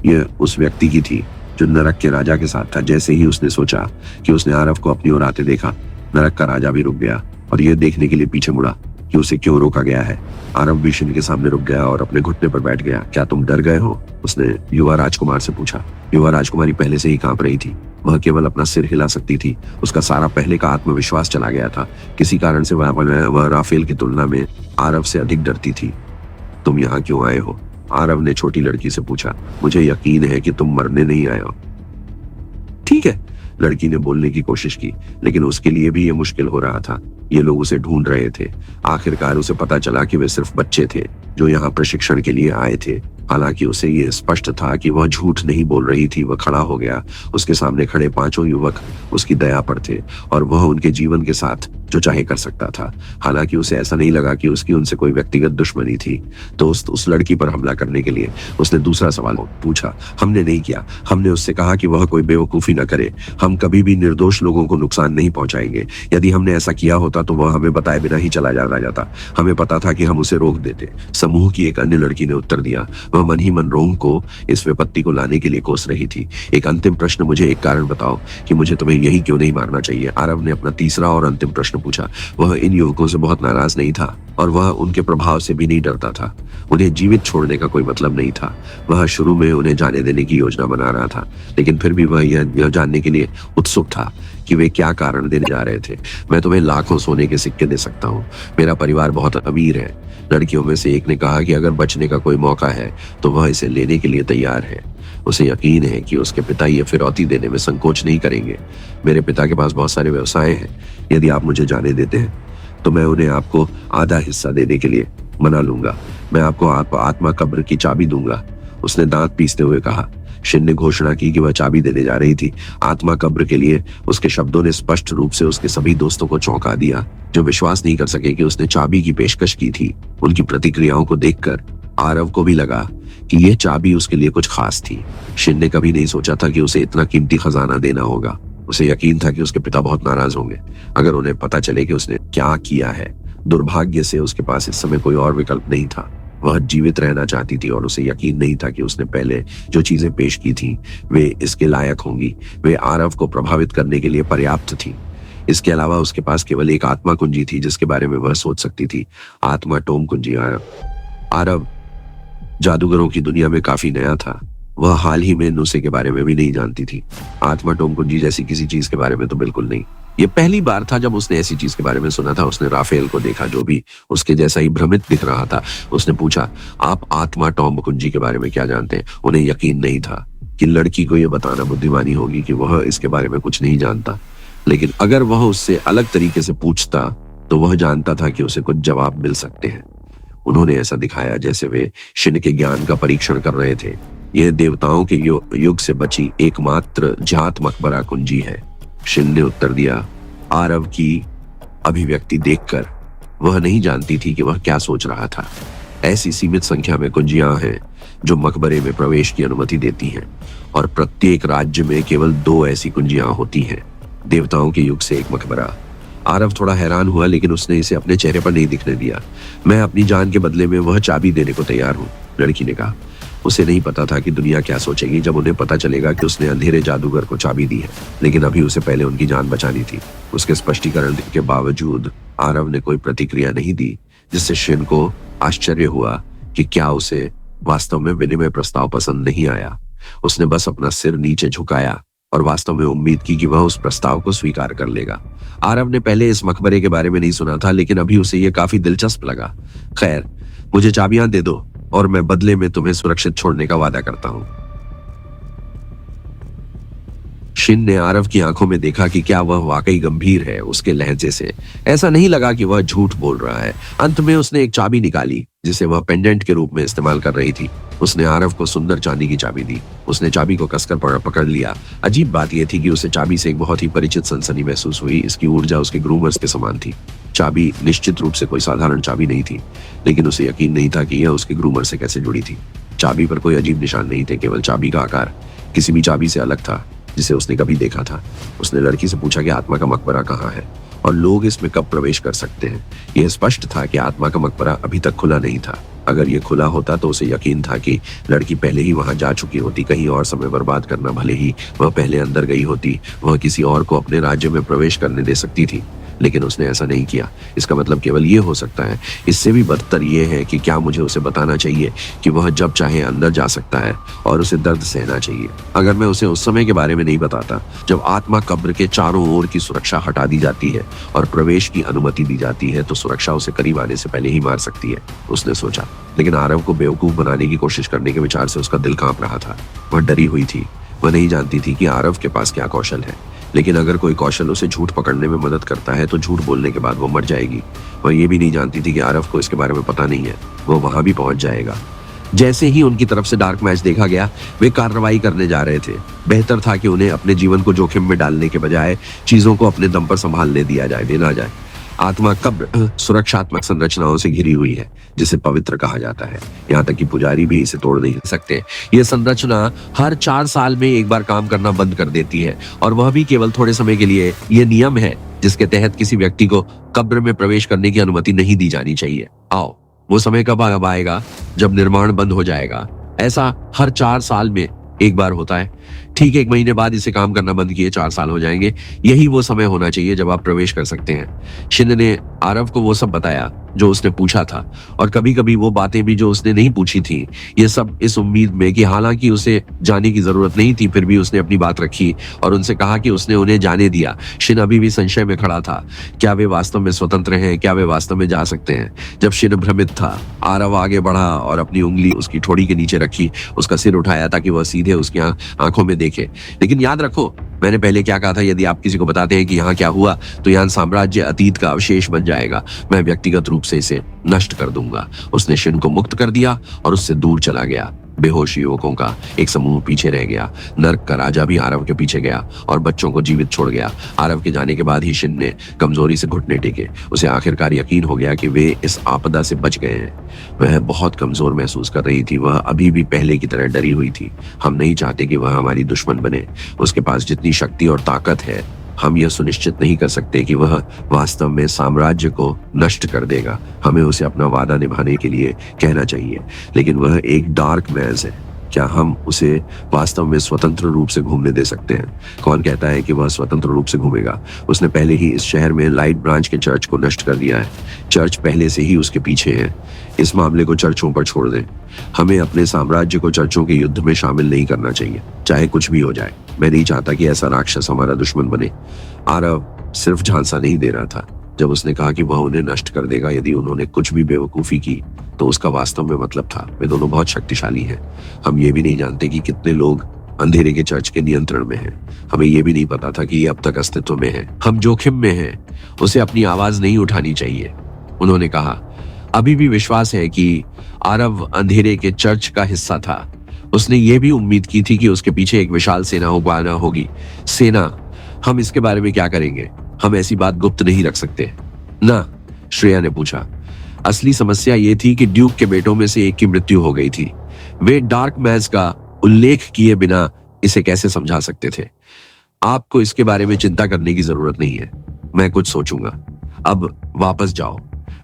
यह उस व्यक्ति की थी जो नरक के राजा के साथ था। जैसे ही उसने सोचा कि उसने आरव को अपनी ओर आते देखा, नरक का राजा भी रुक गया और यह देखने के लिए पीछे मुड़ा कि उसे क्यों रोका गया है। आरव भी शिन के सामने रुक गया और अपने घुटने पर बैठ गया। क्या तुम डर गए हो? उसने युवा राजकुमार से पूछा। युवा राजकुमारी पहले से ही कांप रही थी। वह केवल अपना सिर हिला सकती थी। उसका सारा पहले का आत्मविश्वास चला गया था। किसी कारण से वह राफेल की तुलना में आरव से अधिक डरती थी। तुम यहाँ क्यों आए हो? आरव ने छोटी लड़की से पूछा। मुझे यकीन है कि तुम मरने नहीं आए हो। ठीक है, लड़की ने बोलने की कोशिश की, लेकिन उसके लिए भी यह मुश्किल हो रहा था। ये लोग उसे ढूंढ रहे थे। आखिरकार उसे पता चला कि वे सिर्फ बच्चे थे जो यहाँ प्रशिक्षण के लिए आए थे। हालांकि उसे ये स्पष्ट था कि वह झूठ नहीं बोल रही थी। वह खड़ा हो गया। उसके सामने खड़े पांचों युवक उसकी दया पर थे और वह उनके जीवन के साथ जो चाहे कर सकता था। हालांकि उसे ऐसा नहीं लगा कि उसकी उनसे कोई व्यक्तिगत दुश्मनी थी। दोस्त उस लड़की पर हमला करने के लिए उसने दूसरा सवाल पूछा। हमने नहीं किया। हमने उससे कहा कि वह कोई बेवकूफी न करे। हम कभी भी निर्दोष लोगों को नुकसान नहीं पहुंचाएंगे। यदि हमने ऐसा किया होता तो वह हमें बताए बिना ही चला जाता। हमें पता था कि हम उसे रोक देते। समूह की एक अन्य लड़की ने उत्तर दिया। वह मन ही मन रोम को इस विपत्ति को लाने के लिए कोस रही थी। एक अंतिम प्रश्न, मुझे एक कारण बताओ कि मुझे तुम्हें यही क्यों नहीं मारना चाहिए? आरव ने अपना तीसरा और अंतिम प्रश्न पूछा। वह इन युवकों से बहुत नाराज नहीं था और वह उनके प्रभाव से भी नहीं डरता था। उन्हें जीवित छोड़ने का कोई मतलब नहीं था। वह शुरू में उन्हें जाने देने की योजना बना रहा था, लेकिन फिर भी वह यह जानने के लिए उत्सुक था कि वे क्या कारण देने जा रहे थे। मैं तुम्हें लाखों सोने के सिक्के दे सकता हूँ। मेरा परिवार बहुत अमीर है। लड़कियों में से एक ने कहा कि अगर बचने का कोई मौका है तो वह इसे लेने के लिए तैयार है। उसे यकीन है कि उसके पिता ये फिरौती देने में संकोच नहीं करेंगे। मेरे पिता के पास बहुत सारे व्यवसाय हैं। यदि आप मुझे जाने देते हैं तो मैं उन्हें आपको आधा हिस्सा देने के लिए मना लूंगा। मैं आपको आत्मा कब्र की चाबी दूंगा। उसने दांत पीसते हुए कहा। शिन ने घोषणा की कि वह चाबी देने जा रही थी आत्मा कब्र के लिए। उसके शब्दों ने स्पष्ट रूप से उसके सभी दोस्तों को चौंका दिया, जो विश्वास नहीं कर सके कि उसने चाबी की पेशकश की थी। उनकी प्रतिक्रियाओं को देखकर आरव को भी लगा कि यह चाबी उसके लिए कुछ खास थी। शिन ने कभी नहीं सोचा था कि उसे इतना कीमती खजाना देना होगा। उसे यकीन था कि उसके पिता बहुत नाराज होंगे अगर उन्हें पता चले कि उसने क्या किया है। दुर्भाग्य से उसके पास इस समय कोई और विकल्प नहीं था। वह जीवित रहना चाहती थी और उसे यकीन नहीं था कि उसने पहले जो चीजें पेश की थी वे इसके लायक होंगी। वे आरव को प्रभावित करने के लिए पर्याप्त थी। इसके अलावा उसके पास केवल एक आत्मा कुंजी थी जिसके बारे में वह सोच सकती थी। आत्मा टोम कुंजी। आरव जादूगरों की दुनिया में काफी नया था। वह हाल ही में नुसे के बारे में भी नहीं जानती थी। आत्मा टोम कुंजी जैसी किसी चीज के बारे में तो बिल्कुल नहीं। यह पहली बार था जब उसने ऐसी चीज के बारे में सुना था। उसने राफेल को देखा, जो भी उसके जैसा ही भ्रमित दिख रहा था। उसने पूछा, आप आत्मा टॉम कुंजी के बारे में क्या जानते हैं? उन्हें यकीन नहीं था कि लड़की को यह बताना बुद्धिमानी होगी कि वह इसके बारे में कुछ नहीं जानता, लेकिन अगर वह उससे अलग तरीके से पूछता तो वह जानता था कि उसे कुछ जवाब मिल सकते हैं। उन्होंने ऐसा दिखाया जैसे वे शिन के ज्ञान का परीक्षण कर रहे थे। यह देवताओं के युग से बची एकमात्र जात मकबरा कुंजी है। शिन ने उत्तर दिया। आरव की अभिव्यक्ति देखकर वह नहीं जानती थी कि वह क्या सोच रहा था। ऐसी सीमित संख्या में कुंजियां हैं जो मकबरे में प्रवेश की अनुमति देती हैं और प्रत्येक राज्य में केवल 2 ऐसी कुंजियां होती हैं। देवताओं के युग से एक मकबरा। आरव थोड़ा हैरान हुआ, लेकिन उसने इसे अपने चेहरे पर नहीं दिखने दिया। मैं अपनी जान के बदले में वह चाबी देने को तैयार हूँ, लड़की ने कहा। उसे नहीं पता था कि दुनिया क्या सोचेगी जब उन्हें पता चलेगा कि उसने अंधेरे जादूगर को चाबी दी है, लेकिन अभी उसे पहले उनकी जान बचानी थी। उसके स्पष्टीकरण के बावजूद आरव ने कोई प्रतिक्रिया नहीं दी, जिससे शिन को आश्चर्य हुआ कि क्या उसे वास्तव में विनिमय प्रस्ताव पसंद नहीं आया। उसने बस अपना सिर नीचे झुकाया और वास्तव में उम्मीद की कि वह उस प्रस्ताव को स्वीकार कर लेगा। आरव ने पहले इस मकबरे के बारे में नहीं सुना था, लेकिन अभी उसे यह काफी दिलचस्प लगा। खैर, मुझे चाबियां दे दो और मैं बदले में तुम्हें सुरक्षित छोड़ने का वादा करता हूं। शिन ने आरव की आंखों में देखा कि क्या वह वाकई गंभीर है। उसके लहजे से ऐसा नहीं लगा कि वह झूठ बोल रहा है। अंत में उसने एक चाबी निकाली जिसे वह पेंडेंट के रूप में इस्तेमाल कर रही थी। उसने आरव को सुंदर चांदी की चाबी दी। उसने चाबी को कसकर पकड़ लिया। अजीब बात यह थी कि उसे चाबी से एक बहुत ही परिचित सनसनी महसूस हुई। इसकी ऊर्जा उसके ग्रूमर्स के समान थी। चाबी निश्चित रूप से कोई साधारण चाबी नहीं थी, लेकिन उसे यकीन नहीं था कि यह उसके ग्रूमर से कैसे जुड़ी थी। चाबी पर कोई अजीब निशान नहीं थे, केवल चाबी का आकार किसी भी चाबी से अलग था जिसे उसने कभी देखा था। उसने लड़की से पूछा कि आत्मा का मकबरा कहाँ है और लोग इसमें कब प्रवेश कर सकते हैं। यह स्पष्ट था कि आत्मा का मकबरा अभी तक खुला नहीं था। अगर यह खुला होता तो उसे यकीन था कि लड़की पहले ही वहां जा चुकी होती। कहीं और समय बर्बाद करना, भले ही वह पहले अंदर गई होती, वह किसी और को अपने राज्य में प्रवेश करने दे सकती थी, लेकिन उसने ऐसा नहीं किया। इसका मतलब केवल ये हो सकता है। इससे भी बदतर यह है कि क्या मुझे उसे बताना चाहिए कि वह जब चाहे अंदर जा सकता है और उसे दर्द सहना चाहिए। अगर मैं उसे उस समय के बारे में नहीं बताता जब आत्मा कब्र के चारों ओर की सुरक्षा हटा दी जाती है और प्रवेश की अनुमति दी जाती है, तो सुरक्षा उसे करीब आने से पहले ही मार सकती है, उसने सोचा। लेकिन आरव को बेवकूफ बनाने की कोशिश करने के विचार से उसका दिल कांप रहा था। वह डरी हुई थी। वह नहीं जानती थी कि आरव के पास क्या कौशल है, लेकिन अगर कोई कौशल उसे झूठ पकड़ने में मदद करता है तो झूठ बोलने के बाद वो मर जाएगी। वह ये भी नहीं जानती थी कि आरव को इसके बारे में पता नहीं है। वो वहां भी पहुंच जाएगा। जैसे ही उनकी तरफ से डार्क मैच देखा गया, वे कार्रवाई करने जा रहे थे। बेहतर था कि उन्हें अपने जीवन को जोखिम में डालने के बजाय चीजों को अपने दम पर संभालने देना जाए। आत्मा कब्र सुरक्षात्मक संरचनाओं से घिरी हुई है जिसे पवित्र कहा जाता है। यहाँ तक कि पुजारी भी इसे तोड़ नहीं सकते। यह संरचना हर 4 साल में एक बार काम करना बंद कर देती है, और वह भी केवल थोड़े समय के लिए। यह नियम है जिसके तहत किसी व्यक्ति को कब्र में प्रवेश करने की अनुमति नहीं दी जानी चाहिए। आओ, वो समय कब आएगा जब निर्माण बंद हो जाएगा। ऐसा हर 4 साल में एक बार होता है। ठीक 1 महीने बाद इसे काम करना बंद किए 4 साल हो जाएंगे। यही वो समय होना चाहिए जब आप प्रवेश कर सकते हैं। शिंदे ने आरव को वो सब बताया जो उसने पूछा था, और कभी कभी वो बातें भी जो उसने नहीं पूछी थी। ये सब इस उम्मीद में कि हालांकि उसे जाने की जरूरत नहीं थी, फिर भी उसने अपनी बात रखी और उनसे कहा कि उसने उन्हें जाने दिया। शिन अभी भी संशय में खड़ा था। क्या वे वास्तव में स्वतंत्र हैं? क्या वे वास्तव में जा सकते हैं? जब शिन भ्रमित था, आरव आगे बढ़ा और अपनी उंगली उसकी ठोड़ी के नीचे रखी। उसका सिर उठाया ताकि वह सीधे उसकी आंखों में देखे। लेकिन याद रखो, मैंने पहले क्या कहा था, यदि आप किसी को बताते हैं कि यहाँ क्या हुआ तो यहाँ साम्राज्य अतीत का अवशेष बन जाएगा। मैं व्यक्तिगत रूप से इसे नष्ट कर दूंगा। उसने शिन को मुक्त कर दिया और उससे दूर चला गया। बेहोश युवकों का एक समूह पीछे रह गया। नर्क का राजा भी आरव के पीछे गया और बच्चों को जीवित छोड़ गया। आरव के जाने के बाद ही शिन ने कमजोरी से घुटने टेके। उसे आखिरकार यकीन हो गया कि वे इस आपदा से बच गए हैं। वह बहुत कमजोर महसूस कर रही थी। वह अभी भी पहले की तरह डरी हुई थी। हम नहीं चाहते कि वह हमारी दुश्मन बने। उसके पास जितनी शक्ति और ताकत है, हम यह सुनिश्चित नहीं कर सकते कि वह वास्तव में साम्राज्य को नष्ट कर देगा। हमें उसे अपना वादा निभाने के लिए कहना चाहिए। लेकिन वह एक डार्क मैज है। क्या हम उसे वास्तव में स्वतंत्र रूप से घूमने दे सकते हैं? कौन कहता है कि वह स्वतंत्र रूप से घूमेगा? उसने पहले ही इस शहर में लाइट ब्रांच के चर्च को नष्ट कर दिया है। चर्च पहले से ही उसके पीछे है। इस मामले को चर्चों पर छोड़ दें। हमें अपने साम्राज्य को चर्चों के युद्ध में शामिल नहीं करना चाहिए, चाहे कुछ भी हो जाए। मैं नहीं चाहता कि ऐसा राक्षस हमारा दुश्मन बने। आरव सिर्फ झांसा नहीं दे रहा था जब उसने कहा कि वह उन्हें नष्ट कर देगा यदि उन्होंने कुछ भी बेवकूफी की, तो उसका वास्तव में मतलब था वे दोनों बहुत शक्तिशाली हैं। हम ये भी नहीं जानते कि कितने लोग अंधेरे के चर्च के नियंत्रण में हैं। हमें ये भी नहीं पता था कि ये अब तक अस्तित्व में है। हम जोखिम में हैं। उसे अपनी आवाज नहीं उठानी चाहिए। उन्होंने कहा, अभी भी विश्वास है कि आरव अंधेरे के चर्च का हिस्सा था। उसने ये भी उम्मीद की थी कि उसके पीछे एक विशाल सेना होगी। सेना? हम इसके बारे में क्या करेंगे? हम ऐसी बात गुप्त नहीं रख सकते ना? श्रेया ने पूछा। असली समस्या ये थी कि ड्यूक के बेटों में से एक की मृत्यु हो गई थी। वे डार्क मैज का उल्लेख किए बिना इसे कैसे समझा सकते थे? आपको इसके बारे में चिंता करने की जरूरत नहीं है। मैं कुछ सोचूंगा। अब वापस जाओ।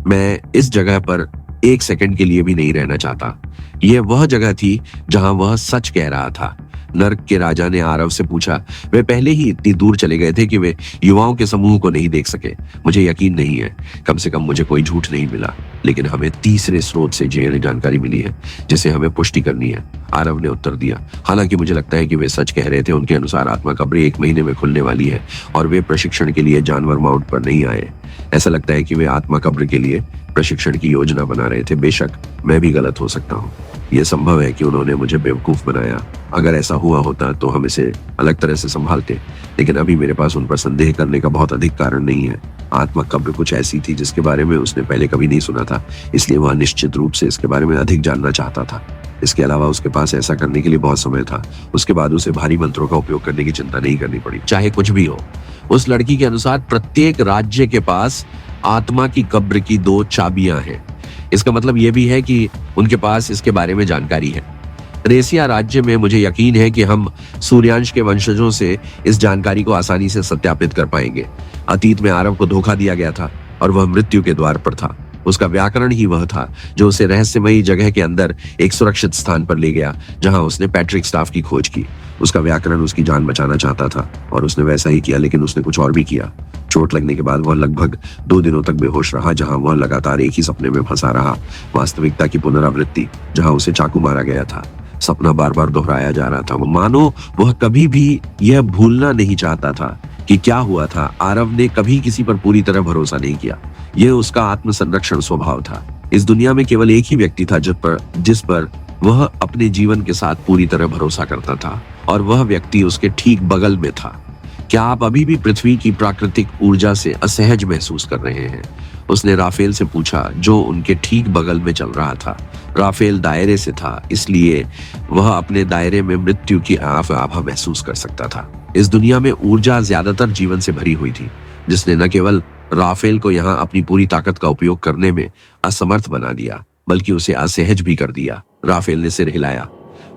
मैं इस जगह पर 1 सेकंड के लिए भी नहीं रहना चाहता। यह वह जगह थी जहां वह सच कह रहा था। नर्क के राजा ने आरव से पूछा। वे पहले ही इतनी दूर चले गए थे कि वे युवाओं के समूह को नहीं देख सके। मुझे यकीन नहीं है, कम से कम मुझे कोई झूठ नहीं मिला, लेकिन हमें तीसरे स्रोत से जानकारी मिली है जिसे हमें पुष्टि करनी है, आरव ने उत्तर दिया। हालांकि मुझे लगता है कि वे सच कह रहे थे। उनके अनुसार आत्मा कब्र 1 महीने में खुलने वाली है और वे प्रशिक्षण के लिए जानवर माउंट पर नहीं आए। ऐसा लगता है कि वे आत्मा कब्र के लिए प्रशिक्षण की योजना बना रहे थे। बेशक मैं भी गलत हो सकता हूँ। यह संभव है कि उन्होंने मुझे बेवकूफ बनाया। अगर ऐसा हुआ होता तो हम इसे अलग तरह से संभालते, लेकिन अभी मेरे पास उन पर संदेह करने का बहुत अधिक कारण नहीं है। आत्मा कब्र कुछ ऐसी थी जिसके बारे में उसने पहले कभी नहीं सुना था, इसलिए वह निश्चित रूप से इसके बारे में अधिक जानना चाहता था। इसके अलावा उसके पास ऐसा करने के लिए बहुत समय था। उसके बाद उसे भारी मंत्रों का उपयोग करने की चिंता नहीं करनी पड़ी। चाहे कुछ भी हो, उस लड़की के अनुसार प्रत्येक राज्य के पास आत्मा की कब्र की 2 चाबियां हैं। इसका मतलब यह भी है कि उनके पास इसके बारे में जानकारी है। रेसिया राज्य में मुझे यकीन है कि हम सूर्यांश के वंशजों से इस जानकारी को आसानी से सत्यापित कर पाएंगे। अतीत में आरव को धोखा दिया गया था और वह मृत्यु के द्वार पर था। उसका व्याकरण ही वह था जो उसे रहस्यमयी जगह के अंदर एक सुरक्षित स्थान पर ले गया जहां उसने पैट्रिक स्टाफ की खोज की। उसका व्याकरण उसकी जान बचाना चाहता था और उसने वैसा ही किया, लेकिन उसने कुछ और भी किया। चोट लगने के बाद वह लगभग 2 दिनों तक बेहोश रहा, जहां वह लगातार एक ही सपने में फंसा रहा। वास्तविकता की पुनरावृत्ति, जहां उसे चाकू मारा गया था। सपना बार बार दोहराया जा रहा था। मानो वह कभी भी यह भूलना नहीं चाहता था कि क्या हुआ था। आरव ने कभी किसी पर पूरी तरह भरोसा नहीं किया। यह उसका आत्मसंरक्षण स्वभाव था। इस दुनिया में केवल एक ही व्यक्ति था जिस पर वह अपने जीवन के साथ पूरी तरह भरोसा करता था, और वह व्यक्ति उसके ठीक बगल में था। क्या आप अभी भी पृथ्वी की प्राकृतिक ऊर्जा से असहज महसूस कर रहे हैं? उसने राफेल से पूछा, जो उनके ठीक बगल में चल रहा था। राफेल दायरे से था, इसलिए वह अपने दायरे में मृत्यु की आभा महसूस कर सकता था। इस दुनिया में ऊर्जा ज्यादातर जीवन से भरी हुई थी, जिसने न केवल राफेल को यहाँ अपनी पूरी ताकत का उपयोग करने में असमर्थ बना दिया, बल्कि उसे असहज भी कर दिया। राफेल ने सिर हिलाया।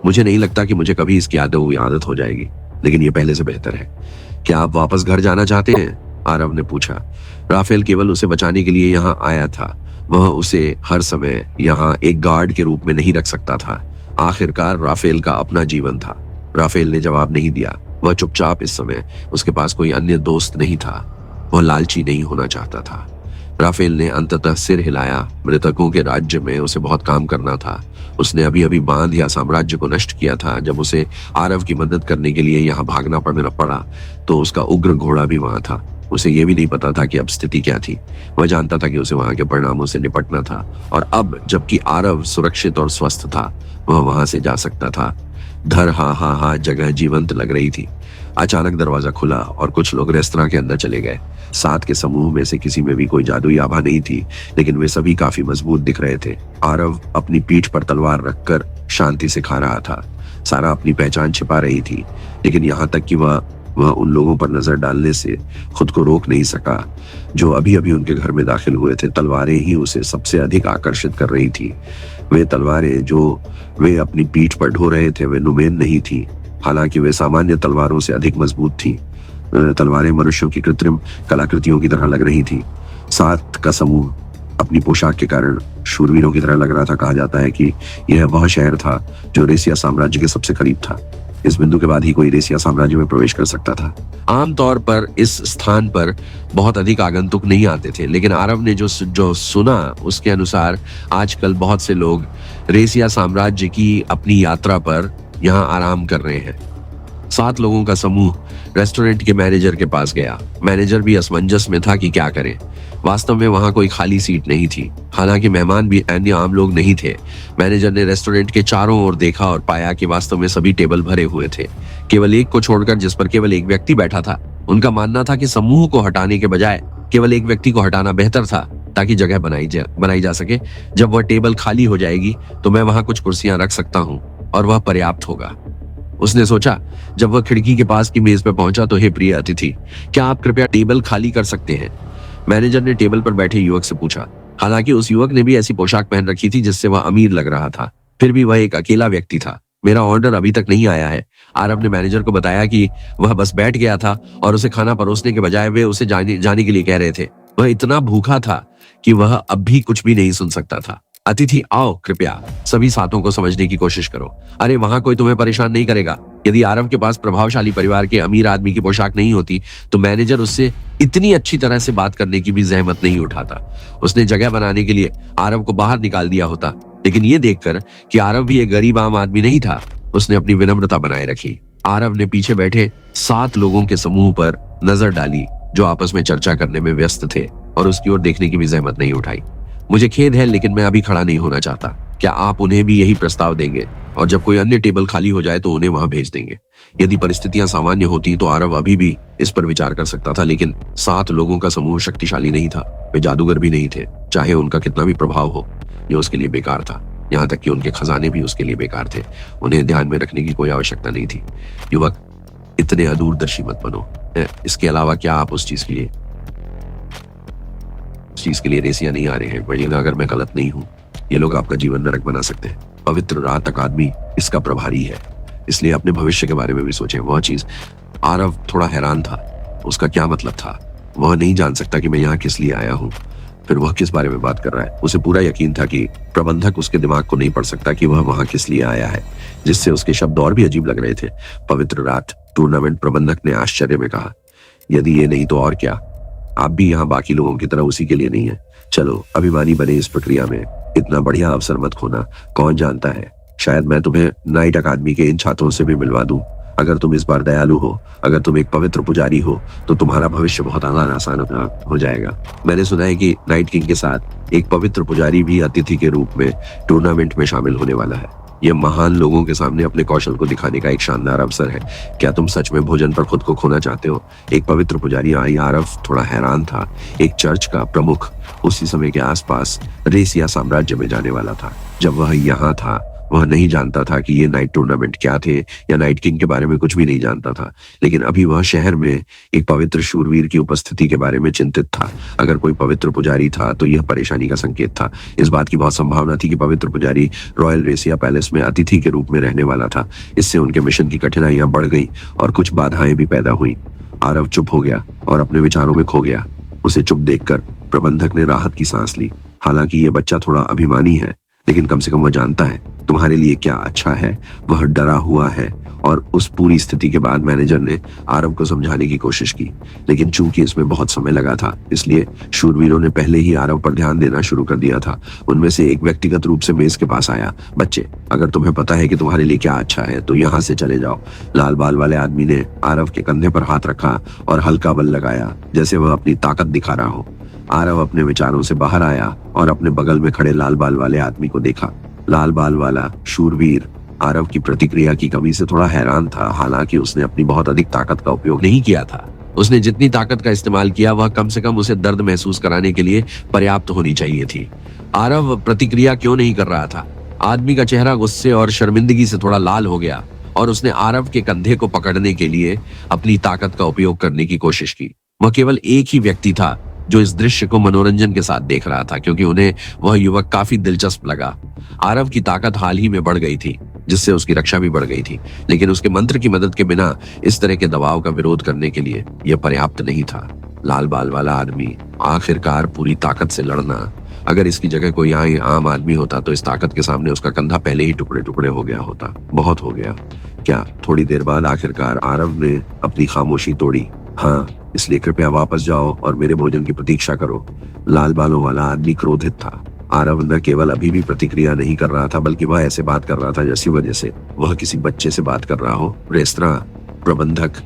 मुझे नहीं लगता कि मुझे कभी इसकी आदत हो जाएगी, लेकिन यह पहले से बेहतर है। क्या आप वापस घर जाना चाहते हैं? आरव ने पूछा। राफेल केवल उसे बचाने के लिए यहाँ आया था। वह उसे हर समय यहाँ एक गार्ड के रूप में नहीं रख सकता था। आखिरकार राफेल का अपना जीवन था। राफेल ने जवाब नहीं दिया। वह चुपचाप, इस समय उसके पास कोई अन्य दोस्त नहीं था। वह लालची नहीं होना चाहता था। राफेल ने अंततः सिर हिलाया। मृतकों के राज्य में उसे बहुत काम करना था। उसने अभी अभी बांध या साम्राज्य को नष्ट किया था। जब उसे आरव की मदद करने के लिए यहाँ भागना पड़ा तो उसका उग्र घोड़ा भी वहां था। उसे यह भी नहीं पता था कि अब स्थिति क्या थी। वह जानता था कि उसे वहां के परिणामों से निपटना था, और अब जबकि आरव सुरक्षित और स्वस्थ था, वह वहां से जा सकता था। धर हा जगह जीवंत लग रही थी। अचानक दरवाजा खुला और कुछ लोग रेस्तरां के अंदर चले गए। 7 के समूह में से किसी में भी कोई जादुई आभा नहीं थी, लेकिन वे सभी काफी मजबूत दिख रहे थे। आरव अपनी पीठ पर तलवार रखकर शांति से खा रहा था। सारा अपनी पहचान छिपा रही थी, लेकिन यहाँ तक कि वह उन लोगों पर नजर डालने से खुद को रोक नहीं सका जो अभी अभी उनके घर में दाखिल हुए थे। तलवारें ही उसे सबसे अधिक आकर्षित कर रही थी। वे तलवारें जो वे अपनी पीठ पर ढो रहे थे, वे नुमेन नहीं थी, हालांकि वे सामान्य तलवारों से अधिक मजबूत थी। तलवारें मनुष्यों की कृत्रिम कलाकृतियों की तरह लग रही थी। 7 का समूह अपनी पोशाक के कारण शूरवीरों की तरह लग रहा था। कहा जाता है कि यह वह शहर था जो रेसिया साम्राज्य के सबसे करीब था। इस बिंदु के बाद ही कोई रेसिया साम्राज्य में प्रवेश कर सकता था। आमतौर पर इस स्थान पर बहुत अधिक आगंतुक नहीं आते थे, लेकिन आरव ने जो सुना उसके अनुसार आजकल बहुत से लोग रेसिया साम्राज्य की अपनी यात्रा पर यहाँ आराम कर रहे हैं। 7 लोगों का समूह रेस्टोरेंट के मैनेजर के पास गया। मैनेजर भी असमंजस में था कि क्या करे। वास्तव में वहां कोई खाली सीट नहीं थी, हालांकि मेहमान भी अन्य आम लोग नहीं थे। मैनेजर ने रेस्टोरेंट के चारों ओर देखा और पाया कि वास्तव में सभी टेबल भरे हुए थे, केवल एक को छोड़कर जिस पर केवल एक व्यक्ति बैठा था। उनका मानना था कि समूह को हटाने के बजाय केवल एक व्यक्ति को हटाना बेहतर था, ताकि जगह बनाई जा सके। जब वह टेबल खाली हो जाएगी तो मैं वहां कुछ कुर्सियां रख सकता हूँ और वह पर्याप्त होगा। उसने सोचा। जब वह खिड़की के पास की मेज पर पहुंचा तो हे प्रिय अतिथि, क्या आप कृपया टेबल खाली कर सकते हैं? मैनेजर ने टेबल पर बैठे युवक से पूछा। हालांकि उस युवक ने भी ऐसी पोशाक पहन रखी थी जिससे वह अमीर लग रहा था, फिर भी वह एक अकेला व्यक्ति था। मेरा ऑर्डर अभी तक नहीं आया है। आरव ने मैनेजर को बताया कि वह बस बैठ गया था और उसे खाना परोसने के बजाय वे उसे जाने के लिए कह रहे थे। वह इतना भूखा था कि वह अब भी कुछ भी नहीं सुन सकता था। अतिथि आओ, कृपया सभी साथों को समझने की कोशिश करो। अरे वहां कोई तुम्हें परेशान नहीं करेगा। यदि आरव के पास प्रभावशाली परिवार के अमीर आदमी की पोशाक नहीं होती तो मैनेजर उससे इतनी अच्छी तरह से बात करने की भी जहमत नहीं उठाता। उसने जगह बनाने के लिए आरव को बाहर निकाल दिया होता। लेकिन ये देखकर कि आरव भी एक गरीब आम आदमी नहीं था, उसने अपनी विनम्रता बनाए रखी। आरव ने पीछे बैठे 7 लोगों के समूह पर नजर डाली जो आपस में चर्चा करने में व्यस्त थे, और उसकी ओर देखने की भी जहमत नहीं उठाई। मुझे खेद है, लेकिन मैं अभी खड़ा नहीं होना चाहता। क्या आप उन्हें भी यही प्रस्ताव देंगे, और जब कोई अन्य टेबल खाली हो जाए तो उन्हें वहां भेज देंगे? यदि परिस्थितियां सामान्य होती तो आरव अभी भी इस पर विचार कर सकता था, लेकिन 7 लोगों का समूह शक्तिशाली नहीं था। वे जादूगर भी नहीं थे, चाहे उनका कितना भी प्रभाव हो। यह उसके लिए बेकार था, यहाँ तक कि उनके खजाने भी उसके लिए बेकार थे। उन्हें ध्यान में रखने की कोई आवश्यकता नहीं थी। युवक, इतने अदूरदर्शी मत बनो। इसके अलावा क्या आप उस चीज के लिए रेसिया नहीं आ रहे हैं? वजीना, अगर मैं गलत नहीं हूं, ये लोग आपका जीवन नरक बना सकते हैं। पवित्र रात अकादमी इसका प्रभारी है, इसलिए अपने भविष्य के बारे में भी सोचें। वह चीज, आरव थोड़ा हैरान था। उसका क्या मतलब था? वह नहीं जान सकता कि मैं यहाँ किस लिए आया हूँ। फिर वह किस बारे में बात कर रहा है? उसे पूरा यकीन था कि प्रबंधक उसके दिमाग को नहीं पढ़ सकता कि वह वहां किस लिए आया है, जिससे उसके शब्द और भी अजीब लग रहे थे। पवित्र रात टूर्नामेंट, प्रबंधक ने आश्चर्य में कहा। यदि ये नहीं तो और क्या? आप भी यहाँ बाकी लोगों की तरह उसी के लिए नहीं है। चलो, अभिमानी बने इस प्रक्रिया में। इतना बढ़िया अवसर मत खोना। कौन जानता है, शायद मैं तुम्हें नाइट अकादमी के इन छात्रों से भी मिलवा दूं। अगर तुम इस बार दयालु हो, अगर तुम एक पवित्र पुजारी हो, तो तुम्हारा भविष्य बहुत आसान हो जाएगा। मैंने सुना है कि नाइट किंग के साथ एक पवित्र पुजारी भी अतिथि के रूप में टूर्नामेंट में शामिल होने वाला है। यह महान लोगों के सामने अपने कौशल को दिखाने का एक शानदार अवसर है। क्या तुम सच में भोजन पर खुद को खोना चाहते हो? एक पवित्र पुजारी? आरव थोड़ा हैरान था। एक चर्च का प्रमुख उसी समय के आसपास रेसिया साम्राज्य में जाने वाला था। जब वह यहाँ था, वह नहीं जानता था कि ये नाइट टूर्नामेंट क्या थे, या नाइट किंग के बारे में कुछ भी नहीं जानता था। लेकिन अभी वह शहर में एक पवित्र शूरवीर की उपस्थिति के बारे में चिंतित था। अगर कोई पवित्र पुजारी था तो यह परेशानी का संकेत था। इस बात की बहुत संभावना थी कि पवित्र पुजारी रॉयल रेसिया पैलेस में अतिथि के रूप में रहने वाला था। इससे उनके मिशन की कठिनाइयां बढ़ गई और कुछ बाधाएं भी पैदा हुई। आरव चुप हो गया और अपने विचारों में खो गया। उसे चुप देखकर प्रबंधक ने राहत की सांस ली। हालांकि ये बच्चा थोड़ा अभिमानी है, लेकिन कम से कम वह जानता है तुम्हारे लिए क्या अच्छा है। वह डरा हुआ है। और उस पूरी स्थिति के बाद मैनेजर ने आरव को समझाने की कोशिश की, लेकिन चूंकि इसमें बहुत समय लगा था, इसलिए शूरवीरों ने पहले ही आरव पर ध्यान देना शुरू कर दिया था। उनमें से एक व्यक्तिगत रूप से मेज के पास आया। बच्चे, अगर तुम्हें पता है कि तुम्हारे लिए क्या अच्छा है तो यहाँ से चले जाओ। लाल बाल वाले आदमी ने आरव के कंधे पर हाथ रखा और हल्का बल लगाया, जैसे वह अपनी ताकत दिखा रहा हो। आरव अपने विचारों से बाहर आया और अपने बगल में खड़े लाल बाल वाले आदमी को देखा। लाल बाल वाला शूरवीर आरव की प्रतिक्रिया की कमी से थोड़ा हैरान था। हालांकि उसने अपनी बहुत अधिक ताकत का उपयोग नहीं किया था। उसने जितनी ताकत का इस्तेमाल किया वह कम से कम उसे दर्द महसूस कराने के लिए पर्याप्त होनी चाहिए थी। आरव प्रतिक्रिया क्यों नहीं कर रहा था? आदमी का चेहरा गुस्से और शर्मिंदगी से थोड़ा लाल हो गया और उसने आरव के कंधे को पकड़ने के लिए अपनी ताकत का उपयोग करने की कोशिश की। वह केवल एक ही व्यक्ति था जो इस दृश्य को मनोरंजन के साथ देख रहा था, क्योंकि उन्हें वह युवक काफी दिलचस्प लगा। आरव की ताकत हाल ही में बढ़ गई थी, जिससे उसकी रक्षा भी बढ़ गई थी, लेकिन उसके मंत्र की मदद के बिना इस तरह के दबाव का विरोध करने के लिए यह पर्याप्त नहीं था। लाल बाल वाला आदमी आखिरकार पूरी ताकत से लड़ना। अगर इसकी जगह कोई आम आदमी होता तो इस ताकत के सामने उसका कंधा पहले ही टुकड़े टुकड़े हो गया होता। बहुत हो गया। क्या? थोड़ी देर बाद आखिरकार आरव ने अपनी खामोशी तोड़ी। हाँ, इसलिए कृपया वापस जाओ और मेरे भोजन की प्रतीक्षा करो। लाल बालों वाला आदमी क्रोधित था। आरव न केवल अभी भी प्रतिक्रिया नहीं कर रहा था, बल्कि वह ऐसे बात कर रहा था जैसे वह किसी बच्चे से बात कर रहा हो। रेस्तरां प्रबंधक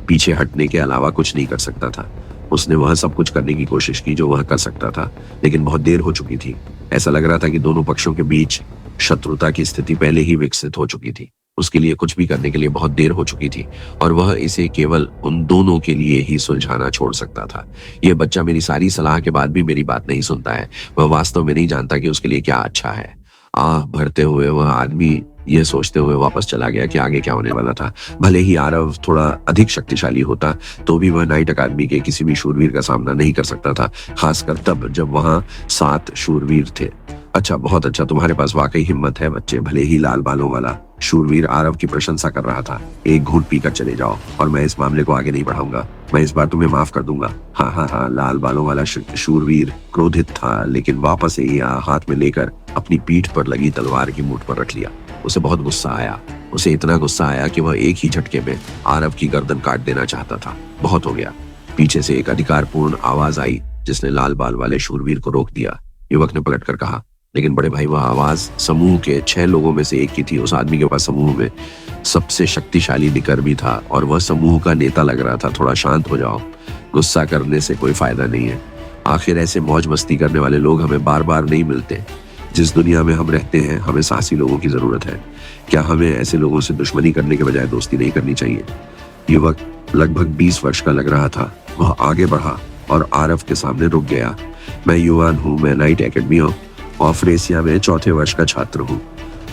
पीछे हटने के अलावा कुछ नहीं कर सकता था। उसने वह सब कुछ करने की कोशिश की जो वह कर सकता था, लेकिन बहुत देर हो चुकी थी। ऐसा लग रहा था कि दोनों पक्षों के बीच शत्रुता की स्थिति पहले ही विकसित हो चुकी थी। उसके लिए कुछ भी करने के लिए बहुत देर हो चुकी थी और वह इसे केवल उन दोनों के लिए ही सुलझाना छोड़ सकता था। यह बच्चा मेरी सारी सलाह के बाद भी मेरी बात नहीं सुनता है। वह वास्तव में नहीं जानता कि उसके लिए क्या अच्छा है। आह भरते हुए वह आदमी यह सोचते हुए वापस चला गया कि आगे क्या होने वाला था। भले ही आरव थोड़ा अधिक शक्तिशाली होता तो भी वह नाइट अकादमी के किसी भी शूरवीर का सामना नहीं कर सकता था, खासकर तब जब वहां 7 शूरवीर थे। अच्छा, बहुत अच्छा, तुम्हारे पास वाकई हिम्मत है बच्चे। भले ही लाल बालों वाला शूरवीर आरव की प्रशंसा कर रहा था। एक घूंट पीकर चले जाओ और मैं इस मामले को आगे नहीं बढ़ाऊंगा। मैं इस बार तुम्हें माफ कर दूंगा। हाँ हाँ हाँ। लाल बालों वाला शूरवीर क्रोधित था, लेकिन वापस ही हाथ में लेकर अपनी पीठ पर लगी तलवार की मुठ पर रख लिया। उसे बहुत गुस्सा आया। उसे इतना गुस्सा आया कि वह एक ही झटके में आरव की गर्दन काट देना चाहता था। बहुत हो गया। पीछे से एक अधिकारपूर्ण आवाज आई जिसने लाल बाल वाले शूरवीर को रोक दिया। युवक ने पलटकर कहा, लेकिन बड़े भाई वह आवाज समूह के 6 लोगों में से एक की थी। उस आदमी के पास समूह में सबसे शक्तिशाली निकर भी था और वह समूह का नेता लग रहा था। थोड़ा शांत हो जाओ, गुस्सा करने से कोई फायदा नहीं है। आखिर ऐसे मौज मस्ती करने वाले लोग हमें बार बार नहीं मिलते। जिस दुनिया में हम रहते हैं हमें साहसी लोगों की जरूरत है। क्या हमें ऐसे लोगों से दुश्मनी करने के बजाय दोस्ती नहीं करनी चाहिए? युवक लगभग 20 वर्ष का लग रहा था। वह आगे बढ़ा और आरव के सामने रुक गया। मैं युवान हूँ, मैं नाइट एकेडमी ऑफ रेसिया में 4थे वर्ष का छात्र हूँ।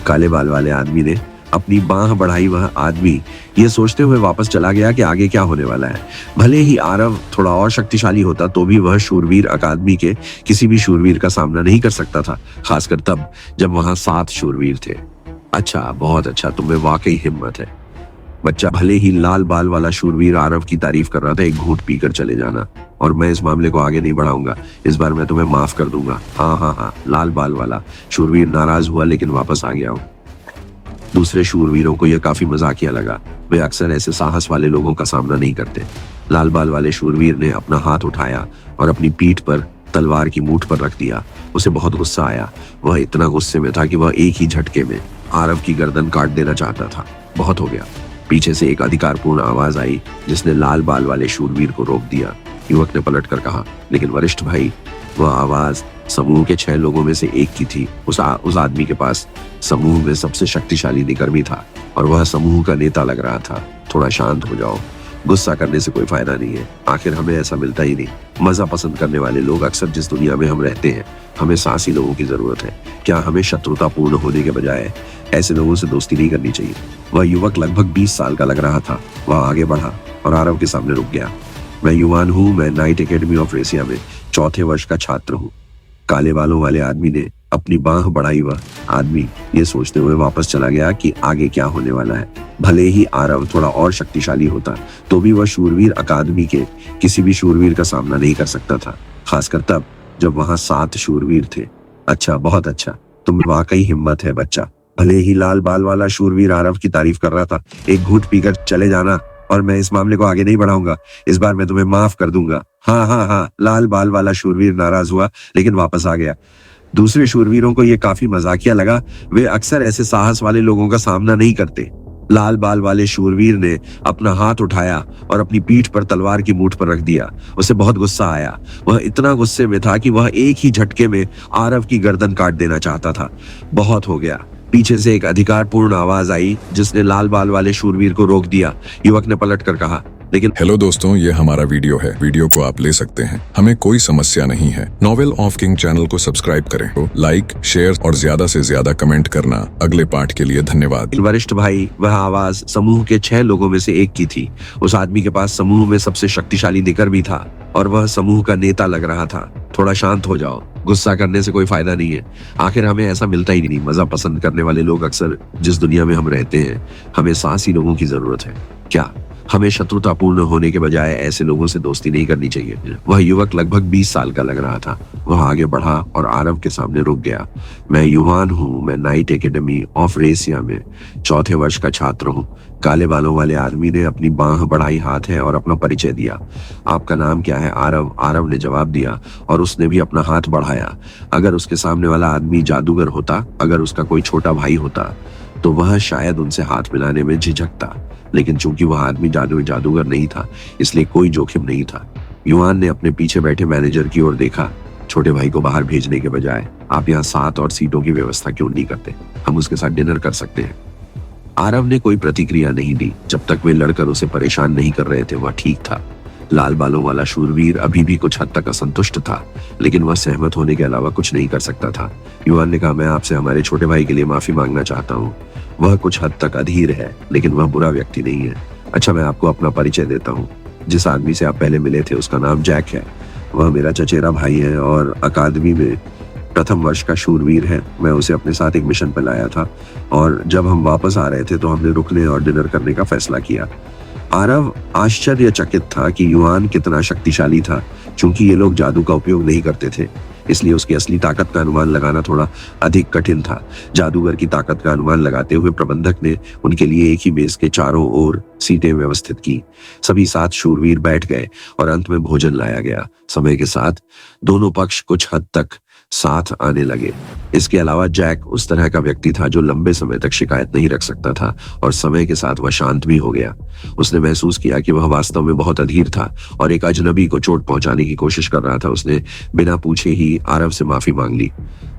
काले बाल वाले आदमी ने अपनी बांह बढ़ाई। वह आदमी ये सोचते हुए वापस चला गया कि आगे क्या होने वाला है। भले ही आरव थोड़ा और शक्तिशाली होता तो भी वह शूरवीर अकादमी के किसी भी शूरवीर का सामना नहीं कर सकता था, खासकर तब जब वहां 7 शूरवीर थे। अच्छा, बहुत अच्छा, तुम्हें वाकई हिम्मत है। बच्चा भले ही लाल बाल वाला शूरवीर आरव की तारीफ कर रहा था। एक घूंट पीकर चले जाना और मैं इस मामले को आगे नहीं बढ़ाऊंगा। इस बार मैं तुम्हें माफ कर दूंगा। हाँ, लाल बाल वाला शूरवीर नाराज हुआ लेकिन वापस आ गया। दूसरे शूरवीरों को यह काफी मजाकिया लगा। वे अक्सर ऐसे साहस वाले लोगों का सामना नहीं करते। लाल बाल वाले शूरवीर ने अपना हाथ उठाया और अपनी पीठ पर तलवार की मूठ पर रख दिया। उसे बहुत गुस्सा आया। वह इतना गुस्से में था कि वह एक ही झटके में आरव की गर्दन काट देना चाहता था। बहुत हो गया। पीछे से एक अधिकारपूर्ण आवाज आई जिसने लाल बाल वाले शूरवीर को रोक दिया। युवक ने पलटकर कहा, लेकिन वरिष्ठ भाई, वह आवाज समूह के 6 लोगों में से एक की थी। उस आदमी के पास समूह में सबसे शक्तिशाली निकर भी था और वह समूह का नेता लग रहा था। थोड़ा शांत हो जाओ, गुस्सा करने से कोई फायदा नहीं है। आखिर हमें ऐसा मिलता ही नहीं। मजा पसंद करने वाले लोग अक्सर जिस दुनिया में हम रहते हैं हमें साहसी लोगों की जरूरत है। क्या हमें शत्रुतापूर्ण होने के बजाय ऐसे लोगों से दोस्ती नहीं करनी चाहिए? वह युवक लगभग 20 साल का लग रहा था। वह आगे बढ़ा और आरव के सामने रुक गया। मैं युवान हूँ, मैं नाइट एकेडमी ऑफ रेसिया में 4थे वर्ष का छात्र हूँ। काले बालों वाले आदमी ने अपनी बांह बढ़ाई। वह आदमी ये सोचते हुए वापस चला गया कि आगे क्या होने वाला है। भले ही आरव थोड़ा और शक्तिशाली होता तो भी वह शूरवीर अकादमी के किसी भी शूरवीर का सामना नहीं कर सकता था, खासकर तब जब वहां 7 शूरवीर थे। अच्छा, बहुत अच्छा, तुम वाकई हिम्मत है बच्चा। भले ही लाल बाल वाला शूरवीर आरव की तारीफ कर रहा था। एक घूंट पीकर चले जाना और मैं इस मामले को आगे नहीं बढ़ाऊंगा। इस बार मैं तुम्हें माफ कर दूंगा। हाँ, लाल बाल वाला शूरवीर नाराज हुआ लेकिन वापस आ गया। दूसरे शूरवीरों को यह काफी मजाकिया लगा। वे अक्सर ऐसे साहस वाले लोगों का सामना नहीं करते। लाल बाल वाले शूरवीर ने अपना हाथ उठाया और अपनी पीठ पर तलवार की मूठ पर रख दिया। उसे बहुत गुस्सा आया। वह इतना गुस्से में था कि वह एक ही झटके में आरव की गर्दन काट देना चाहता था। बहुत हो गया। पीछे से एक अधिकारपूर्ण आवाज आई जिसने लाल बाल वाले शूरवीर को रोक दिया। युवक ने पलटकर कहा, लेकिन हेलो दोस्तों, ये हमारा वीडियो है। वीडियो को आप ले सकते हैं, हमें कोई समस्या नहीं है। नॉवेल ऑफ किंग चैनल को सब्सक्राइब करें। तो लाइक, शेयर और ज्यादा से ज्यादा कमेंट करना। अगले पार्ट के लिए धन्यवाद। वरिष्ठ भाई, वह आवाज समूह के 6 लोगों में से एक की थी। उस आदमी के पास समूह में सबसे शक्तिशाली निकर भी था और वह समूह का नेता लग रहा था। थोड़ा शांत हो जाओ, गुस्सा करने से कोई फायदा नहीं है। आखिर हमें ऐसा मिलता ही नहीं। मजा पसंद करने वाले लोग अक्सर जिस दुनिया में हम रहते हैं हमें साहसी लोगों की जरूरत है। क्या हमें शत्रुतापूर्ण होने के बजाय ऐसे लोगों से दोस्ती नहीं करनी चाहिए? वह युवक लगभग 20 साल का लग रहा था। वह आगे बढ़ा और आरव के सामने रुक गया। मैं युवान हूँ, मैं नाइट एकेडमी ऑफ रेसिया में 4थे वर्ष का छात्र हूँ। काले बालों वाले आदमी ने अपनी बांह बढ़ाई हाथ है और अपना परिचय दिया। आपका नाम क्या है? आरव। आरव ने जवाब दिया और उसने भी अपना हाथ बढ़ाया। अगर उसके सामने वाला आदमी जादूगर होता, अगर उसका कोई छोटा भाई होता तो वह शायद उनसे हाथ मिलाने में झिझकता, लेकिन चूंकि वह आदमी जादूगर नहीं था इसलिए कोई जोखिम नहीं था। युवान ने अपने पीछे बैठे मैनेजर की ओर देखा। छोटे भाई को बाहर भेजने के बजाय आप यहाँ 7 और सीटों की व्यवस्था क्यों नहीं करते? हम उसके साथ डिनर कर सकते हैं। आरव ने कोई प्रतिक्रिया नहीं दी। जब तक वे लड़कर उसे परेशान नहीं कर रहे थे वह ठीक था। लाल बालों वाला शूरवीर अभी भी कुछ हद तक असंतुष्ट था, लेकिन वह सहमत होने के अलावा कुछ नहीं कर सकता था। युवान ने कहा, मैं आपसे हमारे छोटे भाई के लिए माफी मांगना चाहता हूँ। वह कुछ हद तक अधीर है लेकिन वह बुरा व्यक्ति नहीं है। अच्छा, मैं आपको अपना परिचय देता हूँ। जिस आदमी से आप पहले मिले थे उसका नाम जैक है। वह मेरा चचेरा भाई है और अकादमी में प्रथम वर्ष का शूरवीर है। मैं उसे अपने साथ एक मिशन पर लाया था और जब हम वापस आ रहे थे तो हमने रुकने और डिनर करने का फैसला किया। आरव आश्चर्यचकित था कि युवान कितना शक्तिशाली था। चूंकि ये लोग जादू का उपयोग नहीं करते थे इसलिए उसकी असली ताकत का अनुमान लगाना थोड़ा अधिक कठिन था। जादूगर की ताकत का अनुमान लगाते हुए प्रबंधक ने उनके लिए एक ही मेज के चारों ओर सीटें व्यवस्थित की। सभी 7 शूरवीर बैठ गए और अंत में भोजन लाया गया। समय के साथ दोनों पक्ष कुछ हद तक साथ आने लगे। इसके अलावा जैक उस तरह का व्यक्ति था जो लंबे समय तक शिकायत नहीं रख सकता था और समय के साथ वह शांत भी हो गया। उसने महसूस किया कि वह वास्तव में बहुत अधीर था और एक अजनबी को चोट पहुंचाने की कोशिश कर रहा था। उसने बिना पूछे ही आरव से माफी मांग ली।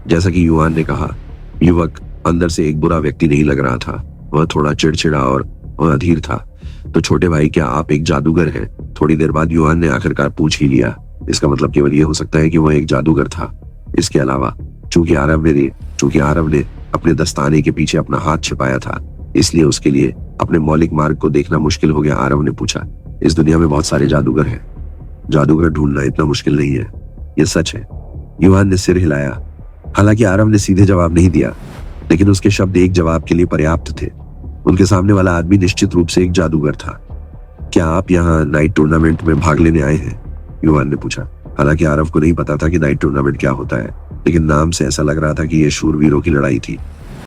जैसा कि युवान ने कहा, युवक अंदर से एक बुरा व्यक्ति नहीं लग रहा था। वह थोड़ा चिड़चिड़ा और वह अधीर था। तो छोटे भाई, क्या आप एक जादूगर हैं? थोड़ी देर बाद युवान ने आखिरकार पूछ ही लिया। इसका मतलब केवल यह हो सकता है कि वह एक जादूगर था। इसके अलावा चूंकि आरव ने अपने दस्ताने के पीछे अपना हाथ छिपाया था, इसलिए उसके लिए अपने मौलिक मार्ग को देखना मुश्किल हो गया। आरव ने पूछा, इस दुनिया में बहुत सारे जादूगर हैं। जादूगर ढूंढना इतना मुश्किल नहीं है, यह सच है। युवान ने सिर हिलाया। हालांकि आरव ने सीधे जवाब नहीं दिया, लेकिन उसके शब्द एक जवाब के लिए पर्याप्त थे। उनके सामने वाला आदमी निश्चित रूप से एक जादूगर था। क्या आप यहाँ नाइट टूर्नामेंट में भाग लेने आए हैं? युवान ने पूछा। हालांकि आरव को नहीं पता था कि नाइट टूर्नामेंट क्या होता है, लेकिन नाम से ऐसा लग रहा था कि यह शूरवीरों की लड़ाई थी।